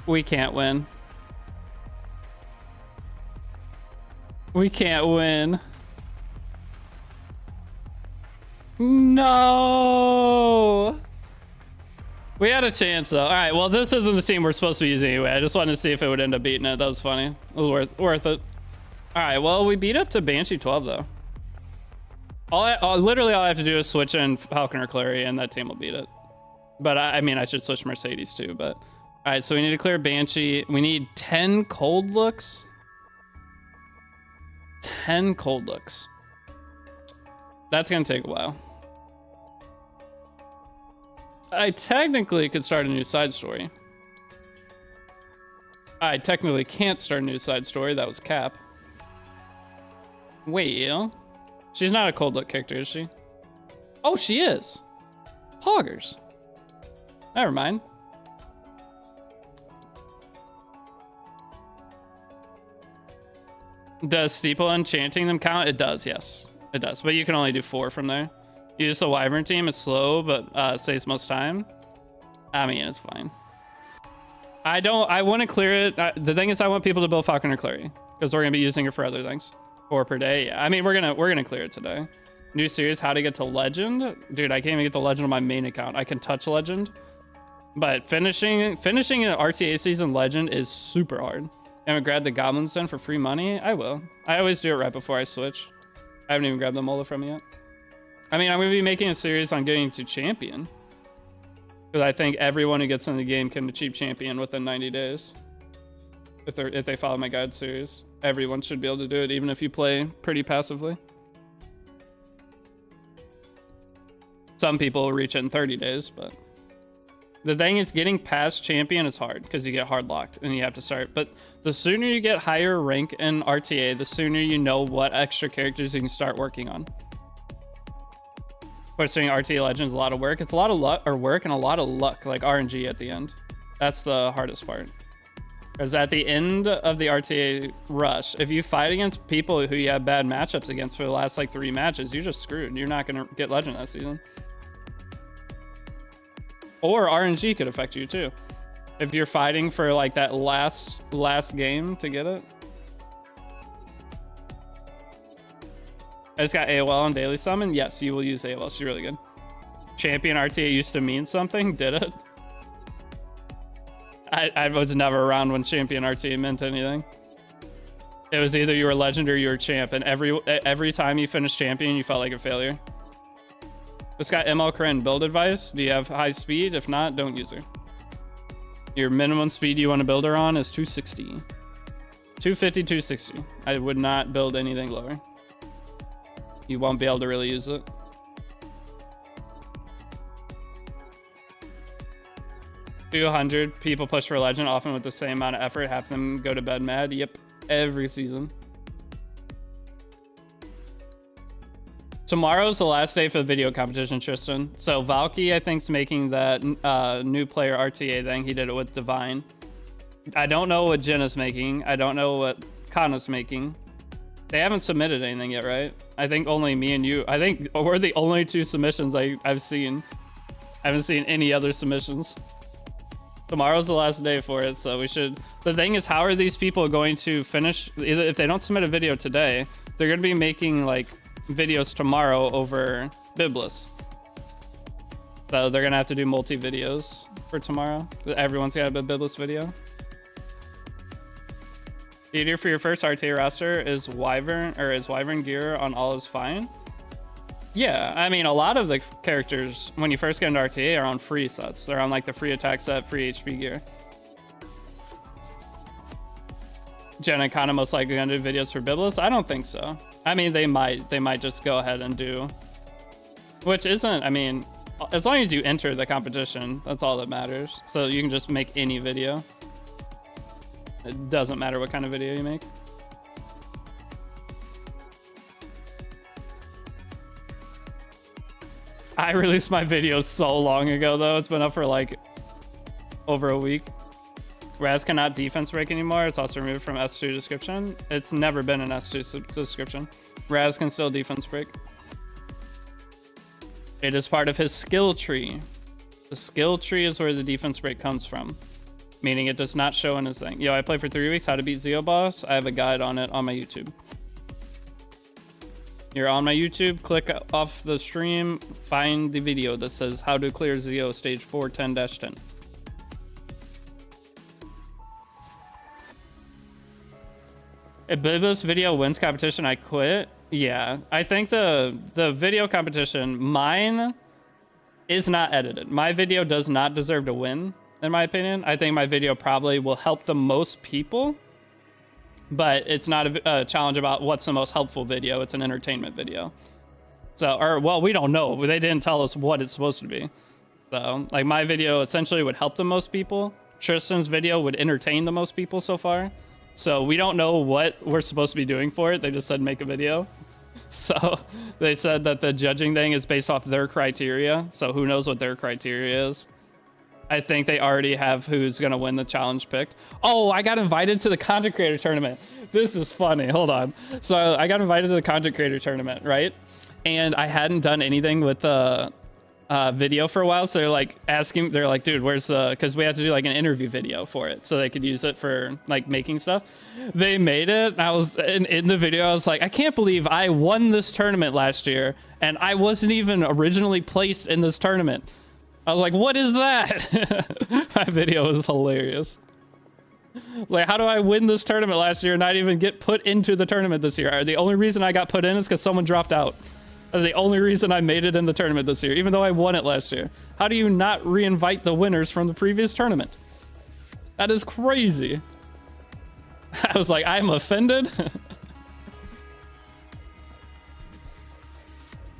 We can't win. We can't win. No! We had a chance though. All right, well, this isn't the team we're supposed to be using anyway. I just wanted to see if it would end up beating it. That was funny. It was worth it. All right, well, we beat up to Banshee 12 though. Literally all I have to do is switch in Falcon or Clary and that team will beat it. But I mean, I should switch Mercedes too, but. All right, so we need to clear Banshee. We need 10 cold looks. 10 cold looks. That's gonna take a while. I technically could start a new side story. I technically can't start a new side story. That was Cap. Well, she's not a cold look character, is she? Oh, she is. Poggers. Never mind. Does Steeple enchanting them count? It does, yes. It does, but you can only do 4 from there. Use the Wyvern team. It's slow, but saves most time. I mean, it's fine. I want to clear it. The thing is, I want people to build Falcon or Clary because we're gonna be using it for other things. 4 per day. Yeah. I mean, we're gonna clear it today. New series, how to get to legend. Dude, I can't even get the legend on my main account. I can touch legend, but finishing an RTA season legend is super hard. And we grab the Goblin Den for free money. I will. I always do it right before I switch. I haven't even grabbed the Mola from yet. I mean, I'm going to be making a series on getting to champion. Because I think everyone who gets in the game can achieve champion within 90 days. If they follow my guide series, everyone should be able to do it, even if you play pretty passively. Some people reach it in 30 days, but the thing is, getting past champion is hard because you get hard locked and you have to start. But the sooner you get higher rank in RTA, the sooner you know what extra characters you can start working on. Pushing RTA Legends is a lot of work. It's a lot of luck or work and a lot of luck, like RNG at the end. That's the hardest part. Because at the end of the RTA rush, if you fight against people who you have bad matchups against for the last like 3 matches, you're just screwed. You're not going to get Legend that season. Or RNG could affect you too. If you're fighting for like that last game to get it. I just got AOL on Daily Summon. Yes, you will use AOL. She's really good. Champion RTA used to mean something. Did it? I was never around when Champion RTA meant anything. It was either you were Legend or you were Champ, and every time you finished Champion, you felt like a failure. This got ML Corinne build advice. Do you have high speed? If not, don't use her. Your minimum speed you want to build her on is 260. 250, 260. I would not build anything lower. You won't be able to really use it. $200 people push for Legend, often with the same amount of effort. Half of them go to bed mad. Yep, every season. Tomorrow's the last day for the video competition, Tristan. So Valky, I think, is making that new player RTA thing. He did it with Divine. I don't know what Jen is making. I don't know what Kana's making. They haven't submitted anything yet, right? I think only me and you. I think we're the only 2 submissions I've seen. I haven't seen any other submissions. Tomorrow's the last day for it, so we should... The thing is, how are these people going to finish... Either if they don't submit a video today, they're going to be making, like, videos tomorrow over Biblis. So they're going to have to do multi-videos for tomorrow. Everyone's got a Biblis video. Theater for your first RTA roster is Wyvern gear on all is fine? Yeah, I mean, a lot of the characters, when you first get into RTA, are on free sets. They're on like the free attack set, free HP gear. Jen and Kana most likely gonna do videos for Biblis? I don't think so. I mean, they might just go ahead and do, which isn't, I mean, as long as you enter the competition, that's all that matters. So you can just make any video. It doesn't matter what kind of video you make. I released my video so long ago, though. It's been up for like over a week. Raz cannot defense break anymore. It's also removed from S2 description. It's never been an S2 description. Raz can still defense break. It is part of his skill tree. The skill tree is where the defense break comes from, meaning it does not show in his thing. Yo, I played for 3 weeks how to beat Zeo Boss. I have a guide on it on my YouTube. You're on my YouTube, click off the stream, find the video that says how to clear Zeo stage 410-10. If this video wins competition, I quit. Yeah, I think the video competition, mine is not edited. My video does not deserve to win, in my opinion. I think my video probably will help the most people, but it's not a challenge about what's the most helpful video. It's an entertainment video. So, or, well, we don't know. They didn't tell us what it's supposed to be. So, like, my video essentially would help the most people. Tristan's video would entertain the most people so far. So, we don't know what we're supposed to be doing for it. They just said make a video. So, they said that the judging thing is based off their criteria. So, who knows what their criteria is. I think they already have who's going to win the challenge picked. Oh, I got invited to the content creator tournament. This is funny. Hold on. So I got invited to the content creator tournament, right? And I hadn't done anything with the video for a while. So they're like asking, they're like, dude, where's the, because we had to do like an interview video for it so they could use it for like making stuff. They made it. I was in the video. I was like, I can't believe I won this tournament last year and I wasn't even originally placed in this tournament. I was like, what is that? My video was hilarious. Like, how do I win this tournament last year and not even get put into the tournament this year? The only reason I got put in is because someone dropped out. That's the only reason I made it in the tournament this year, even though I won it last year. How do you not re-invite the winners from the previous tournament? That is crazy. I was like, I'm offended.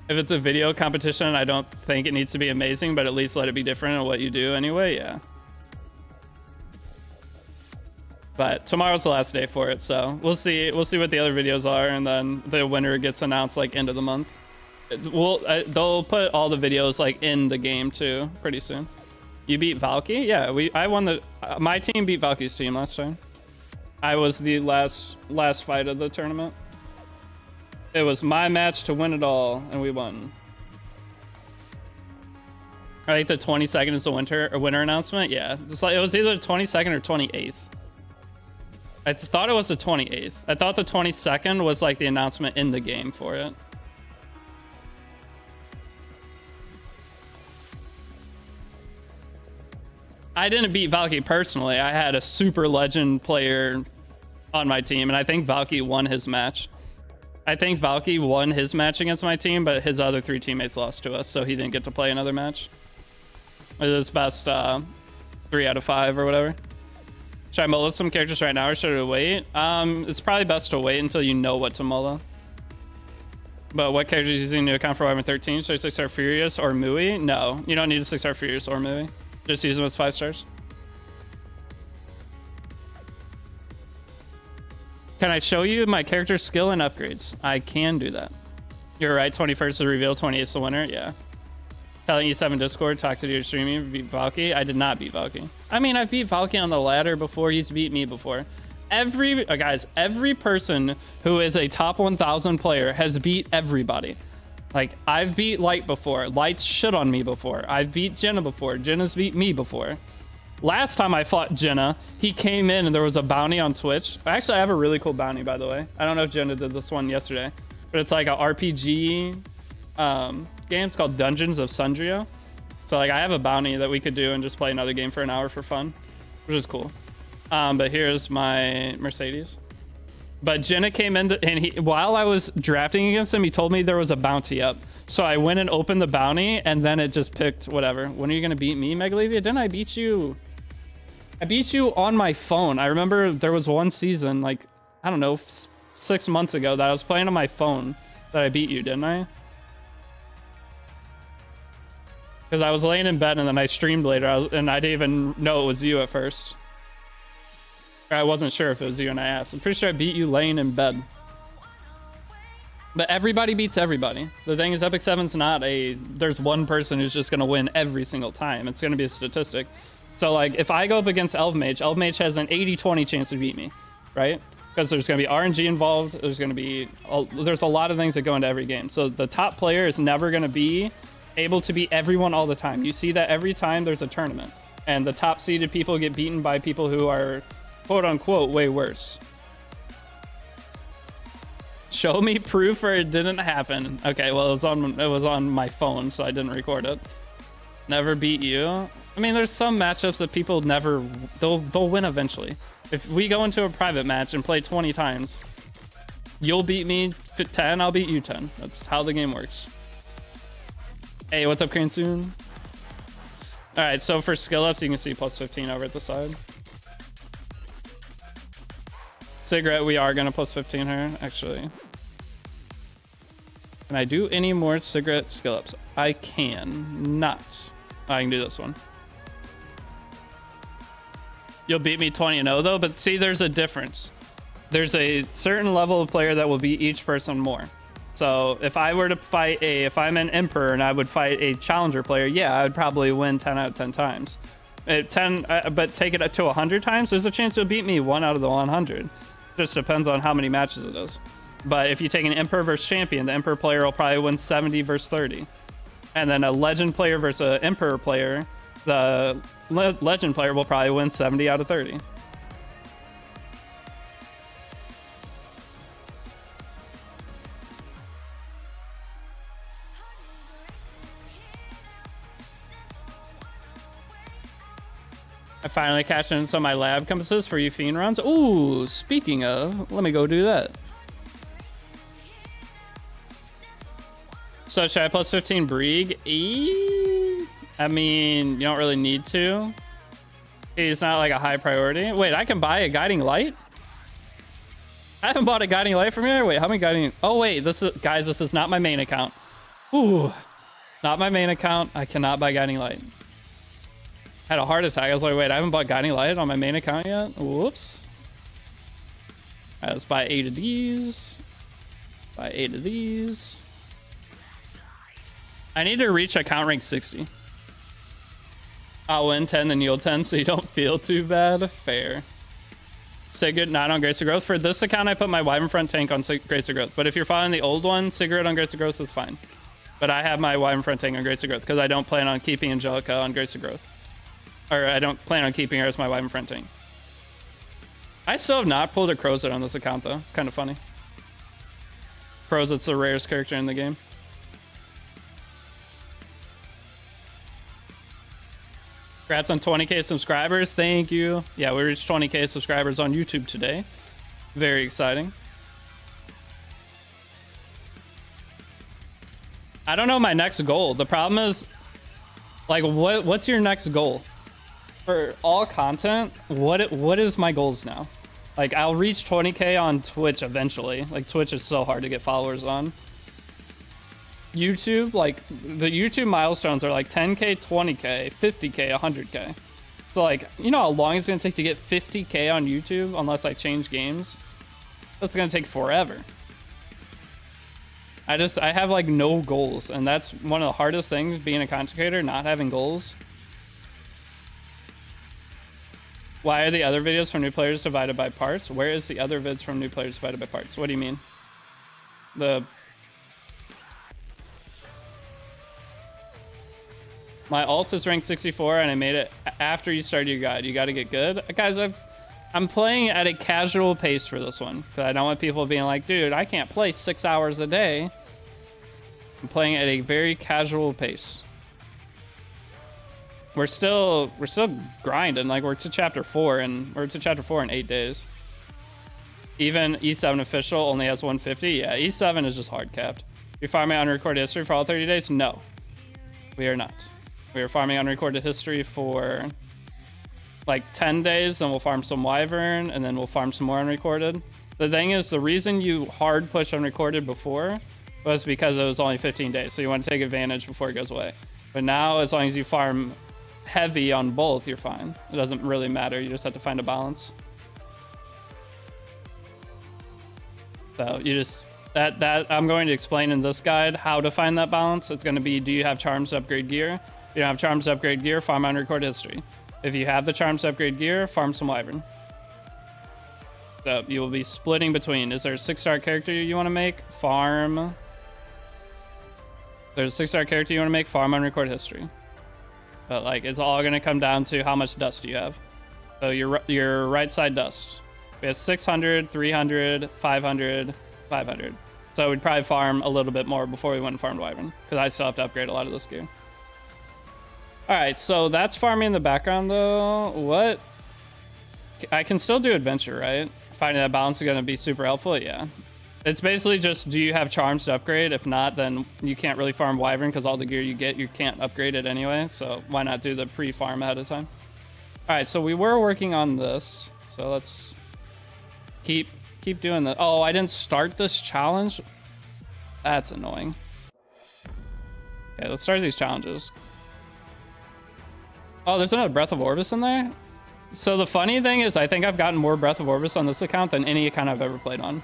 If it's a video competition, I don't think it needs to be amazing, but at least let it be different in what you do anyway. Yeah. But tomorrow's the last day for it, so we'll see. We'll see what the other videos are, and then the winner gets announced like end of the month. They'll put all the videos like in the game too pretty soon. You beat Valky? Yeah, I won the. My team beat Valky's team last time. I was the last fight of the tournament. It was my match to win it all, and we won. I think the 22nd is the winner announcement. Yeah, it's like it was either the 22nd or 28th. I thought it was the 28th. I thought the 22nd was like the announcement in the game for it. I didn't beat Valky personally. I had a super legend player on my team, and I think Valky won his match. I think Valky won his match against my team, but his other 3 teammates lost to us, so he didn't get to play another match. It was best 3 out of 5 or whatever. Should I mullah some characters right now, or should I wait? It's probably best to wait until you know what to mullah. But what characters are you using to account for Wyvern 13? Should I 6-star Furious or Mui? No, you don't need a 6-star Furious or Mui. Just use them as 5 stars. Can I show you my character skill and upgrades? I can do that. You're right, 21st is the reveal, 28th is the winner. Yeah. Telling E7 Discord, Toxic to your streaming, beat Valky. I did not beat Valky. I mean, I've beat Valky on the ladder before. He's beat me before. Guys, every person who is a top 1000 player has beat everybody. Like, I've beat Light before. Light's shit on me before. I've beat Jenna before. Jenna's beat me before. Last time I fought Jenna, he came in and there was a bounty on Twitch. Actually, I have a really cool bounty, by the way. I don't know if Jenna did this one yesterday, but it's like a RPG game. It's called Dungeons of Sundrio. So like I have a bounty that we could do and just play another game for an hour for fun, which is cool. But here's my Mercedes. But Jenna came in and while I was drafting against him, he told me there was a bounty up. So I went and opened the bounty, and then it just picked whatever. When are you gonna beat me, Megalevia? Didn't I beat you? I beat you on my phone. I remember there was one season, like, I don't know, 6 months ago that I was playing on my phone that I beat you, didn't I? Because I was laying in bed and then I streamed later, and I didn't even know it was you at first. I wasn't sure if it was you, and I asked. I'm pretty sure I beat you laying in bed. But everybody beats everybody. The thing is, Epic 7's not there's one person who's just going to win every single time. It's going to be a statistic. So, like, if I go up against Elf Mage has an 80-20 chance to beat me, right? Because there's going to be RNG involved. There's going to be... there's a lot of things that go into every game. So the top player is never going to be able to beat everyone all the time. You see that every time there's a tournament. And the top-seeded people get beaten by people who are, quote-unquote, way worse. Show me proof or it didn't happen. Okay, well, it was on my phone, so I didn't record it. Never beat you. I mean, there's some matchups that people never... They'll win eventually. If we go into a private match and play 20 times, you'll beat me 10, I'll beat you 10. That's how the game works. Hey, what's up, Crane Soon? Alright, so for skill ups, you can see plus 15 over at the side. Cigarette, we are going to plus 15 here, actually. Can I do any more cigarette skill ups? I can not. I can do this one. You'll beat me 20-0 though, but see, there's a difference. There's a certain level of player that will beat each person more. So if I were to fight if I'm an Emperor and I would fight a Challenger player, yeah, I would probably win 10 out of 10 times. But take it up to 100 times, there's a chance you'll beat me 1 out of the 100. Just depends on how many matches it is. But if you take an Emperor versus Champion, the Emperor player will probably win 70 versus 30. And then a Legend player versus an Emperor player, the Legend player will probably win 70 out of 30. I finally cashed in some of my lab compasses for you fiend runs. Ooh, speaking of, let me go do that. So should I plus 15 Brieg? I mean, you don't really need to. It's not like a high priority. Wait, I can buy a guiding light? I haven't bought a guiding light from here. Wait, how many guiding? Oh wait, this is guys. This is not my main account. Ooh, not my main account. I cannot buy guiding light. I had a heart attack. I was like, wait, I haven't bought guiding light on my main account yet. Whoops. All right, let's buy 8 of these. Buy 8 of these. I need to reach account rank 60. I'll win 10 then yield 10 so you don't feel too bad. Fair. Sigurd not on Grades of Growth. For this account, I put my Wyvern Front tank on Grades of Growth. But if you're following the old one, Sigurd on Grades of Growth is fine. But I have my Wyvern Front tank on Grades of Growth because I don't plan on keeping Angelica on Grades of Growth. Or I don't plan on keeping her as my Wyvern Front tank. I still have not pulled a Crozet on this account though. It's kind of funny. Crozet's the rarest character in the game. Congrats on 20k subscribers. Thank you. Yeah, we reached 20k subscribers on YouTube today. Very exciting. I don't know my next goal. The problem is, like, what's your next goal? For all content, what is my goals now? Like, I'll reach 20k on Twitch eventually. Like, Twitch is so hard to get followers on. YouTube, like, the YouTube milestones are like 10k, 20k, 50k, 100k. So, like, you know how long it's gonna take to get 50k on YouTube unless I change games? That's gonna take forever. I have like no goals, and that's one of the hardest things being a content creator, not having goals. Why are the other videos from new players divided by parts? Where is the other vids from new players divided by parts? What do you mean? My alt is ranked 64 and I made it after you started your guide. You got to get good. Guys, I'm playing at a casual pace for this one because I don't want people being like, dude, I can't play 6 hours a day. I'm playing at a very casual pace. We're still grinding. Like, we're to chapter 4 and we're to chapter 4 in 8 days. Even E7 official only has 150. Yeah, E7 is just hard capped. You're farming unrecorded history for all 30 days? No, we are not. We are farming unrecorded history for like 10 days, and we'll farm some Wyvern, and then we'll farm some more unrecorded. The thing is, the reason you hard push unrecorded before was because it was only 15 days, so you want to take advantage before it goes away. But now, as long as you farm heavy on both, you're fine. It doesn't really matter. You just have to find a balance. So you just... That I'm going to explain in this guide how to find that balance. It's going to be, do you have charms to upgrade gear? If you don't have charms to upgrade gear, farm unrecorded history. If you have the charms to upgrade gear, farm some Wyvern. So you will be splitting between, is there a 6-star character you want to make? Farm. There's a 6-star character you want to make? Farm unrecorded history. But like, it's all going to come down to how much dust you have. So your right side dust. We have 600, 300, 500, 500. So we'd probably farm a little bit more before we went and farmed Wyvern, because I still have to upgrade a lot of this gear. All right, so that's farming in the background though. What? I can still do adventure, right? Finding that balance is going to be super helpful. Yeah. It's basically just, do you have charms to upgrade? If not, then you can't really farm Wyvern because all the gear you get, you can't upgrade it anyway. So why not do the pre-farm ahead of time? All right, so we were working on this. So let's keep doing that. Oh, I didn't start this challenge. That's annoying. Okay, let's start these challenges. Oh, there's another Breath of Orbis in there? So the funny thing is, I think I've gotten more Breath of Orbis on this account than any account I've ever played on.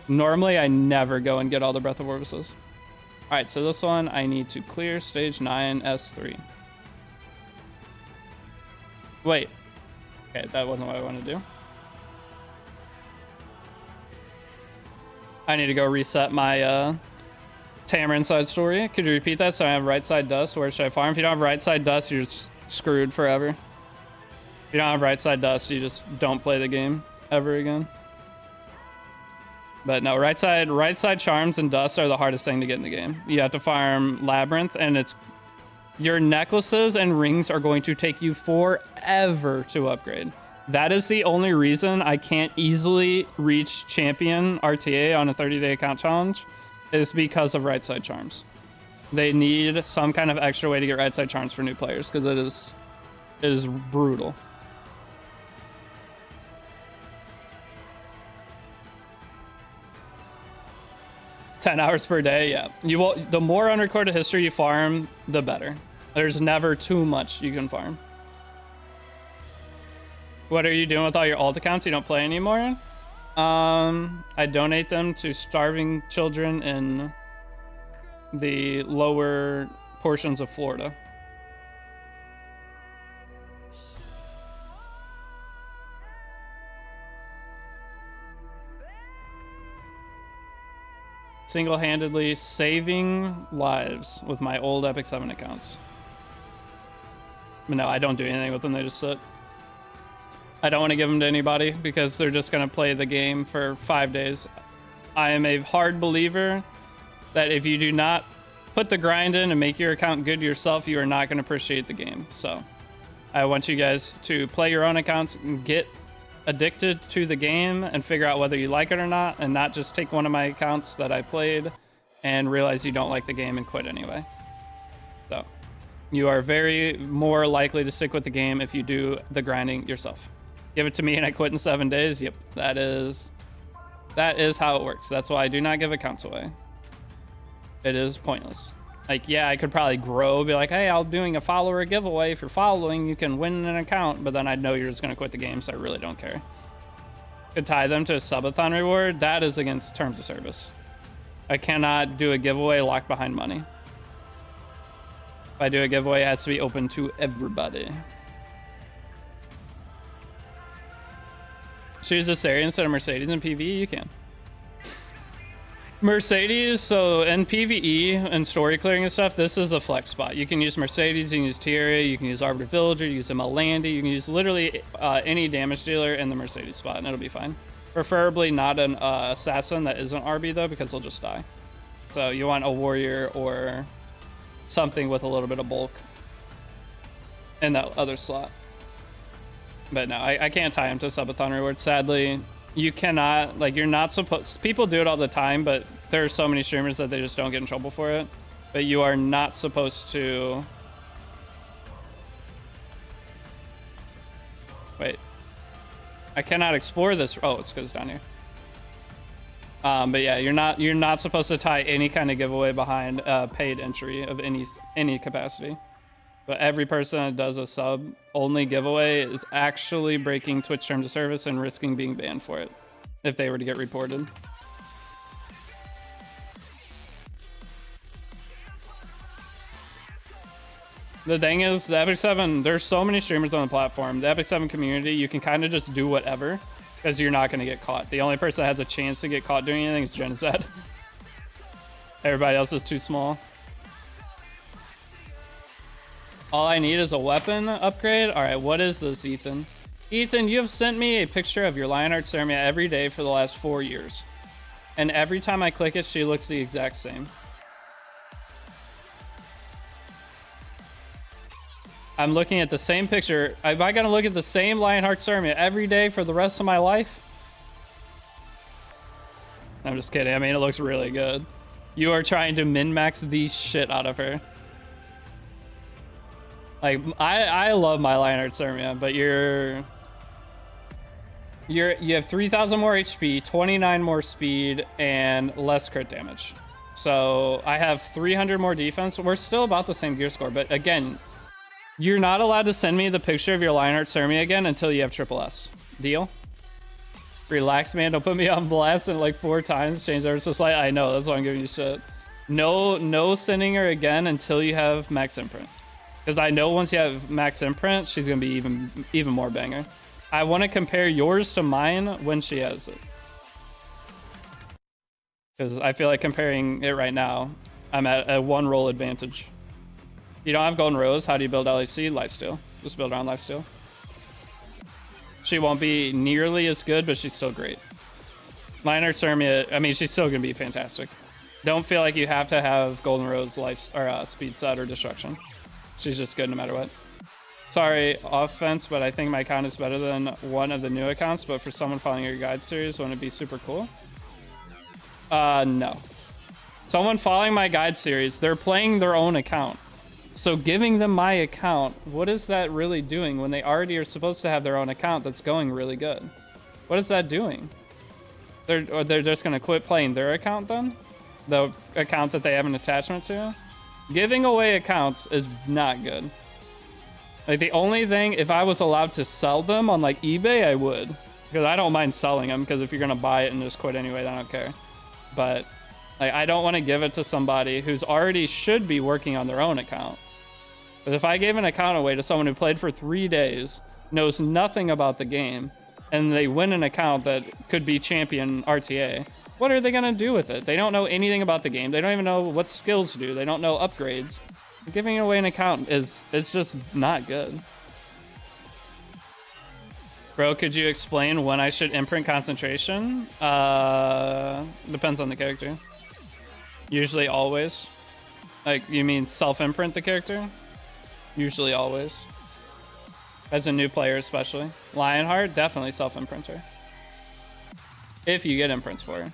Normally, I never go and get all the Breath of Orbises. All right, so this one, I need to clear stage 9, S3. Wait. Okay, that wasn't what I wanted to do. I need to go reset my Tamarin side story. Could you repeat that? So I have right side dust. Where should I farm? If you don't have right side dust, you're just screwed forever. If you don't have right side dust, you just don't play the game ever again. But no, right side charms and dust are the hardest thing to get in the game. You have to farm Labyrinth, and it's your necklaces and rings are going to take you forever to upgrade. That is the only reason I can't easily reach champion RTA on a 30-day account challenge, is because of right side charms. They need some kind of extra way to get right side charms for new players, because it is brutal. 10 hours per day, yeah. You will. The more unrecorded history you farm, the better. There's never too much you can farm. What are you doing with all your alt accounts you don't play anymore? I donate them to starving children in the lower portions of Florida. Single-handedly saving lives with my old Epic 7 accounts. But no, I don't do anything with them. They just sit. I don't want to give them to anybody because they're just going to play the game for 5 days. I am a hard believer that if you do not put the grind in and make your account good yourself, you are not going to appreciate the game. So I want you guys to play your own accounts and get addicted to the game and figure out whether you like it or not, and not just take one of my accounts that I played and realize you don't like the game and quit anyway. So you are very more likely to stick with the game if you do the grinding yourself. Give it to me and I quit in 7 days. Yep, that is how it works. That's why I do not give accounts away. It is pointless. Like, yeah, I could probably grow, be like, hey, I'm doing a follower giveaway. If you're following, you can win an account, but then I know you're just going to quit the game, so I really don't care. Could tie them to a subathon reward. That is against terms of service. I cannot do a giveaway locked behind money. If I do a giveaway, it has to be open to everybody. Choose a Sari instead of Mercedes in PvE, you can. Mercedes, so in PvE and story clearing and stuff, this is a flex spot. You can use Mercedes, you can use Tierra, you can use Arbiter Villager, you can use Malandi, you can use literally any damage dealer in the Mercedes spot, and it'll be fine. Preferably not an assassin that isn't RB though, because they'll just die. So you want a warrior or something with a little bit of bulk in that other slot. But no, I can't tie him to subathon rewards, sadly. You cannot, like, you're not supposed, people do it all the time, but there are so many streamers that they just don't get in trouble for it. But you are not supposed to, wait, I cannot explore this. Oh, it's because it's down here. But yeah, you're not supposed to tie any kind of giveaway behind paid entry of any capacity. But every person that does a sub only giveaway is actually breaking Twitch terms of service and risking being banned for it if they were to get reported. The thing is, the Epic 7, there's so many streamers on the platform. The Epic 7 community, you can kind of just do whatever because you're not going to get caught. The only person that has a chance to get caught doing anything is Genocide. Everybody else is too small. All I need is a weapon upgrade. All right, what is this, Ethan? Ethan, you have sent me a picture of your Lighthearted Ceremia every day for the last 4 years. And every time I click it, she looks the exact same. I'm looking at the same picture. Am I going to look at the same Lighthearted Ceremia every day for the rest of my life? I'm just kidding. I mean, it looks really good. You are trying to min-max the shit out of her. Like, I love my Lighthearted Ceremia, but you have 3,000 more HP, 29 more speed, and less crit damage. So I have 300 more defense. We're still about the same gear score, but again, you're not allowed to send me the picture of your Lighthearted Ceremia again until you have triple S. Deal? Relax, man. Don't put me on blast and like 4 times. Change ever so slight. I know. That's why I'm giving you shit. No sending her again until you have max imprint. Because I know once you have max imprint, she's going to be even more banger. I want to compare yours to mine when she has it. Because I feel like comparing it right now, I'm at a 1 roll advantage. You don't have Golden Rose. How do you build LHC? Lifesteal. Just build around Lifesteal. She won't be nearly as good, but she's still great. Lighthearted Ceremia, I mean, she's still going to be fantastic. Don't feel like you have to have Golden Rose life or speed set or destruction. She's just good no matter what. Sorry, offense, but I think my account is better than one of the new accounts, but for someone following your guide series, wouldn't it be super cool? No. Someone following my guide series, they're playing their own account. So giving them my account, what is that really doing when they already are supposed to have their own account that's going really good? What is that doing? They're just going to quit playing their account then? the account that they have an attachment to. Giving away accounts is not good. Like, the only thing, if I was allowed to sell them on like eBay, I would, because I don't mind selling them, because if you're gonna buy it and just quit anyway, I don't care. But like, I don't want to give it to somebody who's already should be working on their own account. But if I gave an account away to someone who played for 3 days, knows nothing about the game, and they win an account that could be champion RTA, what are they gonna do with it? They don't know anything about the game. They don't even know what skills to do. They don't know upgrades. Giving away an account it's just not good. Bro, could you explain when I should imprint concentration? Depends on the character. Usually always. Like, you mean self-imprint the character? Usually always. As a new player especially. Lionheart, definitely self-imprinter. If you get imprints for her.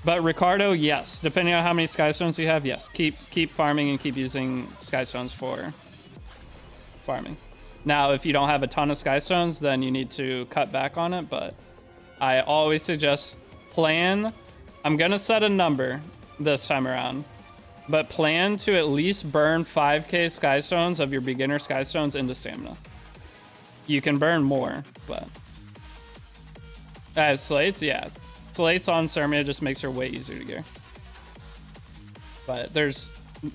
But Ricardo, yes. Depending on how many Skystones you have, yes. Keep farming and keep using Skystones for farming. Now, if you don't have a ton of Skystones, then you need to cut back on it, but I always suggest plan. I'm gonna set a number this time around, but plan to at least burn 5k Skystones of your beginner Skystones into stamina. You can burn more, but slates, yeah. Slates on Sermia just makes her way easier to gear. But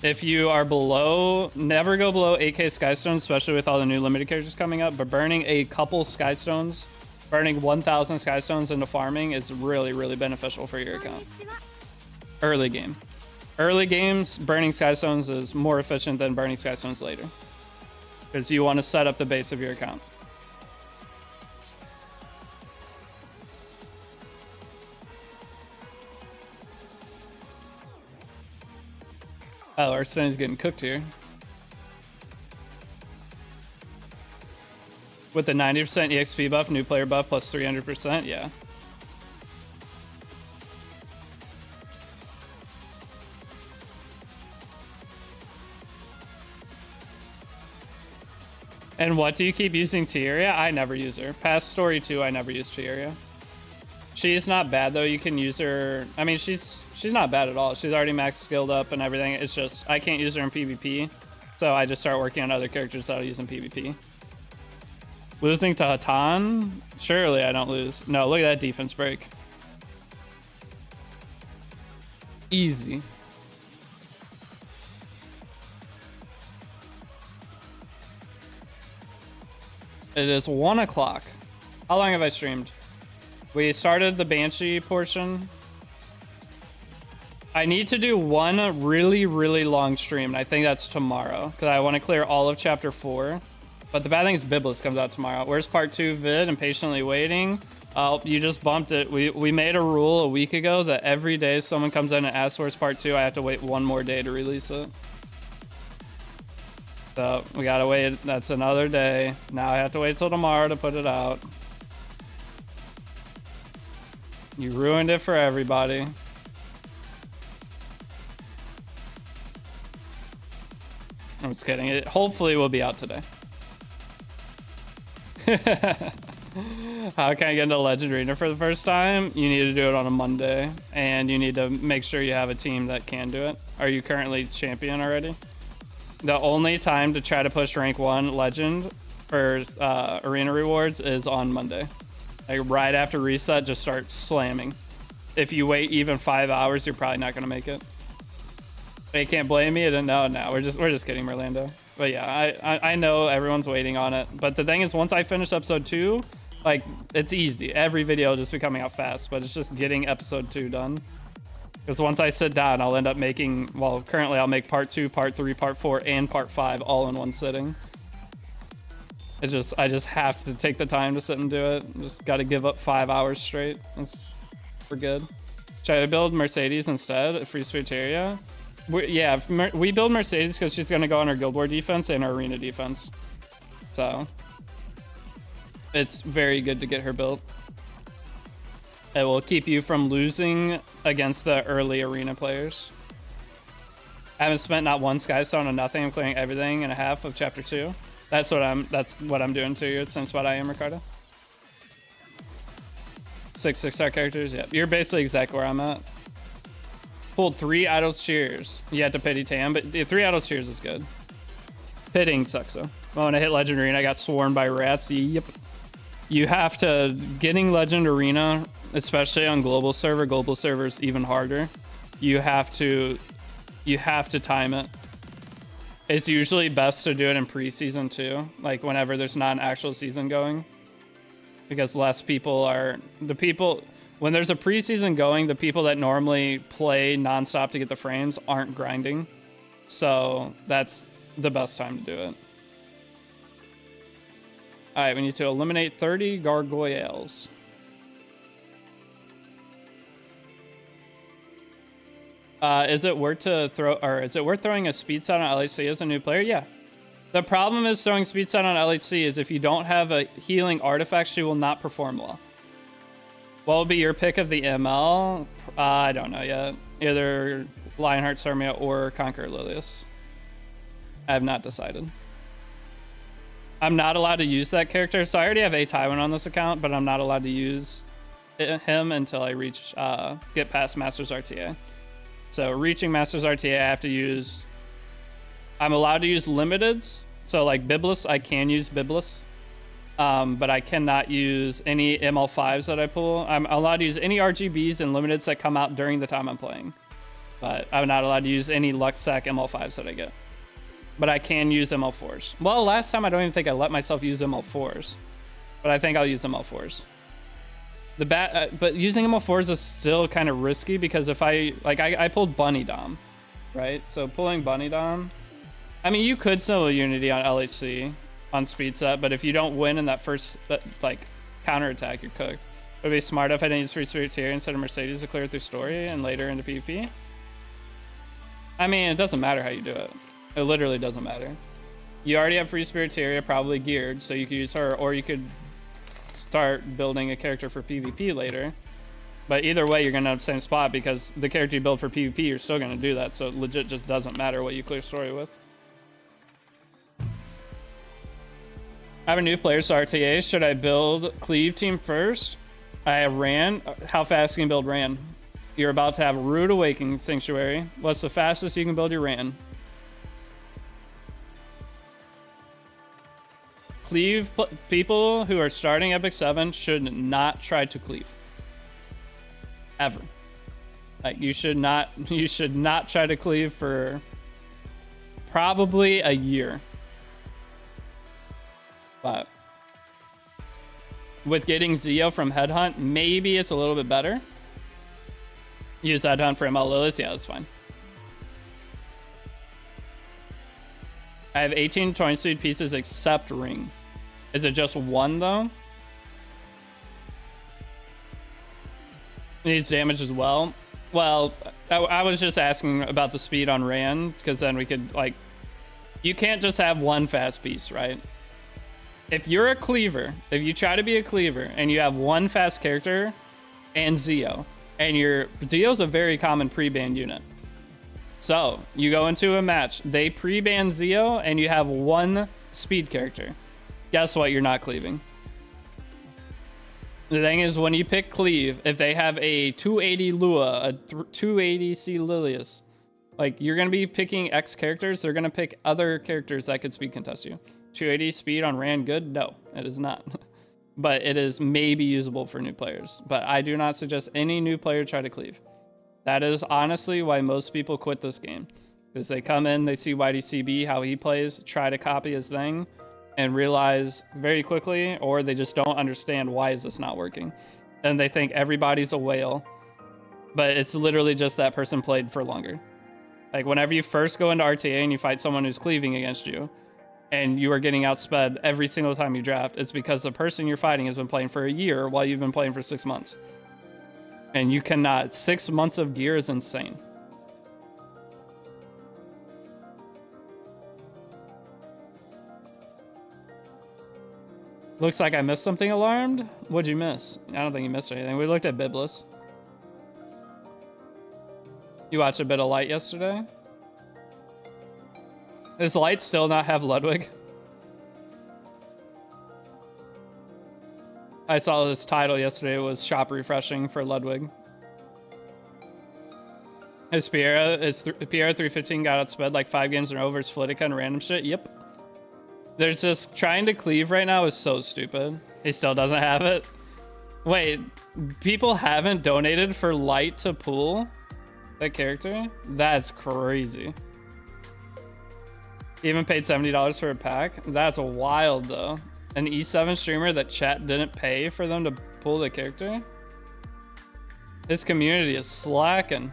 if you are below, never go below 8k Skystones, especially with all the new limited characters coming up, but burning a couple Skystones, burning 1,000 Skystones into farming is really, really beneficial for your account. Early game. Early games, burning Skystones is more efficient than burning Skystones later, because you want to set up the base of your account. Oh, our Sunny's getting cooked here. With the 90% EXP buff, new player buff plus 300%, yeah. And what do you keep using Tieria? I never use her. Past story 2, I never use Tieria. She's not bad though. You can use her. I mean, she's not bad at all. She's already max skilled up and everything. It's just I can't use her in PvP, so I just start working on other characters that I'll use in PvP. Losing to Hatan? Surely I don't lose. No, look at that defense break. Easy. It is 1 o'clock. How long have I streamed? We started the Banshee portion. I need to do one really, really long stream, and I think that's tomorrow, because I want to clear all of chapter 4. But the bad thing is Biblis comes out tomorrow. Where's part 2 vid and patiently waiting? You just bumped it. We made a rule a week ago that every day someone comes in and asks where's part 2, I have to wait 1 more day to release it. So we gotta wait. That's another day. Now I have to wait till tomorrow to put it out. You ruined it for everybody. I'm just kidding. It hopefully will be out today. How can I get into Legend Arena for the first time? You need to do it on a Monday, and you need to make sure you have a team that can do it. Are you currently champion already? The only time to try to push rank 1 Legend for arena rewards is on Monday. Like right after reset, just start slamming. If you wait even 5 hours, you're probably not gonna make it. They can't blame me. No, we're just kidding, Merlando. But yeah, I know everyone's waiting on it. But the thing is, once I finish episode 2, like it's easy. Every video will just be coming out fast, but it's just getting episode 2 done. Because once I sit down, I'll end up making, well, currently I'll make part 2, part 3, part 4, and part 5 all in one sitting. I just have to take the time to sit and do it. Just got to give up 5 hours straight. We're good. Should I build Mercedes instead? Free switch area? Yeah, we build Mercedes because she's going to go on our Guild War defense and our arena defense. So it's very good to get her built. It will keep you from losing against the early arena players. I haven't spent not one Skystone on nothing. I'm clearing everything in a half of chapter 2. That's what I'm doing to you. Since what I am, Ricardo. 6-star characters. Yep, you're basically exactly where I'm at. Pulled 3 Idol's Cheers. You had to pity Tam, but the 3 Idol's Cheers is good. Pitting sucks though. Well, when I hit Legend Arena, I got swarmed by rats. Yep. You have to, getting Legend Arena, especially on global servers even harder. You have to time it. It's usually best to do it in preseason too, like whenever there's not an actual season going, because less people are when there's a preseason going, the people that normally play nonstop to get the frames aren't grinding, so that's the best time to do it. All right, we need to eliminate 30 gargoyles. Is it worth throwing a speed set on LHC as a new player? Yeah. The problem is throwing speed set on LHC is if you don't have a healing artifact, she will not perform well. What will be your pick of the ML? I don't know yet. Either Lionheart Sarmia or Conqueror Lilius. I have not decided. I'm not allowed to use that character, so I already have a Tywin on this account, but I'm not allowed to use him until I reach get past Masters RTA. So reaching Masters RTA, I have to use. I'm allowed to use limiteds, so like Biblis, I can use Biblis. But I cannot use any ML5s that I pull. I'm allowed to use any RGBs and limiteds that come out during the time I'm playing. But I'm not allowed to use any Luxac ML5s that I get. But I can use ML4s. Well, last time I don't even think I let myself use ML4s. But I think I'll use ML4s. But using ML4s is still kind of risky because if I pulled Bunny Dom, right? So pulling Bunny Dom, I mean, you could sell a Unity on LHC. On speed set, but if you don't win in that first counter attack, you're cooked. It would be smart if I didn't use Free Spirit Tier instead of Mercedes to clear through story and later into PvP. I mean, it doesn't matter how you do it. It literally doesn't matter. You already have Free Spirit Tier probably geared, so you could use her, or you could start building a character for PvP later. But either way, you're gonna have the same spot because the character you build for PvP, you're still gonna do that. So it legit just doesn't matter what you clear story with. I have a new player, so RTA. Should I build Cleave team first? I have Ran. How fast can you build Ran? You're about to have Rude Awakening Sanctuary. What's the fastest you can build your Ran? Cleave people who are starting Epic 7 should not try to cleave. Ever. Like you should not try to cleave for probably a year. But with getting Zeo from Headhunt, maybe it's a little bit better. Use Headhunt for ML Lilies, yeah, that's fine. I have 18 20 speed pieces except Ring. Is it just one though? It needs damage as well. Well, I was just asking about the speed on Ran, because then we could, like, you can't just have one fast piece, right? If you're a cleaver, if you try to be a cleaver and you have one fast character and Zeo, and Zeo's a very common pre-ban unit. So you go into a match, they pre-ban Zeo and you have one speed character. Guess what? You're not cleaving. The thing is, when you pick cleave, if they have a 280 Lua, a 280 C Lilius, like you're going to be picking X characters, they're going to pick other characters that could speed contest you. 280 speed on Ran good? No, it is not. But it is maybe usable for new players. But I do not suggest any new player try to cleave. That is honestly why most people quit this game. Because they come in, they see YDCB, how he plays, try to copy his thing, and realize very quickly, or they just don't understand why is this not working. And they think everybody's a whale. But it's literally just that person played for longer. Like whenever you first go into RTA and you fight someone who's cleaving against you, and you are getting outsped every single time you draft, it's because the person you're fighting has been playing for a year while you've been playing for 6 months. And you cannot. 6 months of gear is insane. Looks like I missed something alarmed. What'd you miss? I don't think you missed anything. We looked at Biblis. You watched a bit of Light yesterday? Does Light still not have Ludwig? I saw this title yesterday was shop refreshing for Ludwig. His Piera 315 got outsped like 5 games in a row versus Flitica and random shit. Yep. There's just trying to cleave right now is so stupid. He still doesn't have it. Wait, people haven't donated for Light to pull that character? That's crazy. Even paid $70 for a pack? That's wild though. An E7 streamer that chat didn't pay for them to pull the character? This community is slacking.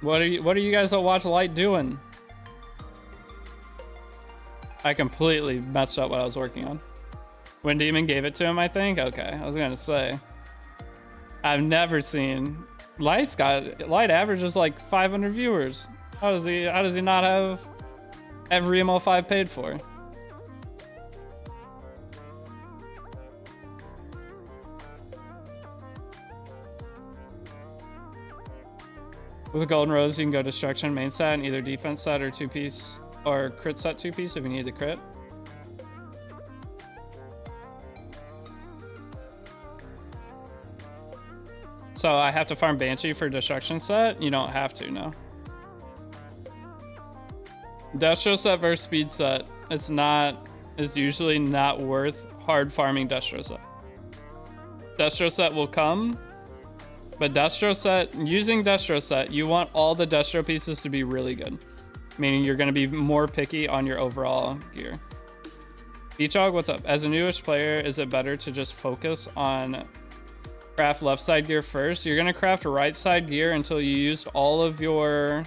What are you guys that watch Light doing? I completely messed up what I was working on. When Demon gave it to him, I think? Okay, I was gonna say. I've never seen... Light averages like 500 viewers. How does he not have every ML5 paid for? With a Golden Rose, you can go Destruction main set and either defense set or 2-piece or crit set 2-piece if you need the crit. So I have to farm Banshee for Destruction set? You don't have to, no. Destro set versus Speed set. It's usually not worth hard farming Destro set. Destro set will come, but using Destro set, you want all the Destro pieces to be really good. Meaning you're going to be more picky on your overall gear. Beachhog, what's up? As a newish player, is it better to just focus on craft left side gear first? You're going to craft right side gear until you used all of your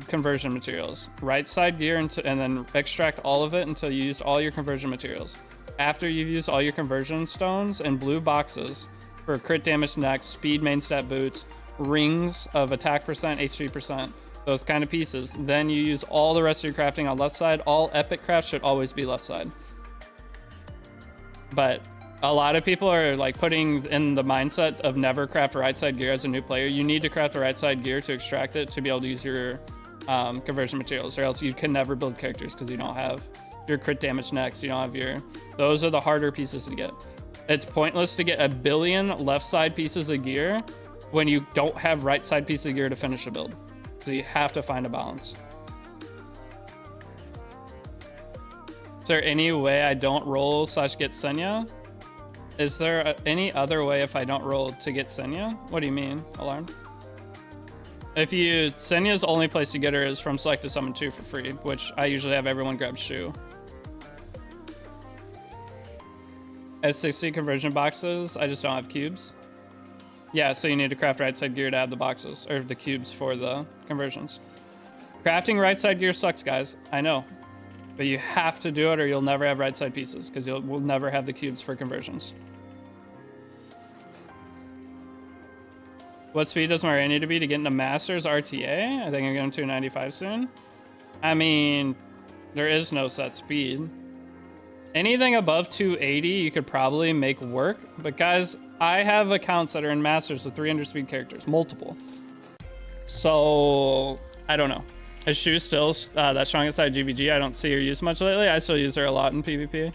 conversion materials. Right side gear and then extract all of it until you used all your conversion materials. After you've used all your conversion stones and blue boxes for crit damage next, speed main stat boots, rings of attack percent, HP percent, those kind of pieces, then you use all the rest of your crafting on left side. All epic crafts should always be left side. But a lot of people are like putting in the mindset of never craft right side gear as a new player. You need to craft the right side gear to extract it to be able to use your conversion materials, or else you can never build characters because you don't have your crit damage next. You don't have your... Those are the harder pieces to get. It's pointless to get a billion left side pieces of gear when you don't have right side pieces of gear to finish a build. So you have to find a balance. Is there any way I don't roll / get Senya? Is there any other way if I don't roll to get Senya? What do you mean, Alarm? If you... Senya's only place to get her is from Select to Summon 2 for free, which I usually have everyone grab Shu. At 60 conversion boxes, I just don't have cubes. Yeah, so you need to craft right side gear to add the boxes, or the cubes for the conversions. Crafting right side gear sucks, guys. I know. But you have to do it or you'll never have right side pieces, because we'll never have the cubes for conversions. What speed does my array need to be to get into Masters RTA? I think I'm going to 95 soon. I mean, there is no set speed. Anything above 280 you could probably make work. But guys, I have accounts that are in Masters with 300 speed characters. Multiple. So, I don't know. Is Shu still that strongest side GVG? I don't see her used much lately. I still use her a lot in PvP.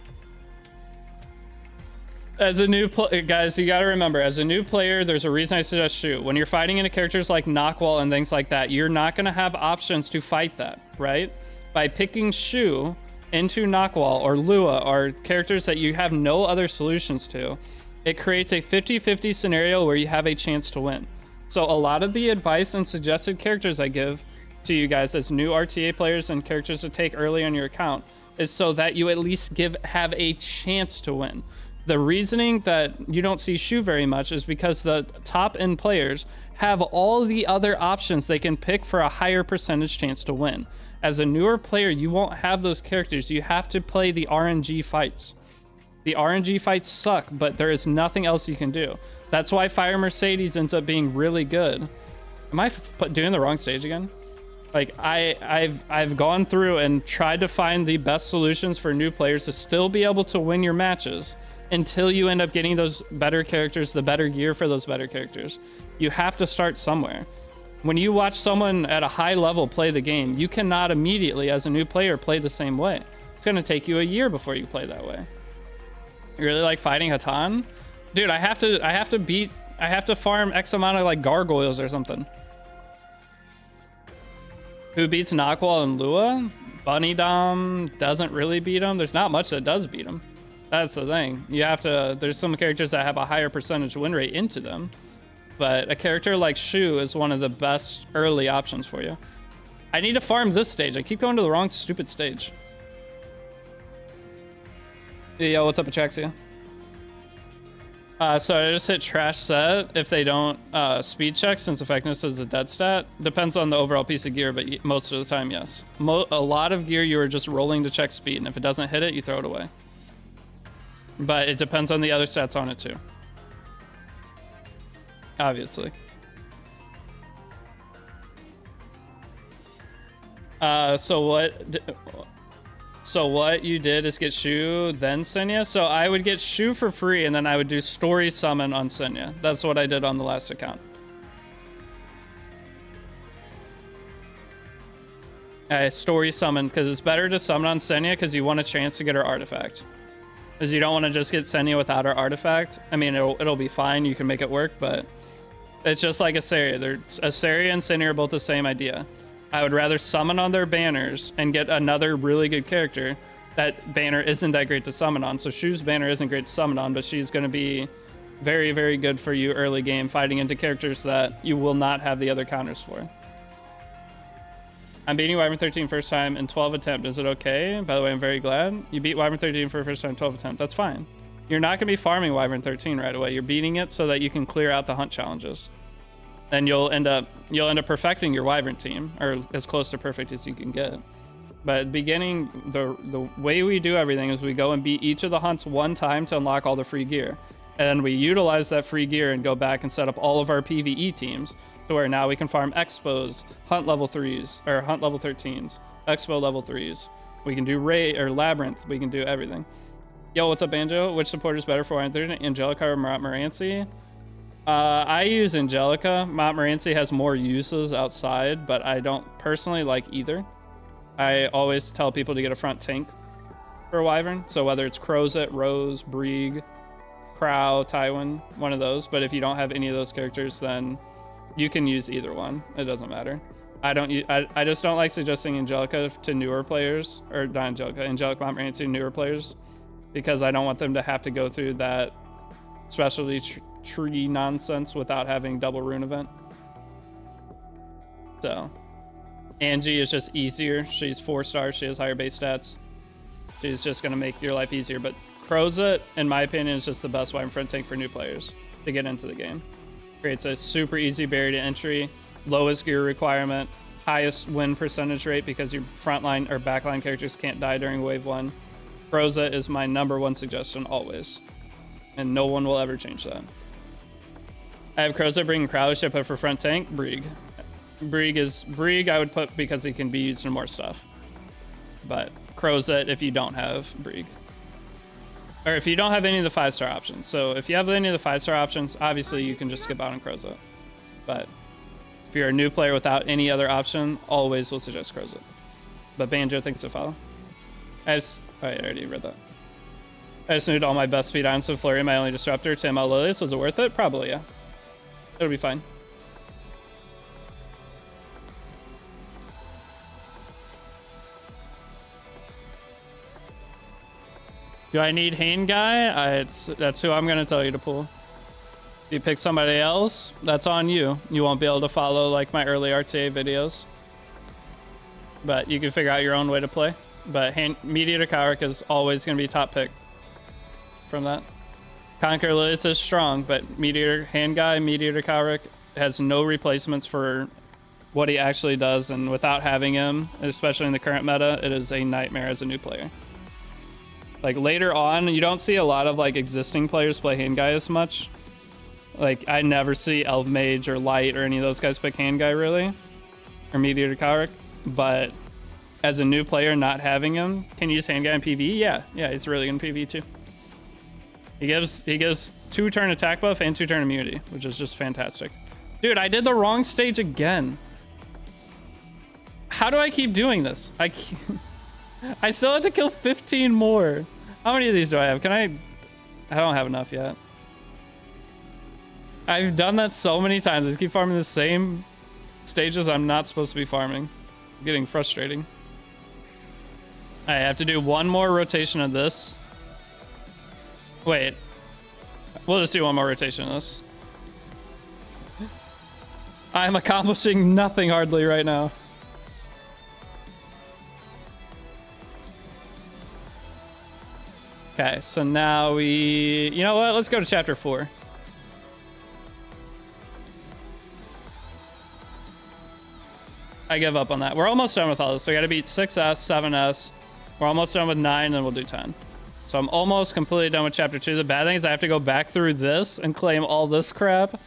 As a new guys, you gotta remember, as a new player, there's a reason I suggest Shu. When you're fighting into characters like Knockwall and things like that, you're not gonna have options to fight that, right? By picking Shu into Knockwall or Lua or characters that you have no other solutions to, it creates a 50-50 scenario where you have a chance to win. So a lot of the advice and suggested characters I give to you guys as new RTA players and characters to take early on your account is so that you at least have a chance to win. The reasoning that you don't see Shu very much is because the top end players have all the other options they can pick for a higher percentage chance to win. As a newer player, you won't have those characters. You have to play the RNG fights. The RNG fights suck, but there is nothing else you can do. That's why Fire Mercedes ends up being really good. Am I doing the wrong stage again? Like, I've gone through and tried to find the best solutions for new players to still be able to win your matches until you end up getting those better characters, the better gear for those better characters. You have to start somewhere. When you watch someone at a high level play the game, you cannot immediately, as a new player, play the same way. It's going to take you a year before you play that way. You really like fighting Hatan? Dude, I have to farm X amount of like gargoyles or something. Who beats Nakwal and Lua? Bunny Dom doesn't really beat him. There's not much that does beat him. That's the thing. You have to, there's some characters that have a higher percentage win rate into them. But a character like Shu is one of the best early options for you. I need to farm this stage. I keep going to the wrong stupid stage. Yo, what's up, Atraxia? So I just hit trash set if they don't speed check, since effectiveness is a dead stat. Depends on the overall piece of gear, but most of the time, yes. A lot of gear you are just rolling to check speed, and if it doesn't hit it, you throw it away. But it depends on the other stats on it too. Obviously. So what you did is get Shu, then Senya? So I would get Shu for free, and then I would do story summon on Senya. That's what I did on the last account. I story summoned, because it's better to summon on Senya, because you want a chance to get her artifact. Because you don't want to just get Senya without her artifact. I mean, it'll be fine, you can make it work, but it's just like Asaria. Asaria and Senya are both the same idea. I would rather summon on their banners and get another really good character. That banner isn't that great to summon on. So Shu's banner isn't great to summon on, but she's going to be very, very good for you early game, fighting into characters that you will not have the other counters for. I'm beating Wyvern 13 first time in 12 attempt. Is it okay? By the way, I'm very glad. You beat Wyvern 13 for the first time in 12 attempt. That's fine. You're not going to be farming Wyvern 13 right away. You're beating it so that you can clear out the hunt challenges. Then you'll end up perfecting your Wyvern team, or as close to perfect as you can get. But at the beginning, the way we do everything is we go and beat each of the hunts one time to unlock all the free gear. And then we utilize that free gear and go back and set up all of our PvE teams to where now we can farm Expos, Hunt level 3s, or Hunt level 13s, Expo level 3s. We can do Ray or Labyrinth. We can do everything. Yo, what's up, Banjo? Which supporter is better for Wyvern 13? Angelica or Montmorency? I use Angelica. Montmorency has more uses outside, but I don't personally like either. I always tell people to get a front tank for Wyvern. So whether it's Crozet, Rose, Brieg, Crow, Tywin, one of those. But if you don't have any of those characters, then you can use either one. It doesn't matter. I just don't like suggesting Angelica to newer players, or not Angelica, Angelic Montmorency to newer players, because I don't want them to have to go through that specialty tree nonsense without having double rune event. So Angie is just easier. She's 4 stars. She has higher base stats. She's just going to make your life easier. But Crozet, in my opinion, is just the best Wyvern front tank for new players to get into the game. Creates a super easy barrier to entry, lowest gear requirement, highest win percentage rate because your frontline or backline characters can't die during wave 1. Crozet is my #1 suggestion always, and no one will ever change that. I have Crozet bringing Crowdship, but for front tank, Brieg. Brieg I would put because he can be used in more stuff. But Crozet if you don't have Brieg. Or if you don't have any of the 5-star options. So if you have any of the 5-star options, obviously you can just skip out on Crozet. But if you're a new player without any other option, always will suggest Crozet. But Banjo thinks it follow. I already read that. I just moved all my best speed items to Flurry, my only disruptor, to ML Lilius. Was it worth it? Probably, yeah. It'll be fine. Do I need Hane Guy? That's who I'm going to tell you to pull. If you pick somebody else, that's on you. You won't be able to follow like my early RTA videos. But you can figure out your own way to play. But Mediator Cowrick is always going to be top pick from that. Conquer Lilius is strong, but Mediator Cowrick has no replacements for what he actually does. And without having him, especially in the current meta, it is a nightmare as a new player. Like later on, you don't see a lot of like existing players play Hand Guy as much. Like I never see Elf Mage or Light or any of those guys pick Hand Guy really, or Mediator Cowrick. But as a new player, not having him, can you use Hand Guy in PvE? Yeah, he's really good in PvE too. He gives 2-turn attack buff and 2-turn immunity, which is just fantastic. Dude, I did the wrong stage again. How do I keep doing this? I still have to kill 15 more. How many of these do I have? I don't have enough yet. I've done that so many times. I just keep farming the same stages I'm not supposed to be farming. I'm getting frustrating. I have to do one more rotation of this. Wait. We'll just do one more rotation of this. I'm accomplishing nothing hardly right now. Okay, so now you know what? Let's go to chapter 4. I give up on that. We're almost done with all this. So we got to beat 6S, 7S. We're almost done with 9, and we'll do 10. So I'm almost completely done with chapter 2. The bad thing is I have to go back through this and claim all this crap.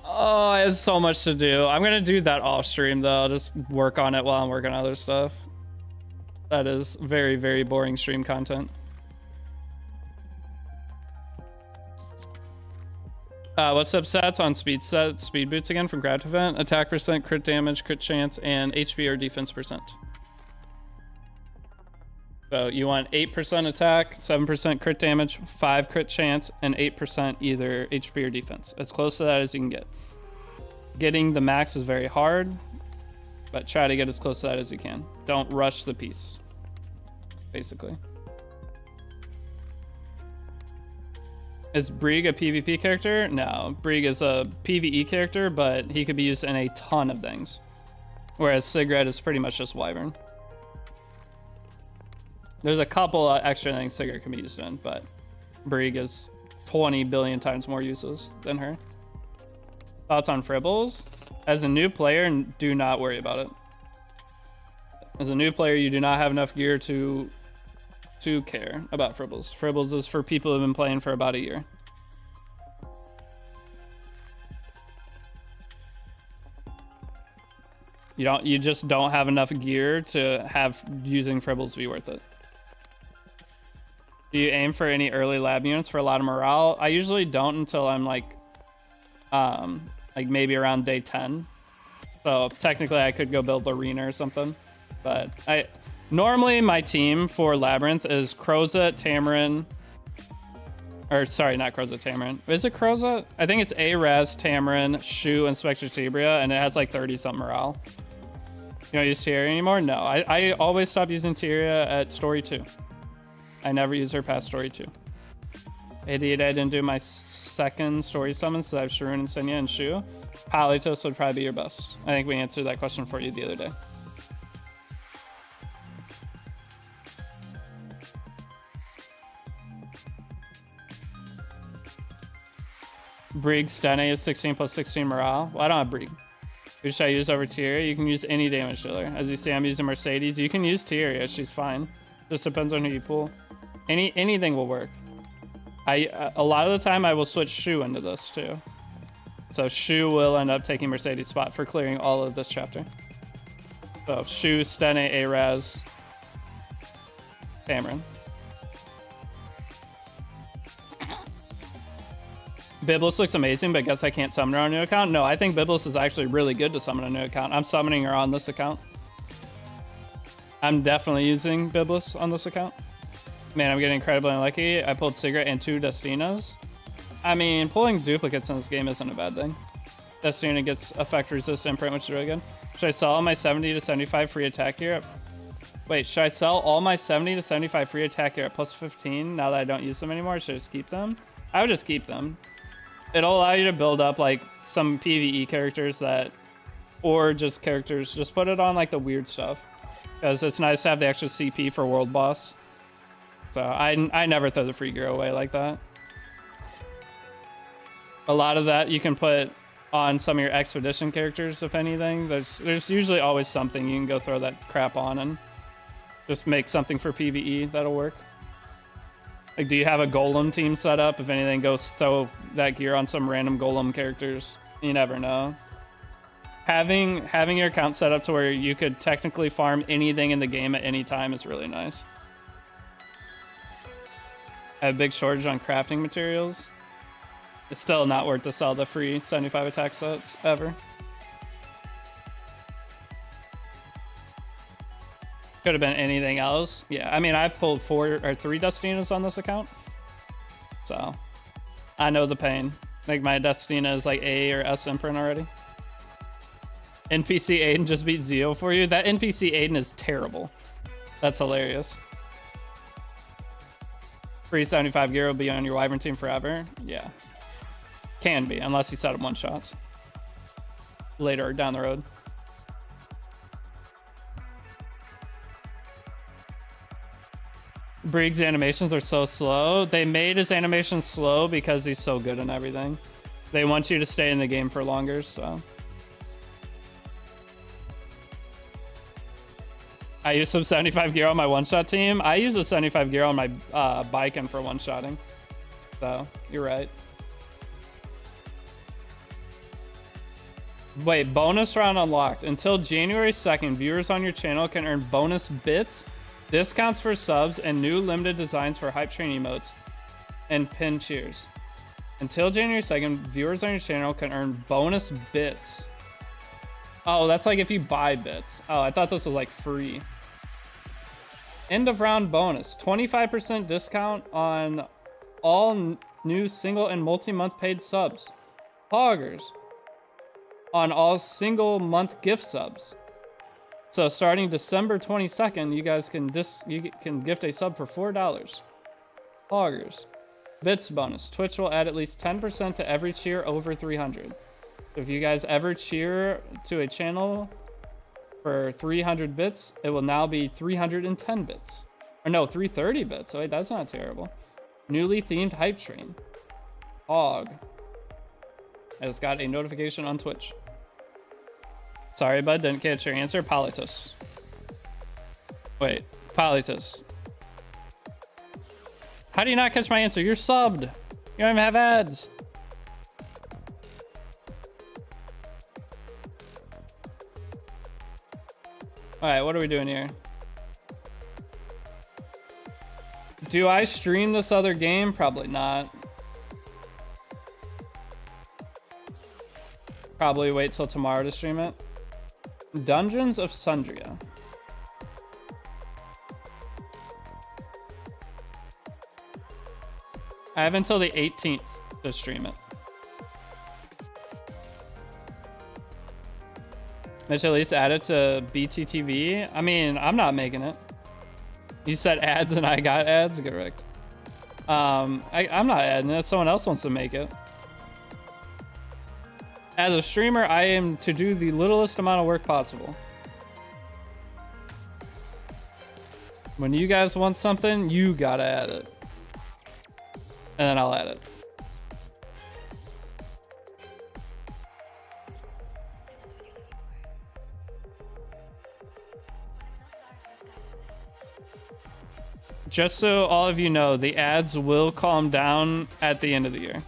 Oh, I have so much to do. I'm going to do that off stream, though. I'll just work on it while I'm working on other stuff. That is very, very boring stream content. What's up stats on speed boots again from grad event? Attack percent, crit damage, crit chance, and HP or defense percent. So you want 8% attack, 7% crit damage, 5 crit chance, and 8% either HP or defense. As close to that as you can get. Getting the max is very hard, but try to get as close to that as you can. Don't rush the piece, basically. Is Brig a PvP character? No, Brig is a PvE character, but he could be used in a ton of things. Whereas Sigrid is pretty much just Wyvern. There's a couple extra things Sigrid can be used in, but Brig is 20 billion times more uses than her. Thoughts on Fribbles? As a new player, do not worry about it. As a new player, you do not have enough gear to care about Fribbles. Fribbles is for people who have been playing for about a year. You just don't have enough gear to have using Fribbles be worth it. Do you aim for any early lab units for a lot of morale? I usually don't until I'm like maybe around day 10. So technically I could go build Arena or something, but normally my team for Labyrinth is Crozet, Tamarin, or sorry, not Crozet, Tamarin. Is it Crozet? I think it's Araz, Tamarin, Shu, and Spectratibria, and it has like 30 something morale. You don't use Tyria anymore? No, I always stop using Tyria at story 2. I never use her past story 2. Idiot, I didn't do my second story summons, so I have Sharoon and Senya and Shu. Palitos would probably be your best. I think we answered that question for you the other day. Brig Stene is 16 plus 16 morale. Well, I don't have Brig. Who should I use over Tyria? You can use any damage dealer. As you see, I'm using Mercedes. You can use Tyria. She's fine. Just depends on who you pull. Anything will work. A lot of the time I will switch Shu into this too. So Shu will end up taking Mercedes' spot for clearing all of this chapter. So Shu, Stene, Araz, Tamarin. Biblis looks amazing, but guess I can't summon her on a new account? No, I think Biblis is actually really good to summon a new account. I'm summoning her on this account. I'm definitely using Biblis on this account. Man, I'm getting incredibly unlucky. I pulled Sigrid and 2 Destinas. I mean, pulling duplicates in this game isn't a bad thing. Destina gets effect resist imprint, which is really good. Should I sell all my 70 to 75 free attack gear at... Wait, should I sell all my 70 to 75 free attack gear at plus 15 now that I don't use them anymore? Should I just keep them? I would just keep them. It'll allow you to build up like some PvE characters that, or just characters, just put it on like the weird stuff. Because it's nice to have the extra CP for world boss. So I never throw the free gear away like that. A lot of that you can put on some of your expedition characters, if anything. There's usually always something you can go throw that crap on and just make something for PvE that'll work. Like, do you have a golem team set up? If anything, go throw that gear on some random golem characters. You never know. Having your account set up to where you could technically farm anything in the game at any time is really nice. I have a big shortage on crafting materials. It's still not worth to sell the free 75 attack sets ever. Could have been anything else. Yeah, I mean, I've pulled 4 or 3 Destinas on this account. So, I know the pain. Like, my Destina is like A or S imprint already. NPC Aiden just beat Zeo for you. That NPC Aiden is terrible. That's hilarious. Free 75 gear will be on your Wyvern team forever. Yeah. Can be, unless you set up one shots. Later down the road. Briggs' animations are so slow. They made his animations slow because he's so good in everything. They want you to stay in the game for longer, so. I use some 75 gear on my one-shot team. I use a 75 gear on my Biken for one-shotting. So, you're right. Wait, bonus round unlocked. Until January 2nd, viewers on your channel can earn bonus bits, discounts for subs, and new limited designs for hype train emotes and pin cheers. Until January 2nd, viewers on your channel can earn bonus bits. Oh, that's like if you buy bits. Oh, I thought this was like free. End of round bonus. 25% discount on all new single and multi-month paid subs. Poggers. On all single month gift subs. So starting December 22nd, you guys can gift a sub for $4. Poggers. Bits bonus. Twitch will add at least 10% to every cheer over 300. If you guys ever cheer to a channel for 300 bits, it will now be 310 bits. Or no, 330 bits. Oh, wait, that's not terrible. Newly themed hype train. Hog. Has got a notification on Twitch. Sorry, bud, didn't catch your answer. Politus. Wait, Politus. How do you not catch my answer? You're subbed. You don't even have ads. Alright, what are we doing here? Do I stream this other game? Probably not. Probably wait till tomorrow to stream it. Dungeons of Sundria. I have until the 18th to stream it. Mitch, at least add it to BTTV. I mean, I'm not making it. You said ads and I got ads? Correct. I'm not adding it. Someone else wants to make it. As a streamer, I am to do the littlest amount of work possible. When you guys want something, you gotta add it. And then I'll add it. Just so all of you know, the ads will calm down at the end of the year.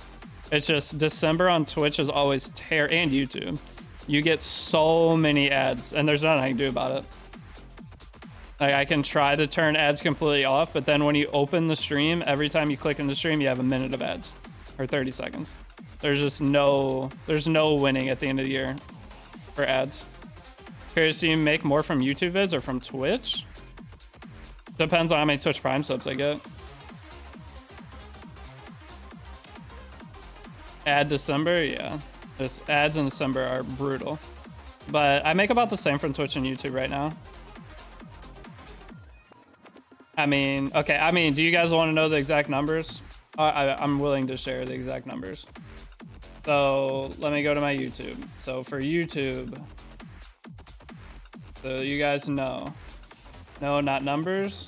It's just December on Twitch is always and YouTube. You get so many ads, and there's nothing I can do about it. Like, I can try to turn ads completely off, but then when you open the stream, every time you click in the stream, you have a minute of ads, or 30 seconds. There's no winning at the end of the year for ads. Curious, do you make more from YouTube vids or from Twitch? Depends on how many Twitch Prime subs I get. Ad December, yeah. This ads in December are brutal. But I make about the same from Twitch and YouTube right now. I mean, okay, do you guys want to know the exact numbers? I'm willing to share the exact numbers. So let me go to my YouTube. So for YouTube, so you guys know. No, not numbers.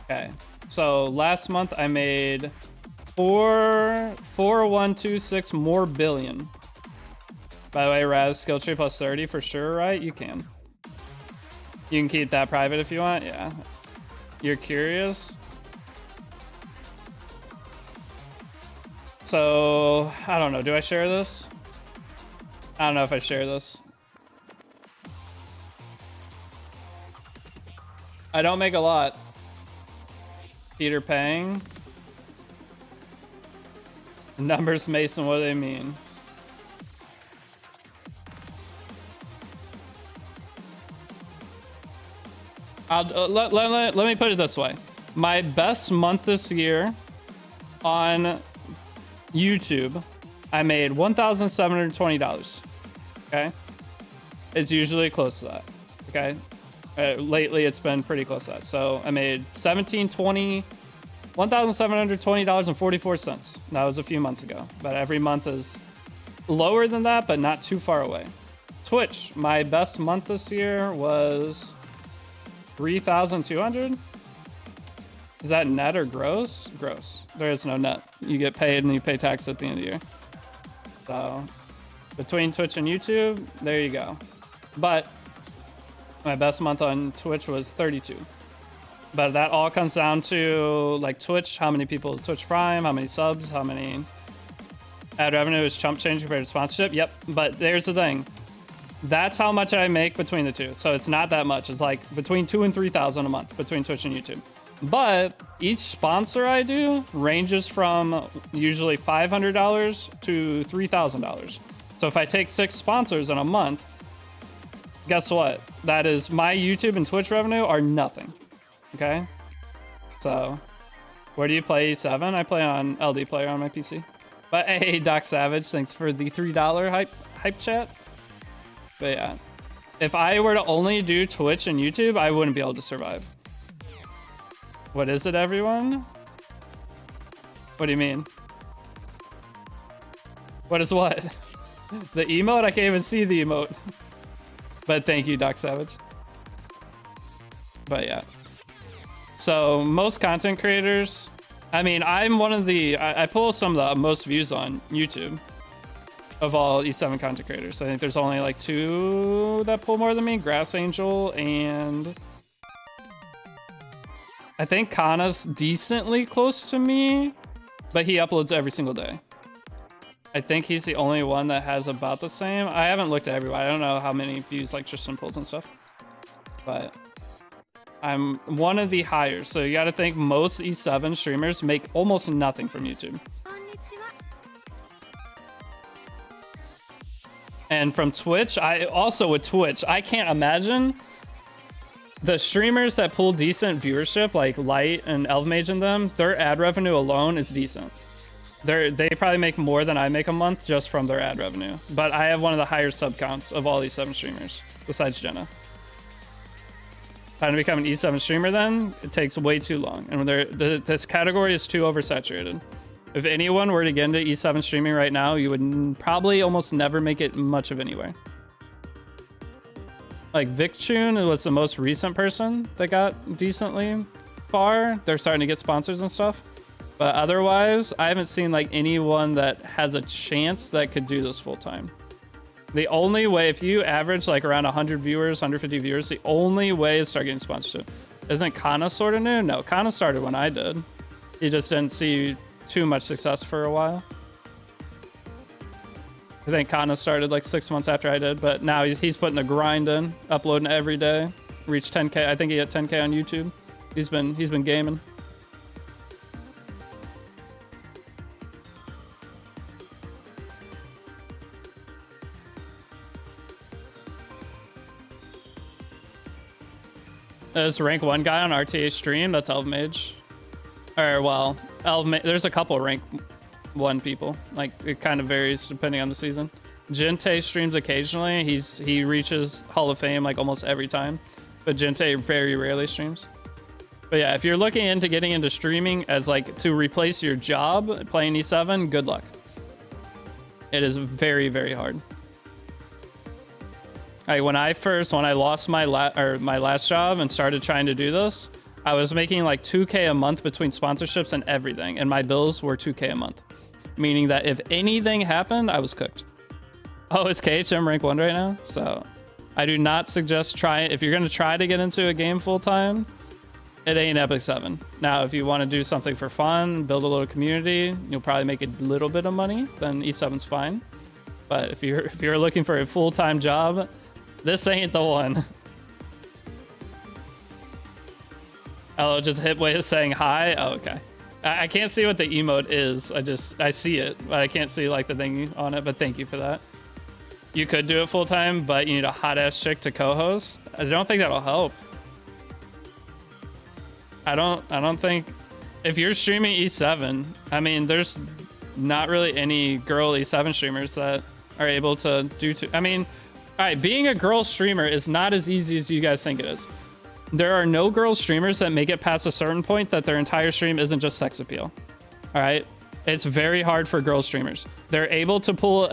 Okay. So last month I made 4126 more billion. By the way, Raz, skill tree plus 30 for sure, right? You can. You can keep that private if you want. Yeah. You're curious? So, I don't know. Do I share this? I don't know if I share this. I don't make a lot. Peter Pang. Numbers, Mason, what do they mean? Let me put it this way. My best month this year on YouTube, I made $1,720. Okay? It's usually close to that. Okay? Lately, it's been pretty close to that. So I made $1,720.44. That was a few months ago. But every month is lower than that, but not too far away. Twitch, my best month this year was 3,200. Is that net or gross? Gross. There is no net. You get paid and you pay tax at the end of the year. So between Twitch and YouTube, there you go. But my best month on Twitch was 32. But that all comes down to like Twitch, how many people Twitch Prime, how many subs, how many ad revenue is chump change compared to sponsorship. Yep. But there's the thing. That's how much I make between the two. So it's not that much. It's like between 2,000 and 3,000 a month between Twitch and YouTube. But each sponsor I do ranges from usually $500 to $3,000. So if I take 6 sponsors in a month, guess what? That is my YouTube and Twitch revenue are nothing. Okay? So where do you play E7? I play on LD Player on my PC. But hey, Doc Savage, thanks for the $3 hype chat. But yeah, if I were to only do Twitch and YouTube, I wouldn't be able to survive. What is it, everyone? What do you mean? What is what? The emote? I can't even see the emote. But thank you, Doc Savage. But yeah. So most content creators, I mean, I'm one of the, I pull some of the most views on YouTube of all E7 content creators. I think there's only like 2 that pull more than me, Grass Angel and I think Kana's decently close to me, but he uploads every single day. I think he's the only one that has about the same. I haven't looked at everybody. I don't know how many views like Tristan pulls and stuff, but I'm one of the higher. So you got to think most E7 streamers make almost nothing from YouTube. And from Twitch, with Twitch, I can't imagine the streamers that pull decent viewership, like Light and Elvmage and them, their ad revenue alone is decent. They probably make more than I make a month just from their ad revenue. But I have one of the higher sub counts of all E7 streamers, besides Jenna. Trying to become an E7 streamer then, it takes way too long. And this category is too oversaturated. If anyone were to get into E7 streaming right now, you would probably almost never make it much of anywhere. Like VicTune was the most recent person that got decently far. They're starting to get sponsors and stuff. But otherwise, I haven't seen like anyone that has a chance that could do this full time. The only way, if you average like around 100 viewers, 150 viewers, the only way is start getting sponsorship. Isn't Kana sort of new? No, Kana started when I did. He just didn't see too much success for a while. I think Kana started like 6 months after I did, but now he's putting the grind in, uploading every day. Reached 10K. I think he hit 10K on YouTube. He's been gaming. There's rank 1 guy on RTA stream. That's Elvmage. Or well, Elvmage. There's a couple rank 1 people. Like it kind of varies depending on the season. Gente streams occasionally. He reaches Hall of Fame like almost every time, but Gente very rarely streams. But yeah, if you're looking into getting into streaming as like to replace your job playing E7, good luck. It is very, very hard. Like when I lost my last job and started trying to do this, I was making like 2K a month between sponsorships and everything, and my bills were 2K a month, meaning that if anything happened, I was cooked. Oh, it's KHM rank 1 right now, so I do not suggest if you're gonna try to get into a game full time, it ain't Epic 7. Now, if you want to do something for fun, build a little community, you'll probably make a little bit of money, then E7's fine. But if you're looking for a full-time job, this ain't the one. Hello, just Hitway is saying hi. Oh, okay. I can't see what the emote is. I see it, but I can't see like the thing on it. But thank you for that. You could do it full time, but you need a hot ass chick to co-host. I don't think that'll help. I don't think if you're streaming E7, I mean, there's not really any girl E7 streamers that are able to do. I mean, all right, being a girl streamer is not as easy as you guys think it is. There are no girl streamers that make it past a certain point that their entire stream isn't just sex appeal. All right. It's very hard for girl streamers. They're able to pull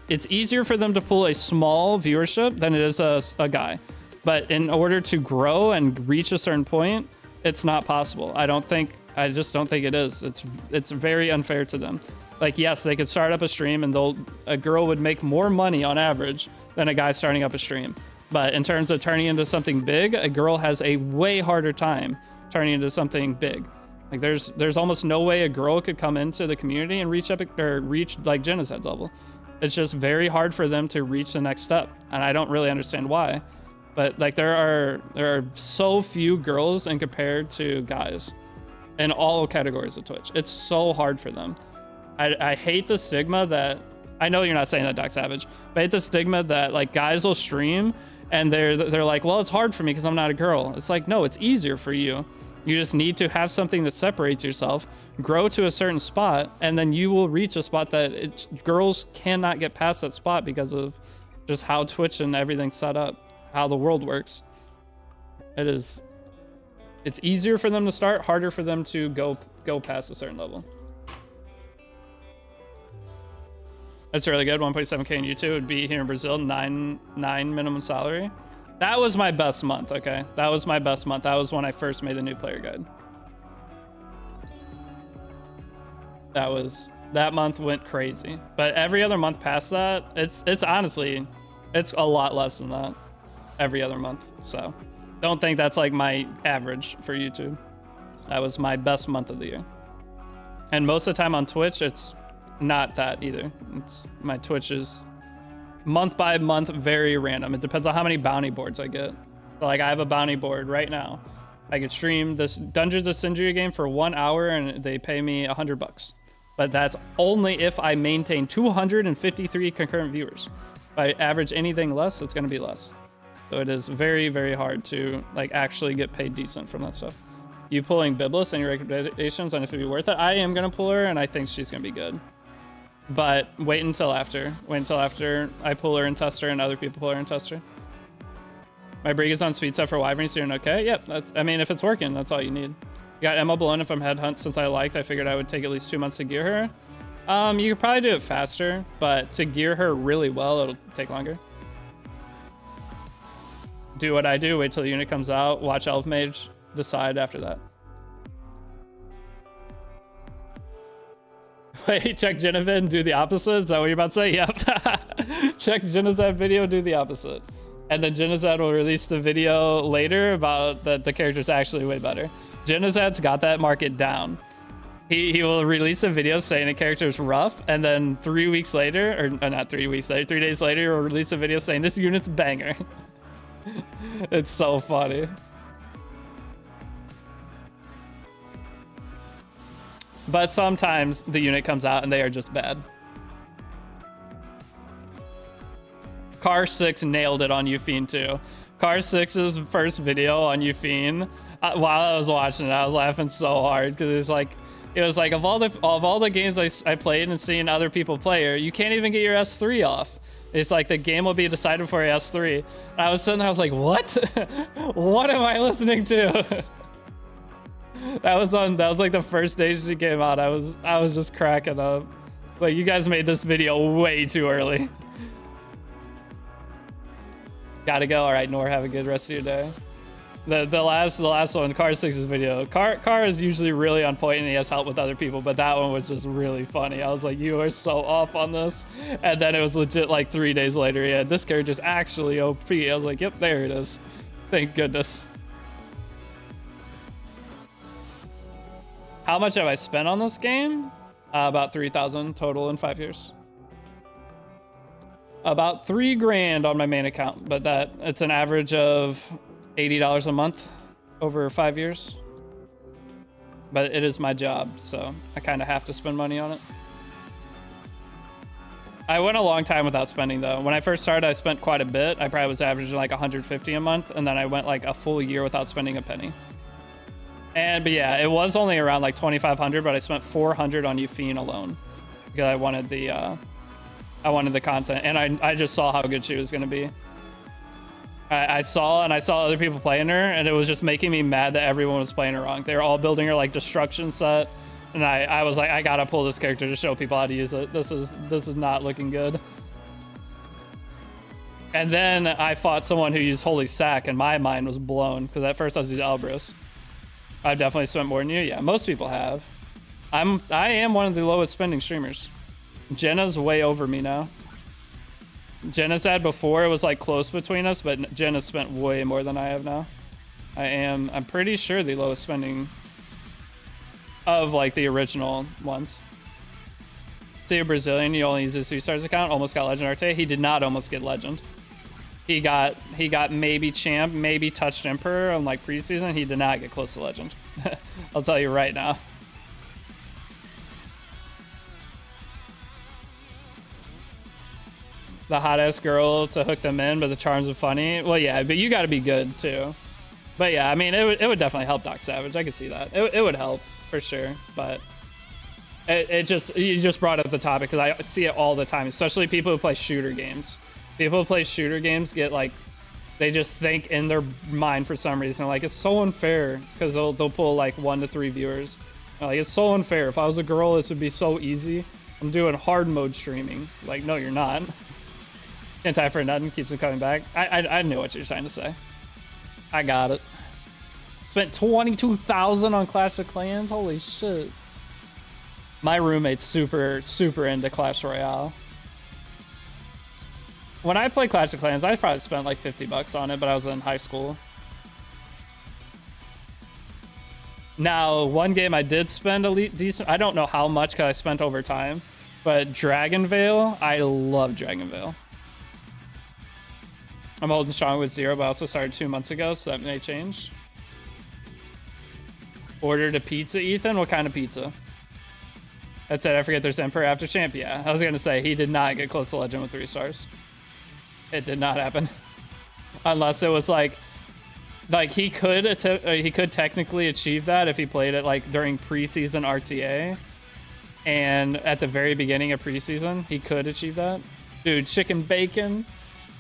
it's easier for them to pull a small viewership than it is a guy. But in order to grow and reach a certain point, it's not possible. I just don't think it is. It's very unfair to them. Like, yes, they could start up a stream and a girl would make more money on average than a guy starting up a stream. But in terms of turning into something big, a girl has a way harder time turning into something big. Like there's almost no way a girl could come into the community and reach like Genocide's level. It's just very hard for them to reach the next step, and I don't really understand why. But like there are so few girls and compared to guys in all categories of Twitch. It's so hard for them. I hate the stigma that, I know you're not saying that, Doc Savage, but I hate the stigma that like guys will stream and they're like, well, it's hard for me because I'm not a girl. It's like, no, it's easier for you. You just need to have something that separates yourself, grow to a certain spot, and then you will reach a spot that girls cannot get past that spot because of just how Twitch and everything's set up, how the world works. It's easier for them to start, harder for them to go past a certain level. That's really good. 1.7K in YouTube would be here in Brazil, 9 minimum salary. That was my best month, okay? That was my best month. That was when I first made the new player guide. That month went crazy. But every other month past that, it's honestly, it's a lot less than that every other month. So don't think that's like my average for YouTube. That was my best month of the year. And most of the time on Twitch, it's not that either. My Twitch is month by month, very random. It depends on how many bounty boards I get. So like I have a bounty board right now. I could stream this Dungeons of Syndria game for 1 hour and they pay me $100. But that's only if I maintain 253 concurrent viewers. If I average anything less, it's going to be less. So it is very, very hard to like actually get paid decent from that stuff. You pulling Biblis and your recommendations on if it'd be worth it? I am going to pull her and I think she's going to be good. But wait until after. Wait until after I pull her and test her and other people pull her and test her. My brig is on speed set for Wyverns doing okay. Yep, I mean, if it's working, that's all you need. You got Emma Bologna from Headhunt since I figured I would take at least 2 months to gear her. You could probably do it faster, but to gear her really well, it'll take longer. Do what I do, wait till the unit comes out, watch Elf Mage, decide after that. Wait, check Genevieve and do the opposite? Is that what you're about to say? Yep. Check Genocide video, do the opposite. And then Genocide will release the video later about that the character's actually way better. Genocide's got that market down. He will release a video saying the character's rough, and then 3 weeks later, or not 3 weeks later, 3 days later, he'll release a video saying this unit's banger. It's so funny. But sometimes the unit comes out and they are just bad. Car 6 nailed it on Euphene too. Car 6's first video on Euphene, while I was watching it, I was laughing so hard because it was like of all the games I played and seen other people play, you can't even get your S3 off. It's like the game will be decided for your S3. And I was sitting there, I was like, what? What am I listening to? That was like the first day she came out. I was just cracking up. Like, you guys made this video way too early. Gotta go. All right, Nor, have a good rest of your day. The last one, Car 6's video. Car is usually really on point and he has help with other people, but that one was just really funny. I was like, you are so off on this. And then it was legit like 3 days later. Yeah, this character's actually OP. I was like, yep, there it is. Thank goodness. How much have I spent on this game? About 3,000 total in 5 years. About $3 grand on my main account, but it's an average of $80 a month over 5 years. but it is my job, so I kind of have to spend money on it. I went a long time without spending though. When I first started, I spent quite a bit. I probably was averaging like 150 a month, and then I went like a full year without spending a penny. But yeah, it was only around like 2,500, but I spent 400 on Euphine alone because I wanted the content, and I just saw how good she was gonna be. I saw other people playing her, and it was just making me mad that everyone was playing her wrong. They were all building her like destruction set. And I was like, I gotta pull this character to show people how to use it. This is not looking good. And then I fought someone who used Holy Sack, and my mind was blown. Because at first I was using Elbrus. I've definitely spent more than you. Yeah, most people have. I am one of the lowest spending streamers. Jenna's way over me now. Jenna said before it was like close between us, but Jenna spent way more than I have now. I'm pretty sure the lowest spending of like the original ones. So you're Brazilian, you only use his 3-stars account, almost got Legend Arte. He did not almost get Legend. He got maybe Champ, maybe touched Emperor on like preseason. He did not get close to Legend. I'll tell you right now. The hot ass girl to hook them in, but the charms are funny. Well, yeah, but you got to be good too. But yeah, I mean, it would definitely help Doc Savage. I could see that. It would help. For sure, but you just brought up the topic because I see it all the time, especially people who play shooter games. People who play shooter games get like, they just think in their mind for some reason like it's so unfair because they'll pull like 1 to 3 viewers. Like it's so unfair. If I was a girl, this would be so easy. I'm doing hard mode streaming. Like no, you're not. Can't tie for nothing. Keeps them coming back. I knew what you're trying to say. I got it. Spent 22,000 on Clash of Clans. Holy shit. My roommate's super into Clash Royale. When I played Clash of Clans, I probably spent like 50 bucks on it, but I was in high school. Now, one game I did spend a decent, I don't know how much because I spent over time, but Dragon Veil, I love Dragon Veil. I'm holding strong with 0, but I also started 2 months ago, so that may change. Ordered a pizza, Ethan? What kind of pizza? That said, I forget there's Emperor after Champ. Yeah, I was going to say, he did not get close to Legend with 3 stars. It did not happen. Unless it was like he could technically achieve that if he played it like during preseason RTA. And at the very beginning of preseason, he could achieve that. Dude, chicken bacon.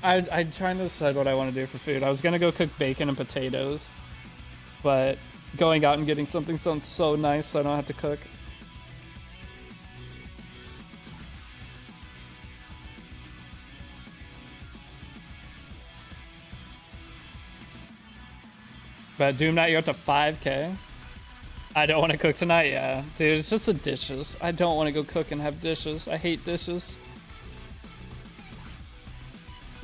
I'm trying to decide what I want to do for food. I was going to go cook bacon and potatoes. But going out and getting something sounds so nice so I don't have to cook. But Doom Knight, you're up to 5K. I don't want to cook tonight, yeah. Dude, it's just the dishes. I don't want to go cook and have dishes. I hate dishes.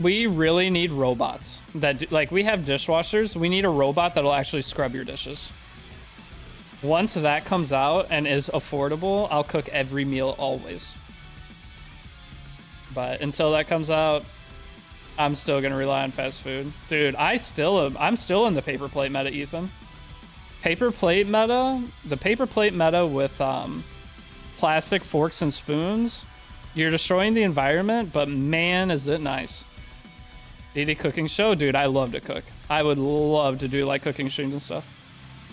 We really need robots that do, like, we have dishwashers. We need a robot that'll actually scrub your dishes. Once that comes out and is affordable, I'll cook every meal always. But until that comes out, I'm still gonna rely on fast food. Dude, I'm still in the paper plate meta, Ethan. Paper plate meta, the paper plate meta with plastic forks and spoons, you're destroying the environment, but man, is it nice. Deity cooking show, dude, I love to cook. I would love to do like cooking streams and stuff.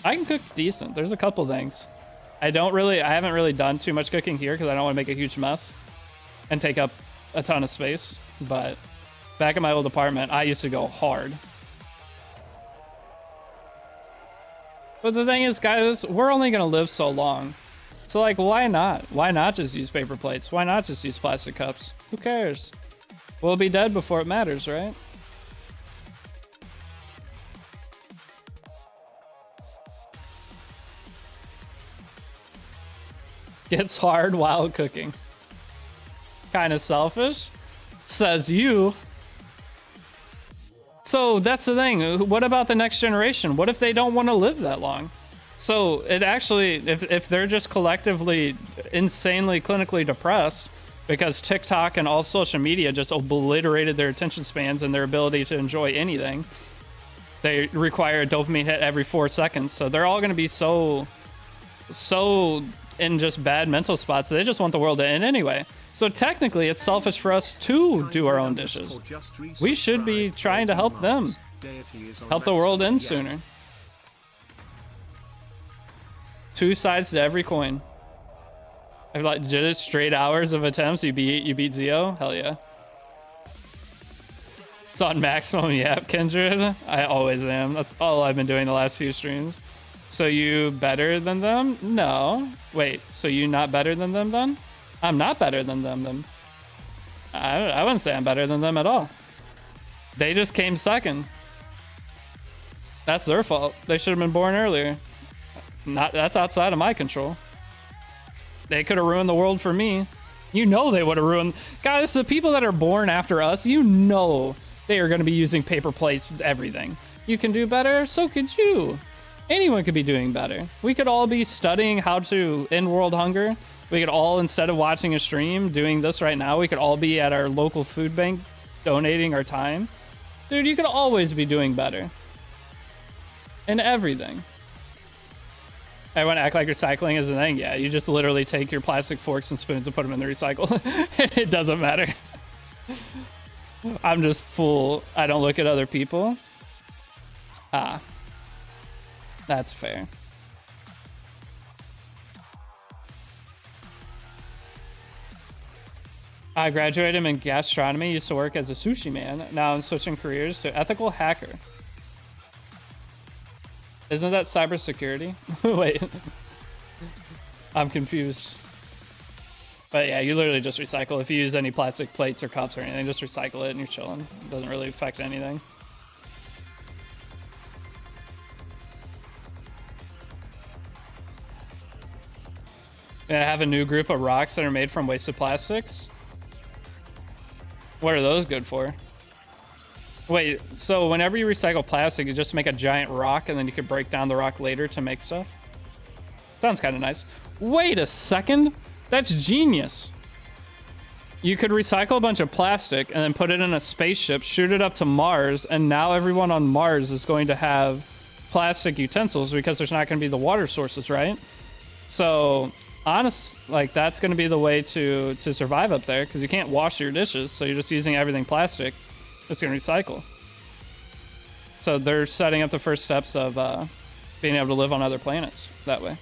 I can cook decent. There's a couple things. I haven't really done too much cooking here because I don't want to make a huge mess and take up a ton of space. But back in my old apartment, I used to go hard. But the thing is, guys, we're only going to live so long. So, like, why not? Why not just use paper plates? Why not just use plastic cups? Who cares? We'll be dead before it matters, right? Gets hard while cooking. Kind of selfish, says you. So that's the thing. What about the next generation? What if they don't want to live that long? So it actually, if they're just collectively insanely clinically depressed because TikTok and all social media just obliterated their attention spans and their ability to enjoy anything, they require a dopamine hit every 4 seconds. So they're all going to be so so in just bad mental spots. They just want the world to end anyway. So technically, it's selfish for us to do our own dishes. We should be trying to help them. Help the world end sooner. Two sides to every coin. I've like did it straight hours of attempts. You beat Zio? Hell yeah. It's on maximum yap, Kindred. I always am. That's all I've been doing the last few streams. So you better than them? No. Wait, so you not better than them then? I'm not better than them then. I wouldn't say I'm better than them at all. They just came second. That's their fault. They should have been born earlier. That's outside of my control. They could have ruined the world for me. You know they would have ruined. Guys, the people that are born after us, you know they are going to be using paper plates with everything. You can do better, so could you. Anyone could be doing better. We could all be studying how to end world hunger. We could all, instead of watching a stream, doing this right now, we could all be at our local food bank donating our time. Dude, you could always be doing better. In everything. Everyone act like recycling is a thing. Yeah, you just literally take your plastic forks and spoons and put them in the recycle. It doesn't matter. I'm just full. I don't look at other people. Ah. That's fair. I graduated in gastronomy, used to work as a sushi man. Now I'm switching careers to ethical hacker. Isn't that cybersecurity? Wait. I'm confused. But yeah, you literally just recycle. If you use any plastic plates or cups or anything, just recycle it and you're chilling. It doesn't really affect anything. I have a new group of rocks that are made from wasted plastics. What are those good for? Wait, so whenever you recycle plastic, you just make a giant rock and then you can break down the rock later to make stuff? Sounds kind of nice. Wait a second. That's genius. You could recycle a bunch of plastic and then put it in a spaceship, shoot it up to Mars, and now everyone on Mars is going to have plastic utensils because there's not going to be the water sources, right? So like that's going to be the way to survive up there because you can't wash your dishes, so you're just using everything plastic. It's going to recycle. So they're setting up the first steps of being able to live on other planets that way.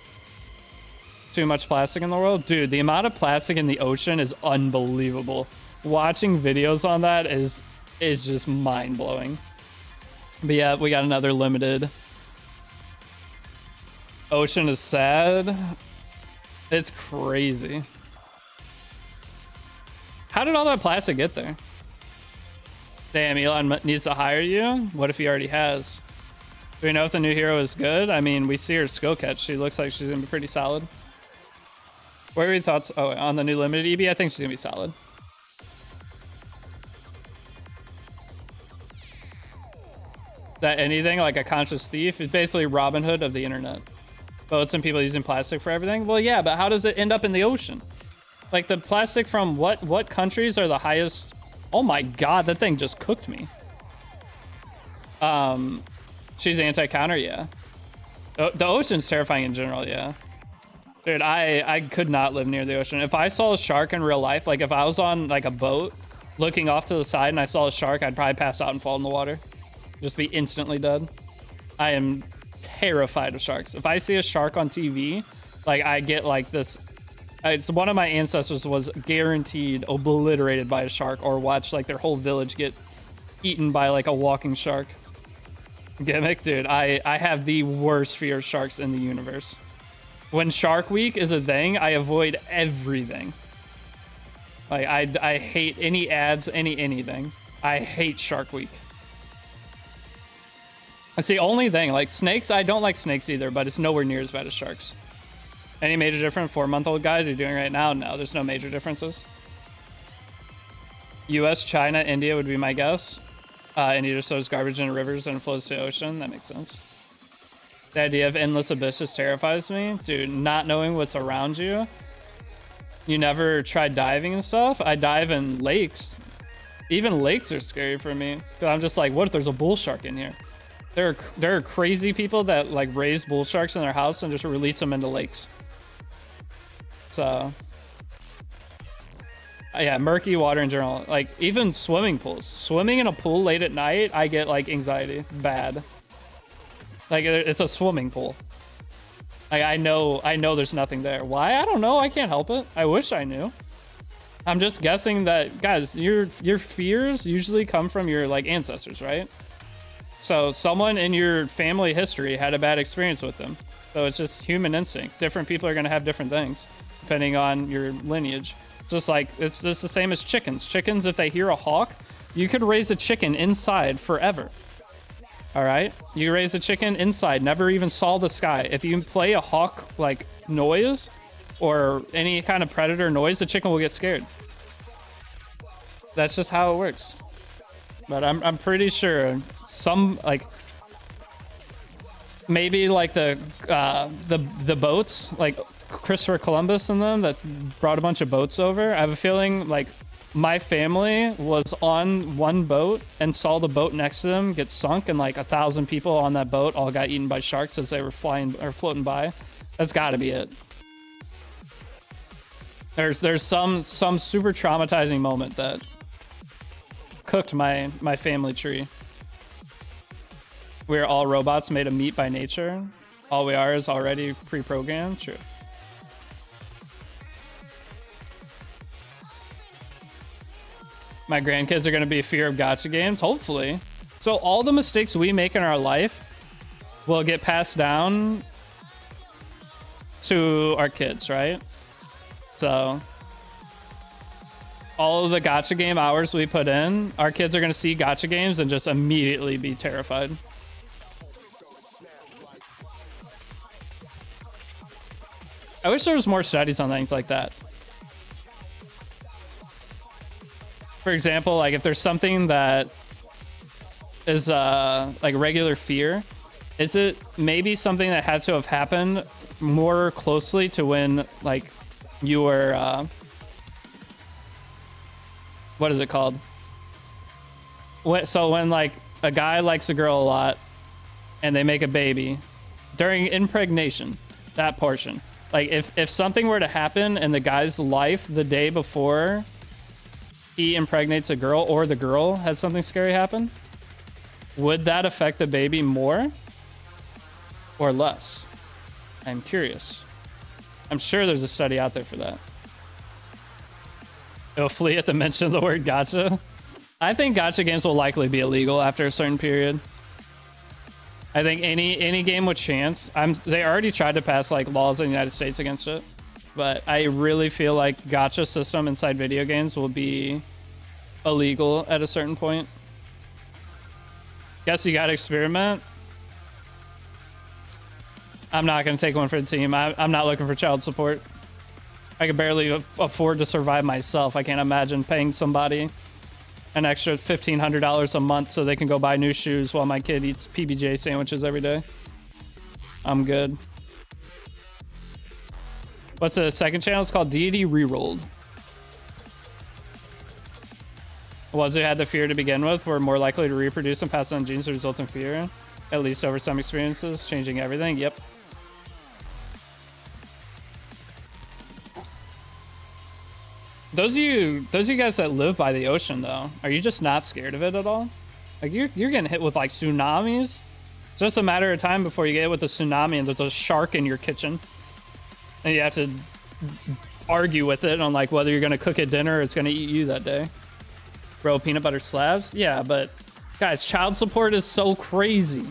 Too much plastic in the world? Dude, the amount of plastic in the ocean is unbelievable. Watching videos on that is just mind-blowing. But yeah, we got another limited. Ocean is sad. It's crazy. How did all that plastic get there? Damn, Elon needs to hire you? What if he already has? Do we know if the new hero is good? I mean, we see her skill catch. She looks like she's going to be pretty solid. What are your thoughts? Oh, on the new limited EB? I think she's going to be solid. That anything like a conscious thief is basically Robin Hood of the internet. Boats and people using plastic for everything. Well, yeah, but how does it end up in the ocean? Like the plastic from what countries are the highest? Oh my god, that thing just cooked me. She's anti-counter, yeah. The ocean's terrifying in general, yeah. Dude, I could not live near the ocean. If I saw a shark in real life, like if I was on like a boat looking off to the side and I saw a shark, I'd probably pass out and fall in the water. Just be instantly dead. I am terrified of sharks. If I see a shark on TV, like I get like this. It's one of my ancestors was guaranteed obliterated by a shark or watch like their whole village get eaten by like a walking shark. Gimmick, dude, I have the worst fear of sharks in the universe. When Shark Week is a thing, I avoid everything. Like I hate any ads, anything. I hate Shark Week. That's the only thing. Like snakes, I don't like snakes either, but it's nowhere near as bad as sharks. Any major difference? 4-month-old guys are doing right now? No, there's no major differences. US, China, India would be my guess. India just throws garbage into rivers and flows to the ocean. That makes sense. The idea of endless abysses terrifies me. Dude, not knowing what's around you. You never tried diving and stuff? I dive in lakes. Even lakes are scary for me. I'm just like, what if there's a bull shark in here? There are crazy people that like raise bull sharks in their house and just release them into lakes. So yeah, murky water in general. Like even swimming pools. Swimming in a pool late at night, I get like anxiety. Bad. Like it's a swimming pool. Like I know there's nothing there. Why? I don't know. I can't help it. I wish I knew. I'm just guessing that, guys, your fears usually come from your like ancestors, right? So someone in your family history had a bad experience with them. So it's just human instinct. Different people are going to have different things depending on your lineage. Just like it's just the same as chickens. Chickens, if they hear a hawk, you could raise a chicken inside forever. All right, you raise a chicken inside, never even saw the sky. If you play a hawk like noise or any kind of predator noise, the chicken will get scared. That's just how it works. But I'm pretty sure some like maybe like the boats, like Christopher Columbus and them that brought a bunch of boats over. I have a feeling like my family was on one boat and saw the boat next to them get sunk, and like 1,000 people on that boat all got eaten by sharks as they were flying or floating by. That's got to be it. There's some super traumatizing moment that cooked my family tree. We're all robots made of meat by nature. All we are is already pre-programmed. True. My grandkids are going to be fear of gacha games, hopefully. So all the mistakes we make in our life will get passed down to our kids, right? So all of the gacha game hours we put in, our kids are going to see gacha games and just immediately be terrified. I wish there was more studies on things like that. For example, like if there's something that is like regular fear, is it maybe something that had to have happened more closely to when like you were what is it called? So when like a guy likes a girl a lot and they make a baby during impregnation, that portion. Like if something were to happen in the guy's life the day before he impregnates a girl, or the girl had something scary happen, would that affect the baby more or less? I'm curious. I'm sure there's a study out there for that. It'll flee at the mention of the word gacha. I think gacha games will likely be illegal after a certain period. I think any game with chance. They already tried to pass like laws in the United States against it, but I really feel like gacha system inside video games will be illegal at a certain point. Guess you gotta experiment. I'm not gonna take one for the team. I'm not looking for child support. I can barely afford to survive myself. I can't imagine paying somebody an extra $1,500 a month so they can go buy new shoes while my kid eats PBJ sandwiches every day. I'm good. What's the second channel? It's called Deity Rerolled. Ones who had the fear to begin with were more likely to reproduce and pass on genes that result in fear, at least over some experiences, changing everything. Yep. Those of you guys that live by the ocean, though, are you just not scared of it at all? Like you're getting hit with like tsunamis. It's just a matter of time before you get hit with a tsunami and there's a shark in your kitchen, and you have to argue with it on like whether you're gonna cook it dinner or it's gonna eat you that day. Bro, peanut butter slabs? Yeah, but guys, child support is so crazy.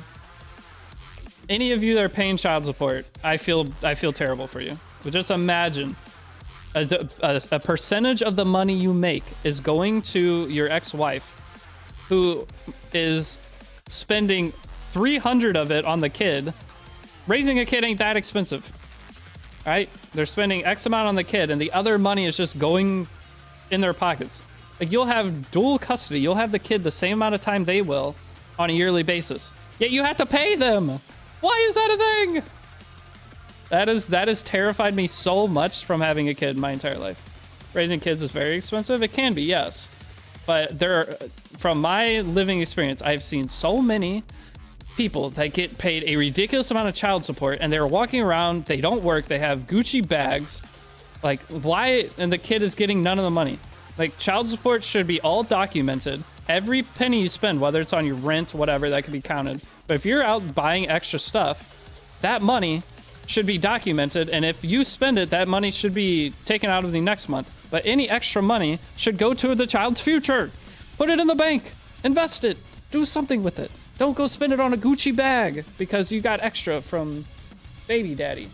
Any of you that are paying child support, I feel terrible for you. But just imagine a percentage of the money you make is going to your ex-wife, who is spending 300 of it on the kid. Raising a kid ain't that expensive, right? They're spending X amount on the kid, and the other money is just going in their pockets. Like you'll have dual custody. You'll have the kid the same amount of time they will on a yearly basis. Yet you have to pay them. Why is that a thing? That has terrified me so much from having a kid my entire life. Raising kids is very expensive. It can be, yes. But from my living experience, I've seen so many people that get paid a ridiculous amount of child support, and they're walking around, they don't work, they have Gucci bags. Like, why? And the kid is getting none of the money. Like, child support should be all documented. Every penny you spend, whether it's on your rent, whatever, that could be counted. But if you're out buying extra stuff, that money should be documented. And if you spend it, that money should be taken out of the next month. But any extra money should go to the child's future. Put it in the bank. Invest it. Do something with it. Don't go spend it on a Gucci bag because you got extra from baby daddy.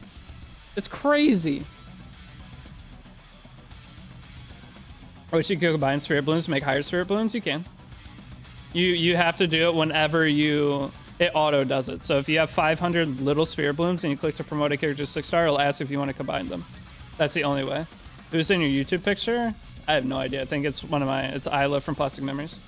It's crazy. I wish you could combine spirit balloons to make higher spirit balloons. You can. You have to do it whenever it auto does it. So if you have 500 little spirit balloons and you click to promote a character 6-star, it'll ask if you want to combine them. That's the only way. Who's in your YouTube picture? I have no idea. I think it's it's Isla from Plastic Memories.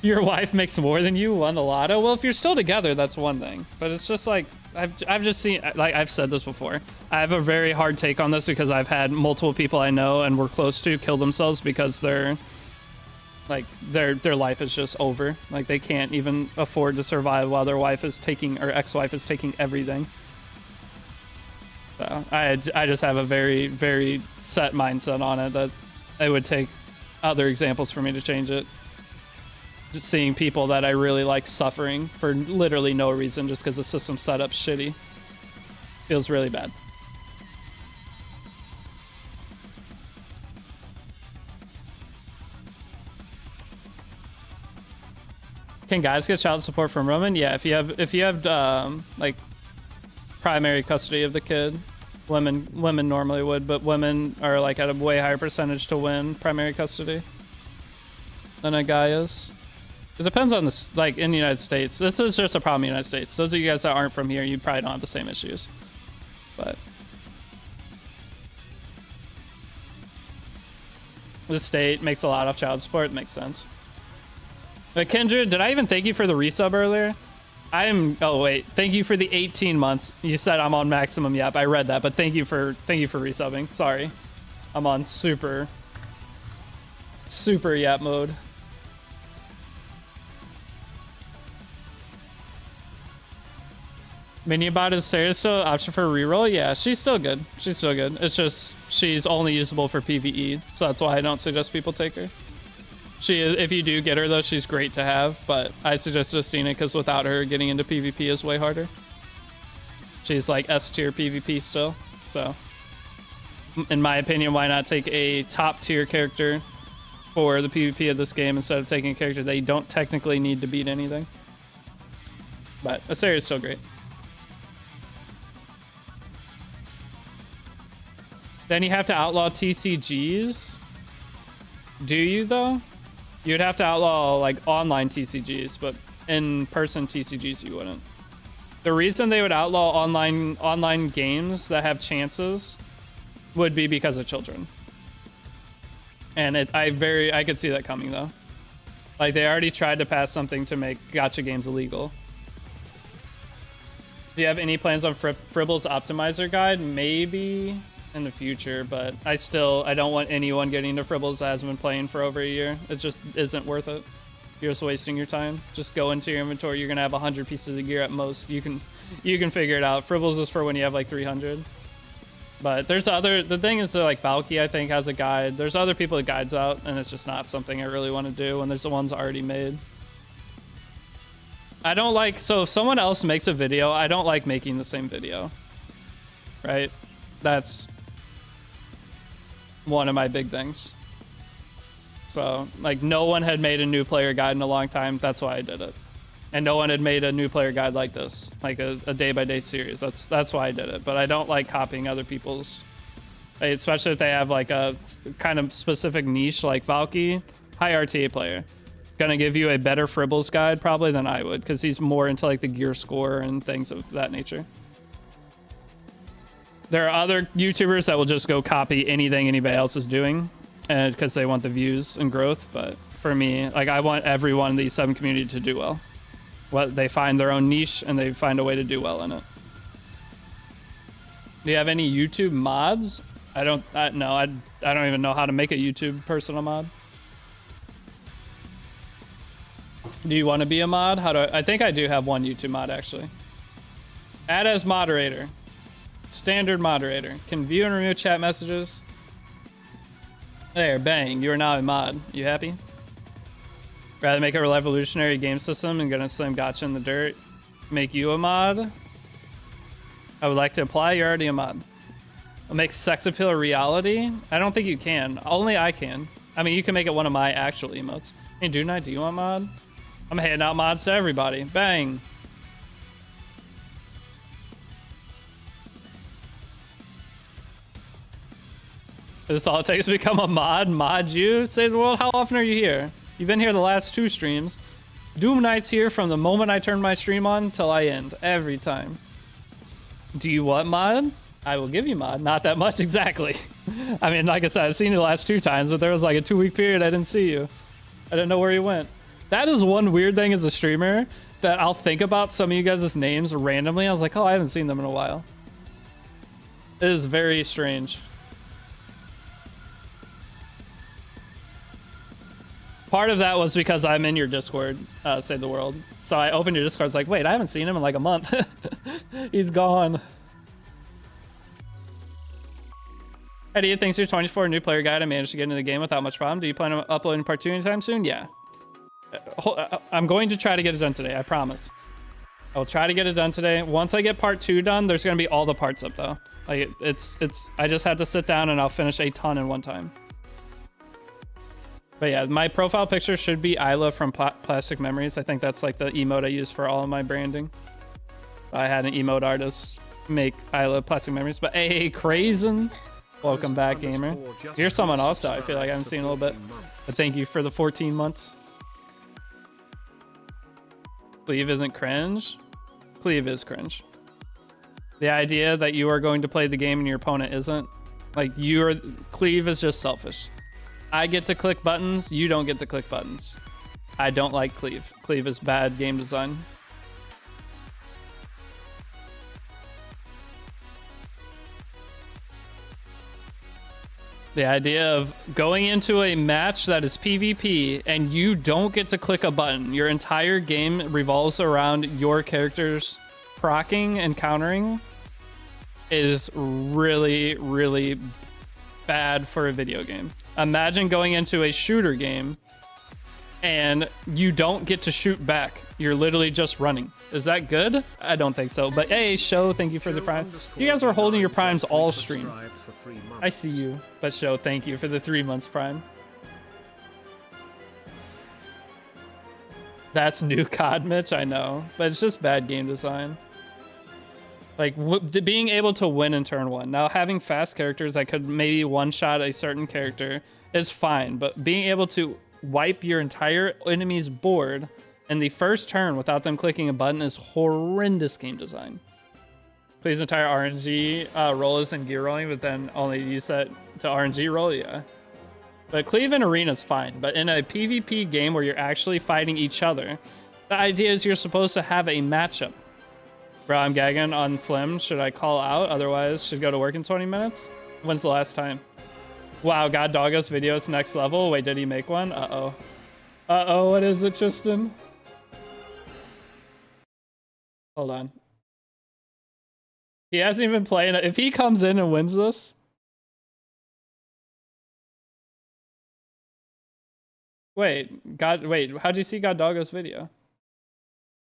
Your wife makes more than you won the lotto? Well, if you're still together, that's one thing. But it's just like, I've just seen, like I've said this before. I have a very hard take on this because I've had multiple people I know and were close to kill themselves because their life is just over. Like they can't even afford to survive while their wife is taking, or ex-wife is taking everything. So I just have a very, very set mindset on it that it would take other examples for me to change it. Just seeing people that I really like suffering for literally no reason just because the system's set up shitty feels really bad. Can guys get child support from Roman? Yeah, if you have like primary custody of the kid, women normally would, but women are like at a way higher percentage to win primary custody than a guy is. It depends on this, like in the United States. This is just a problem in the United States. Those of you guys that aren't from here, you probably don't have the same issues. But the state makes a lot of child support. It makes sense. But Kendra, did I even thank you for the resub earlier? Oh wait, thank you for the 18 months. You said I'm on maximum yap. I read that, but thank you for resubbing. Sorry. I'm on super yap mode. Minibot is Sarah still option for reroll? Yeah, she's still good. She's still good. It's just she's only usable for PvE, so that's why I don't suggest people take her. She is, if you do get her though, she's great to have, but I suggest Justina because without her, getting into PvP is way harder. She's like S tier PvP still, so in my opinion, why not take a top tier character for the PvP of this game instead of taking a character that you don't technically need to beat anything? But Asari is still great. Then you have to outlaw TCGs. Do you though? You'd have to outlaw like online TCGs, but in-person TCGs you wouldn't. The reason they would outlaw online games that have chances would be because of children. And I could see that coming though. Like they already tried to pass something to make gacha games illegal. Do you have any plans on Fribble's optimizer guide? Maybe in the future, but I don't want anyone getting into Fribbles that hasn't been playing for over a year. It just isn't worth it. You're just wasting your time. Just go into your inventory. You're gonna have 100 pieces of gear at most. You can figure it out. Fribbles is for when you have like 300. But there's the thing is that like Valky I think has a guide. There's other people that guides out, and it's just not something I really want to do when there's the ones already made. I don't like, so if someone else makes a video, I don't like making the same video. Right? That's one of my big things. So like no one had made a new player guide in a long time. That's why I did it. And no one had made a new player guide like this, like a day-by-day series. That's why I did it. But I don't like copying other people's, especially if they have like a kind of specific niche like Valky, high RTA player. Gonna give you a better Fribbles guide probably than I would, because he's more into like the gear score and things of that nature. There are other YouTubers that will just go copy anything anybody else is doing, and because they want the views and growth. But for me, like I want everyone in the E7 community to do well. They find their own niche and they find a way to do well in it. Do you have any YouTube mods? No, I don't even know how to make a YouTube personal mod. Do you want to be a mod? How do I think I do have one YouTube mod actually. Add as moderator. Standard moderator. Can view and remove chat messages. There, bang. You are now a mod. You happy? Rather make a revolutionary game system and gonna slam gotcha in the dirt. Make you a mod. I would like to apply. You're already a mod. I'll make sex appeal a reality. I don't think you can. Only I can. I mean, you can make it one of my actual emotes. Hey, do you want mod? I'm handing out mods to everybody. Bang. Is this all it takes to become a mod? Mod you? Save the world? How often are you here? You've been here the last 2 streams. Doom Knight's here from the moment I turn my stream on till I end. Every time. Do you want mod? I will give you mod. Not that much exactly. I mean, like I said, I've seen you the last 2 times, but there was like a 2-week period I didn't see you. I didn't know where you went. That is one weird thing as a streamer, that I'll think about some of you guys' names randomly. I was like, oh, I haven't seen them in a while. It is very strange. Part of that was because I'm in your Discord, Save the World. So I opened your Discord, it's like, wait, I haven't seen him in like a month. He's gone. Eddie, thanks for your 24 new player guide. I managed to get into the game without much problem. Do you plan on uploading part 2 anytime soon? Yeah. I'm going to try to get it done today, I promise. I'll try to get it done today. Once I get part 2 done, there's going to be all the parts up though. Like I just had to sit down and I'll finish a ton in one time. But yeah, my profile picture should be Isla from Plastic Memories. I think that's like the emote I use for all of my branding. I had an emote artist make Isla Plastic Memories. But hey, Crazen, welcome back, gamer. Here's someone else that I feel like I haven't seen in a little bit. But thank you for the 14 months. Cleave isn't cringe. Cleave is cringe. The idea that you are going to play the game and your opponent isn't. Like, Cleave is just selfish. I get to click buttons, you don't get to click buttons. I don't like Cleave. Cleave is bad game design. The idea of going into a match that is PvP and you don't get to click a button. Your entire game revolves around your characters proccing and countering is really, really bad for a video game. Imagine going into a shooter game and you don't get to shoot back. You're literally just running. Is that good? I don't think so. But hey, Show, thank you for the prime. You guys were holding your primes all stream. I see you. But Show, thank you for the 3 months prime. That's new COD, Mitch, I know. But it's just bad game design. Like, being able to win in turn 1. Now, having fast characters that could maybe one-shot a certain character is fine. But being able to wipe your entire enemy's board in the first turn without them clicking a button is horrendous game design. Please, entire RNG roll is in gear rolling, but then only use that to RNG roll, yeah. But Cleave in Arena is fine. But in a PvP game where you're actually fighting each other, the idea is you're supposed to have a matchup. Bro, I'm gagging on Flim. Should I call out? Otherwise, should go to work in 20 minutes? When's the last time? Wow, God Doggo's video is next level. Wait, did he make one? Uh-oh. Uh-oh, what is it, Tristan? Hold on. He hasn't even played it. If he comes in and wins this... Wait, how'd you see God Doggo's video?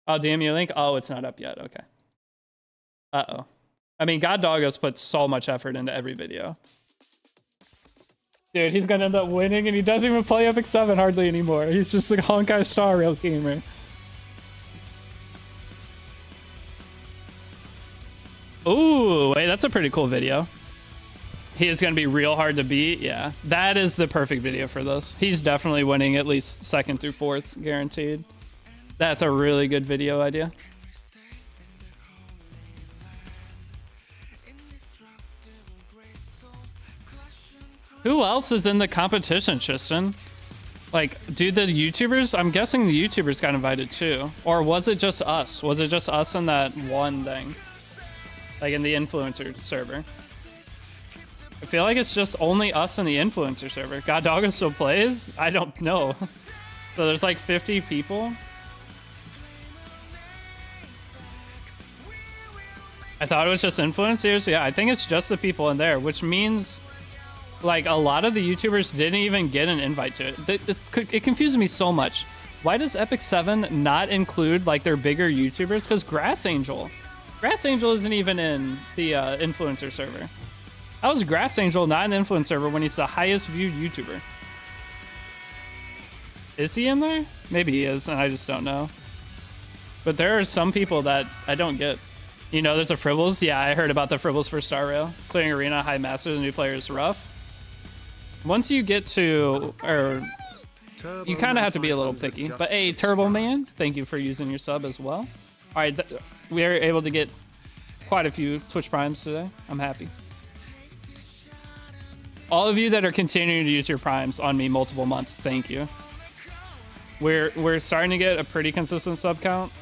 Oh, DM you a link? Oh, it's not up yet. Okay. Uh-oh. I mean, God Doggo's put so much effort into every video. Dude, he's gonna end up winning, and he doesn't even play Epic 7 hardly anymore. He's just like a Honkai Star Rail gamer. Ooh, wait, that's a pretty cool video. He is gonna be real hard to beat. Yeah, that is the perfect video for this. He's definitely winning at least 2nd through 4th, guaranteed. That's a really good video idea. Who else is in the competition, Tristan? Like, dude, the YouTubers? I'm guessing the YouTubers got invited too. Or was it just us? Was it just us in that one thing? Like in the influencer server? I feel like it's just only us in the influencer server. God Doggo still plays? I don't know. So there's like 50 people. I thought it was just influencers. Yeah, I think it's just the people in there, which means like a lot of the YouTubers didn't even get an invite to it. It confused me so much. Why does Epic 7 not include like their bigger YouTubers? Because Grass Angel isn't even in the influencer server. How is Grass Angel not an influencer server when he's the highest viewed YouTuber? Is he in there? Maybe he is, and I just don't know. But there are some people that I don't get. You know, there's a Fribbles. Yeah, I heard about the Fribbles for Star Rail. Clearing Arena, High Master, the new player is rough. Once you get to, or you kind of have to be a little picky. But hey, Turbo Man, thank you for using your sub as well. All right, we are able to get quite a few Twitch Primes today. I'm happy. All of you that are continuing to use your Primes on me multiple months, thank you. We're starting to get a pretty consistent sub count.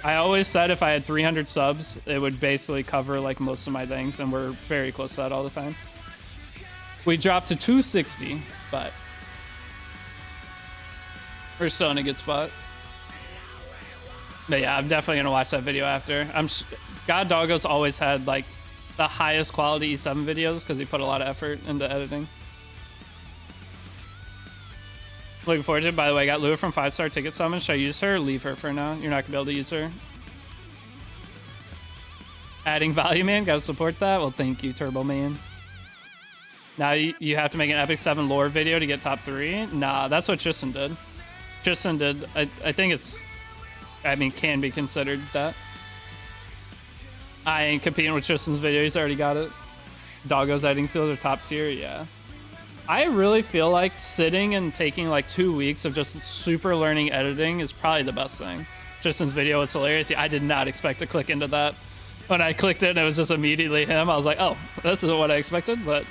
I always said if I had 300 subs, it would basically cover like most of my things, and we're very close to that all the time. We dropped to 260, but we're still in a good spot. But yeah, I'm definitely gonna watch that video after. God Doggo's always had like the highest quality E7 videos because he put a lot of effort into editing. Looking forward to it. By the way, I got Lua from 5-star Ticket Summon. Should I use her or leave her for now? You're not gonna be able to use her. Adding value, man. Gotta support that. Well, thank you, Turbo Man. Now you have to make an Epic 7 lore video to get top 3. Nah, that's what Tristan did. Tristan did. I think it's, I mean, can be considered that. I ain't competing with Tristan's video. He's already got it. Doggo's editing skills are top tier. Yeah. I really feel like sitting and taking like 2 weeks of just super learning editing is probably the best thing. Tristan's video was hilarious. I did not expect to click into that. When I clicked it and it was just immediately him, I was like, oh, this isn't what I expected, but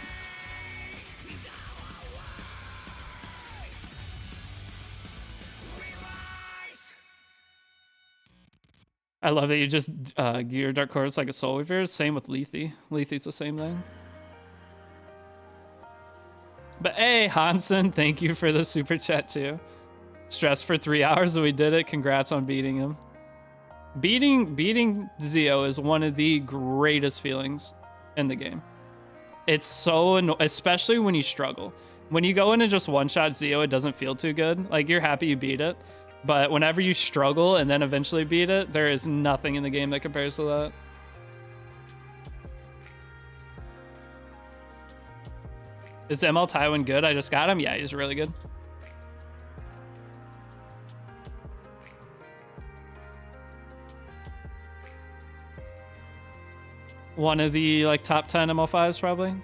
I love that you just gear Dark Chorus like a Soul Weaver. Same with Lethe. Lethe's the same thing. But hey, Hansen, thank you for the super chat too. Stressed for 3 hours, and we did it. Congrats on beating him. Beating Zio is one of the greatest feelings in the game. It's so especially when you struggle. When you go in and just one-shot Zio, it doesn't feel too good. Like, you're happy you beat it. But whenever you struggle and then eventually beat it, there is nothing in the game that compares to that. Is ML Tywin good? I just got him. Yeah, he's really good. One of the like top 10 ML5s probably.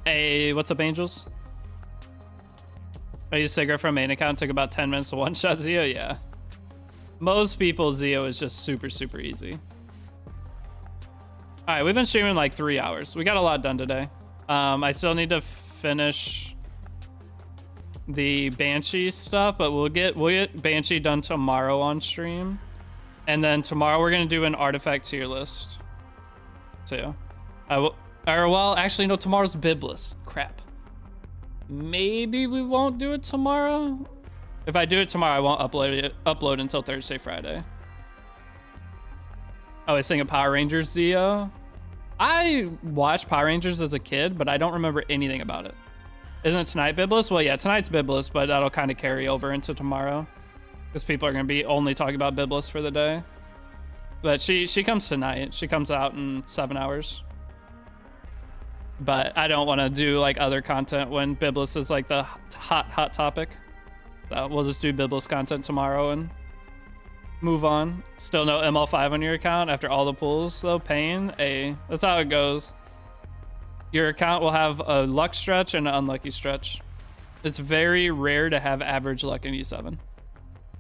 Hey, what's up, Angels? I used Cigarette from main account, took about 10 minutes to one-shot Zio. Yeah. Most people, Zio is just super, super easy. All right, we've been streaming like 3 hours. We got a lot done today. I still need to finish the Banshee stuff, but we'll get Banshee done tomorrow on stream. And then tomorrow we're gonna do an artifact tier list too. Well, actually no, tomorrow's Biblis. Crap. Maybe we won't do it tomorrow. If I do it tomorrow, I won't upload until Thursday, Friday. Oh, I was thinking Power Rangers Zio. I watched Power Rangers as a kid, but I don't remember anything about it. Isn't it tonight Biblis? Well, yeah, tonight's Biblis, but that'll kind of carry over into tomorrow because people are going to be only talking about Biblis for the day. But she comes tonight. She comes out in 7 hours. But I don't want to do like other content when Biblis is like the hot topic. So we'll just do Biblis content tomorrow and move on. Still no ML5 on your account after all the pulls though. Pain. That's how it goes. Your account will have a luck stretch and an unlucky stretch. It's very rare to have average luck in E7.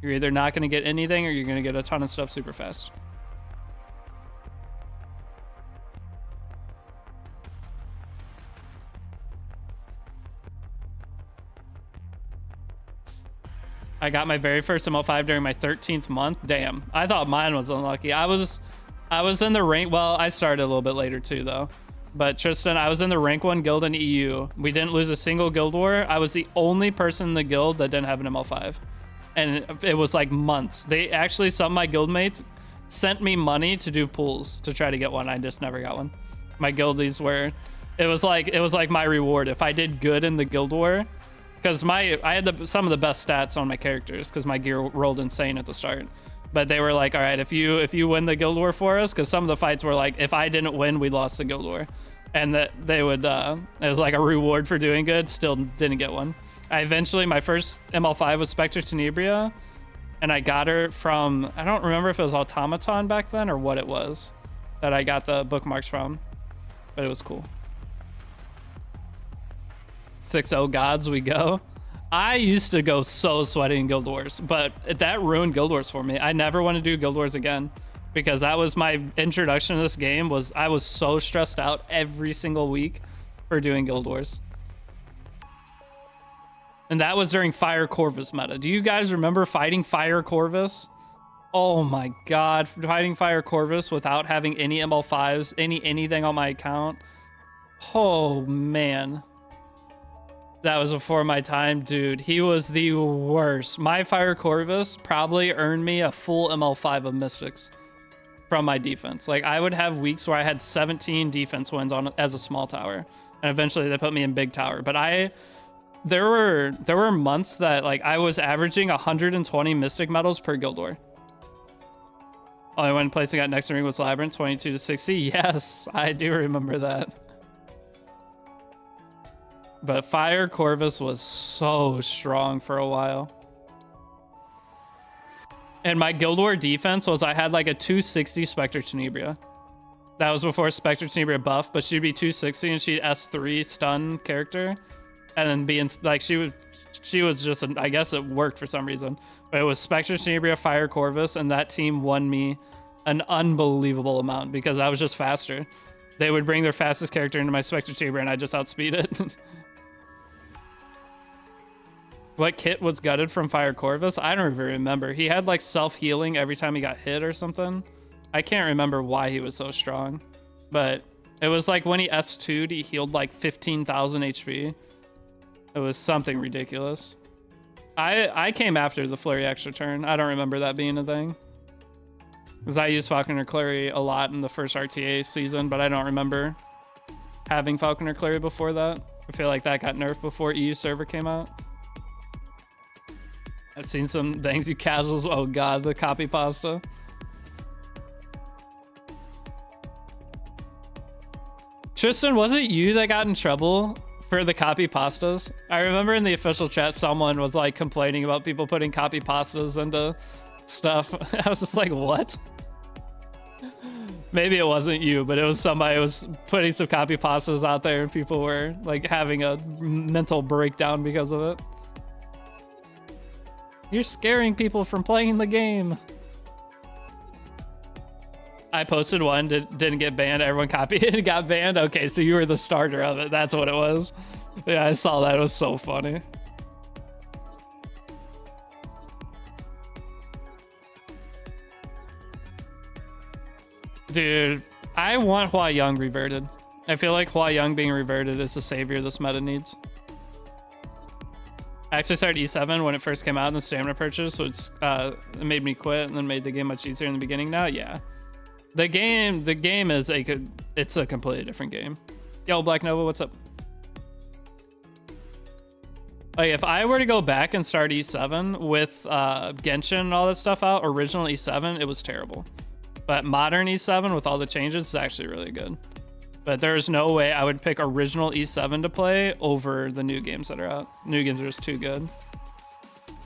You're either not going to get anything or you're going to get a ton of stuff super fast. I got my very first ML5 during my 13th month. Damn, I thought mine was unlucky. I was in the rank. Well, I started a little bit later too, though. But Tristan, I was in the rank 1 guild in EU. We didn't lose a single guild war. I was the only person in the guild that didn't have an ML5, and it was like months. They actually, some of my guildmates sent me money to do pools to try to get one. I just never got one. My guildies were, it was like my reward if I did good in the guild war, because I had some of the best stats on my characters because my gear rolled insane at the start. But they were like, all right, if you win the guild war for us, because some of the fights were like, if I didn't win, we lost the guild war, and that they would it was like a reward for doing good. Still didn't get one. I eventually, my first ML5 was Spectre Tenebria, and I got her from, I don't remember if it was Automaton back then or what it was that I got the bookmarks from, but it was cool. 6-0 gods we go. I used to go so sweaty in Guild Wars, but that ruined Guild Wars for me. I never want to do Guild Wars again, because that was my introduction to this game. I was so stressed out every single week for doing Guild Wars. And that was during Fire Corvus meta. Do you guys remember fighting Fire Corvus? Oh my god, fighting Fire Corvus without having any ML5s, anything on my account. Oh man. That was before my time, dude. He was the worst. My Fire Corvus probably earned me a full ML5 of Mystics from my defense. Like, I would have weeks where I had 17 defense wins on as a small tower, and eventually they put me in big tower. But there were months that like I was averaging 120 Mystic medals per guild war. Only one place I got next to ring was Labyrinth, 22 to 60. Yes, I do remember that. But Fire Corvus was so strong for a while. And my Guild War defense was I had like a 260 Spectre Tenebria. That was before Spectre Tenebria buff, but she'd be 260 and she'd S3 stun character. And then being like, she was just, I guess it worked for some reason. But it was Spectre Tenebria, Fire Corvus, and that team won me an unbelievable amount because I was just faster. They would bring their fastest character into my Spectre Tenebria and I just outspeed it. What kit was gutted from Fire Corvus? I don't even remember. He had like self-healing every time he got hit or something. I can't remember why he was so strong. But it was like when he S2'd, he healed like 15,000 HP. It was something ridiculous. I came after the Flurry extra turn. I don't remember that being a thing. Because I used Falconer Clary a lot in the first RTA season, but I don't remember having Falconer Clary before that. I feel like that got nerfed before EU server came out. I've seen some things you casuals. Oh god, the copy pasta. Tristan, was it you that got in trouble for the copy pastas? I remember in the official chat someone was like complaining about people putting copy pastas into stuff. I was just like, what? Maybe it wasn't you, but it was somebody who was putting some copy pastas out there and people were like having a mental breakdown because of it. You're scaring people from playing the game. I posted one, didn't get banned. Everyone copied it and got banned. Okay, so you were the starter of it. That's what it was. Yeah, I saw that. It was so funny. Dude, I want Hua Young reverted. I feel like Hua Young being reverted is the savior this meta needs. I actually started E7 when it first came out in the stamina purchase, so it made me quit and then made the game much easier in the beginning. Now, yeah. The game is it's a completely different game. Yo, Black Nova, what's up? Like, if I were to go back and start E7 with Genshin and all that stuff out, original E7, it was terrible. But modern E7 with all the changes is actually really good. But there's no way I would pick original E7 to play over the new games that are out. New games are just too good.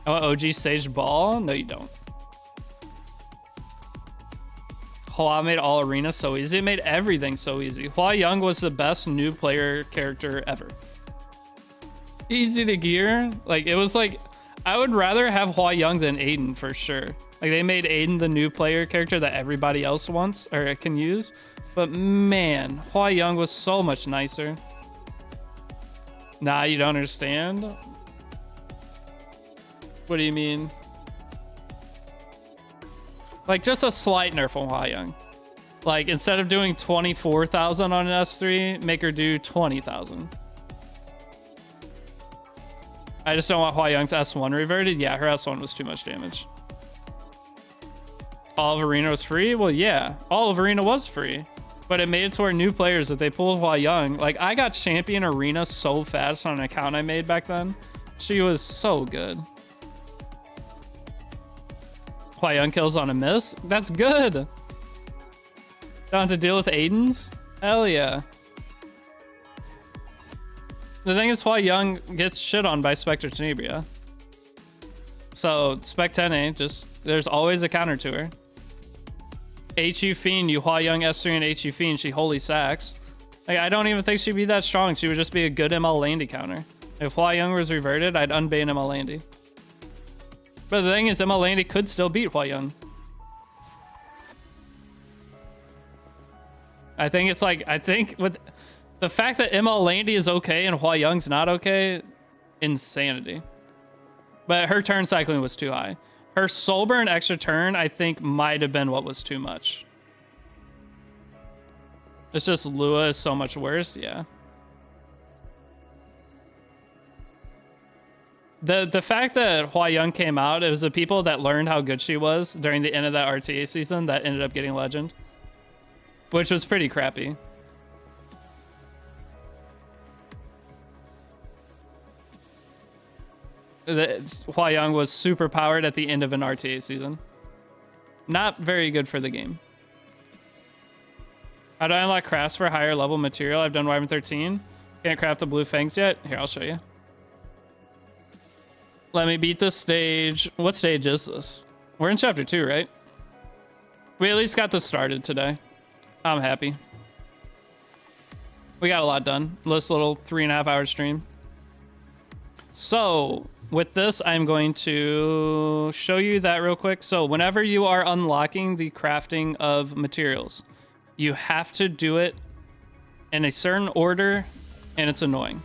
I want OG Sage Ball? No, you don't. Hua made all arenas so easy. It made everything so easy. Hua Young was the best new player character ever. Easy to gear. Like, it was like, I would rather have Hua Young than Aiden for sure. Like, they made Aiden the new player character that everybody else wants or can use. But man, Hua Young was so much nicer. Nah, you don't understand? What do you mean? Like, just a slight nerf on Hua Young. Like, instead of doing 24,000 on an S3, make her do 20,000. I just don't want Hua Young's S1 reverted. Yeah, her S1 was too much damage. All of Arena was free? Well, yeah, all of Arena was free. But it made it to where new players, that they pulled Hua Young. Like, I got champion Arena so fast on an account I made back then. She was so good. Hua Young kills on a miss? That's good. Don't have to deal with Aiden's? Hell yeah. The thing is, Hua Young gets shit on by Spectre Tenebria. So, Spectene, just, there's always a counter to her. HU Fiend, you Hua Young S3 and HU Fiend, she holy sacks. Like, I don't even think she'd be that strong. She would just be a good ML Landy counter. If Hua Young was reverted, I'd unban ML Landy. But the thing is, ML Landy could still beat Hua Young. I think it's like, I think with the fact that ML Landy is okay and Hua Young's not okay, insanity. But her turn cycling was too high. Her soul burn extra turn, I think, might have been what was too much. It's just Lua is so much worse, yeah. The fact that Hua Young came out, it was the people that learned how good she was during the end of that RTA season that ended up getting Legend. Which was pretty crappy. Hua Young was super powered at the end of an RTA season. Not very good for the game. How do I unlock crafts for higher level material? I've done Wyvern 13. Can't craft the blue fangs yet. Here, I'll show you. Let me beat this stage. What stage is this? We're in chapter 2, right? We at least got this started today. I'm happy. We got a lot done. This little 3.5 hour stream. So with this, I'm going to show you that real quick. So whenever you are unlocking the crafting of materials, you have to do it in a certain order, and it's annoying,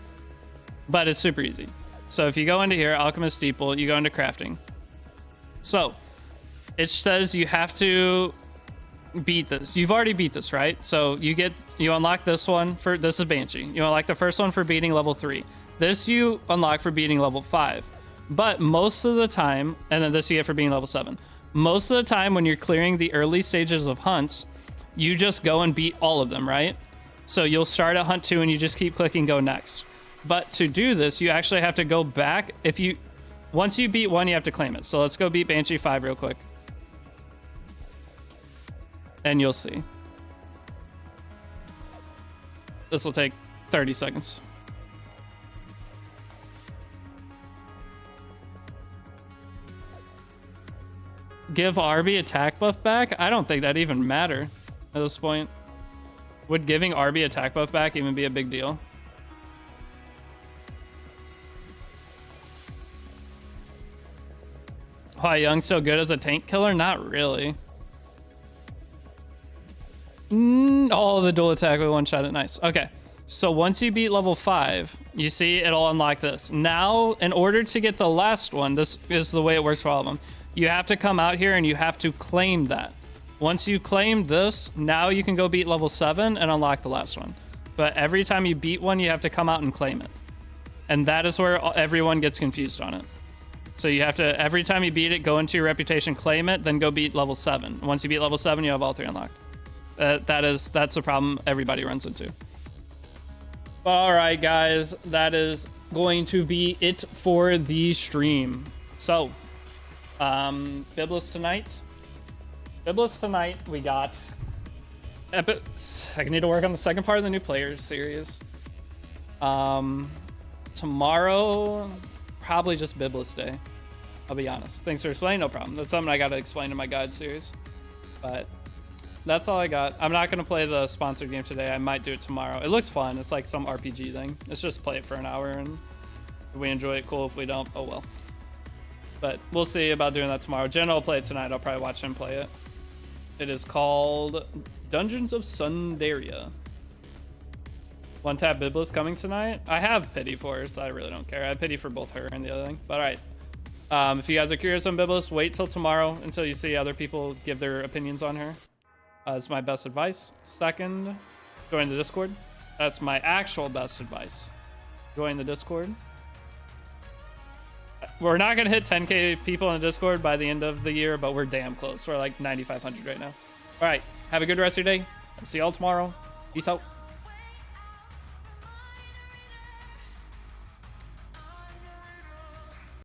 but it's super easy. So if you go into here, Alchemist Steeple, you go into crafting. So it says you have to beat this. You've already beat this, right? So you unlock this one for, this is Banshee. You unlock the first one for beating level 3. This you unlock for beating level 5. But most of the time, and then this you get for being level 7. Most of the time when you're clearing the early stages of hunts, you just go and beat all of them, right? So you'll start at hunt 2 and you just keep clicking go next. But to do this, you actually have to go back. Once you beat one, you have to claim it. So let's go beat Banshee 5 real quick. And you'll see. This will take 30 seconds. Give Arby attack buff back? I don't think that even matter at this point. Would giving Arby attack buff back even be a big deal? Hua Young so good as a tank killer? Not really. Oh, the dual attack with one shot it. Nice. Okay. So once you beat level 5, you see it'll unlock this. Now, in order to get the last one, this is the way it works for all of them. You have to come out here and you have to claim that. Once you claim this, now you can go beat level 7 and unlock the last one. But every time you beat one, you have to come out and claim it. And that is where everyone gets confused on it. So you have to, every time you beat it, go into your reputation, claim it, then go beat level 7. Once you beat level 7, you have all 3 unlocked. That's the problem everybody runs into. All right, guys, that is going to be it for the stream. So, Biblis tonight. Biblis tonight, we got I need to work on the second part of the new players series. Tomorrow, probably just Biblis day. I'll be honest. Thanks for explaining, no problem. That's something I got to explain in my guide series. But that's all I got. I'm not going to play the sponsored game today. I might do it tomorrow. It looks fun. It's like some RPG thing. Let's just play it for an hour, and if we enjoy it, cool. If we don't, oh well. But we'll see about doing that tomorrow. Jen will play it tonight. I'll probably watch him play it. It is called Dungeons of Sundaria. One tap Biblis coming tonight. I have pity for her, so I really don't care. I have pity for both her and the other thing. But all right. If you guys are curious on Biblis, wait till tomorrow until you see other people give their opinions on her. It's my best advice. Second, join the Discord. That's my actual best advice. Join the Discord. We're not gonna hit 10K people in the Discord by the end of the year, but we're damn close. We're like 9,500 right now. All right, have a good rest of your day. We'll see y'all tomorrow. Peace out.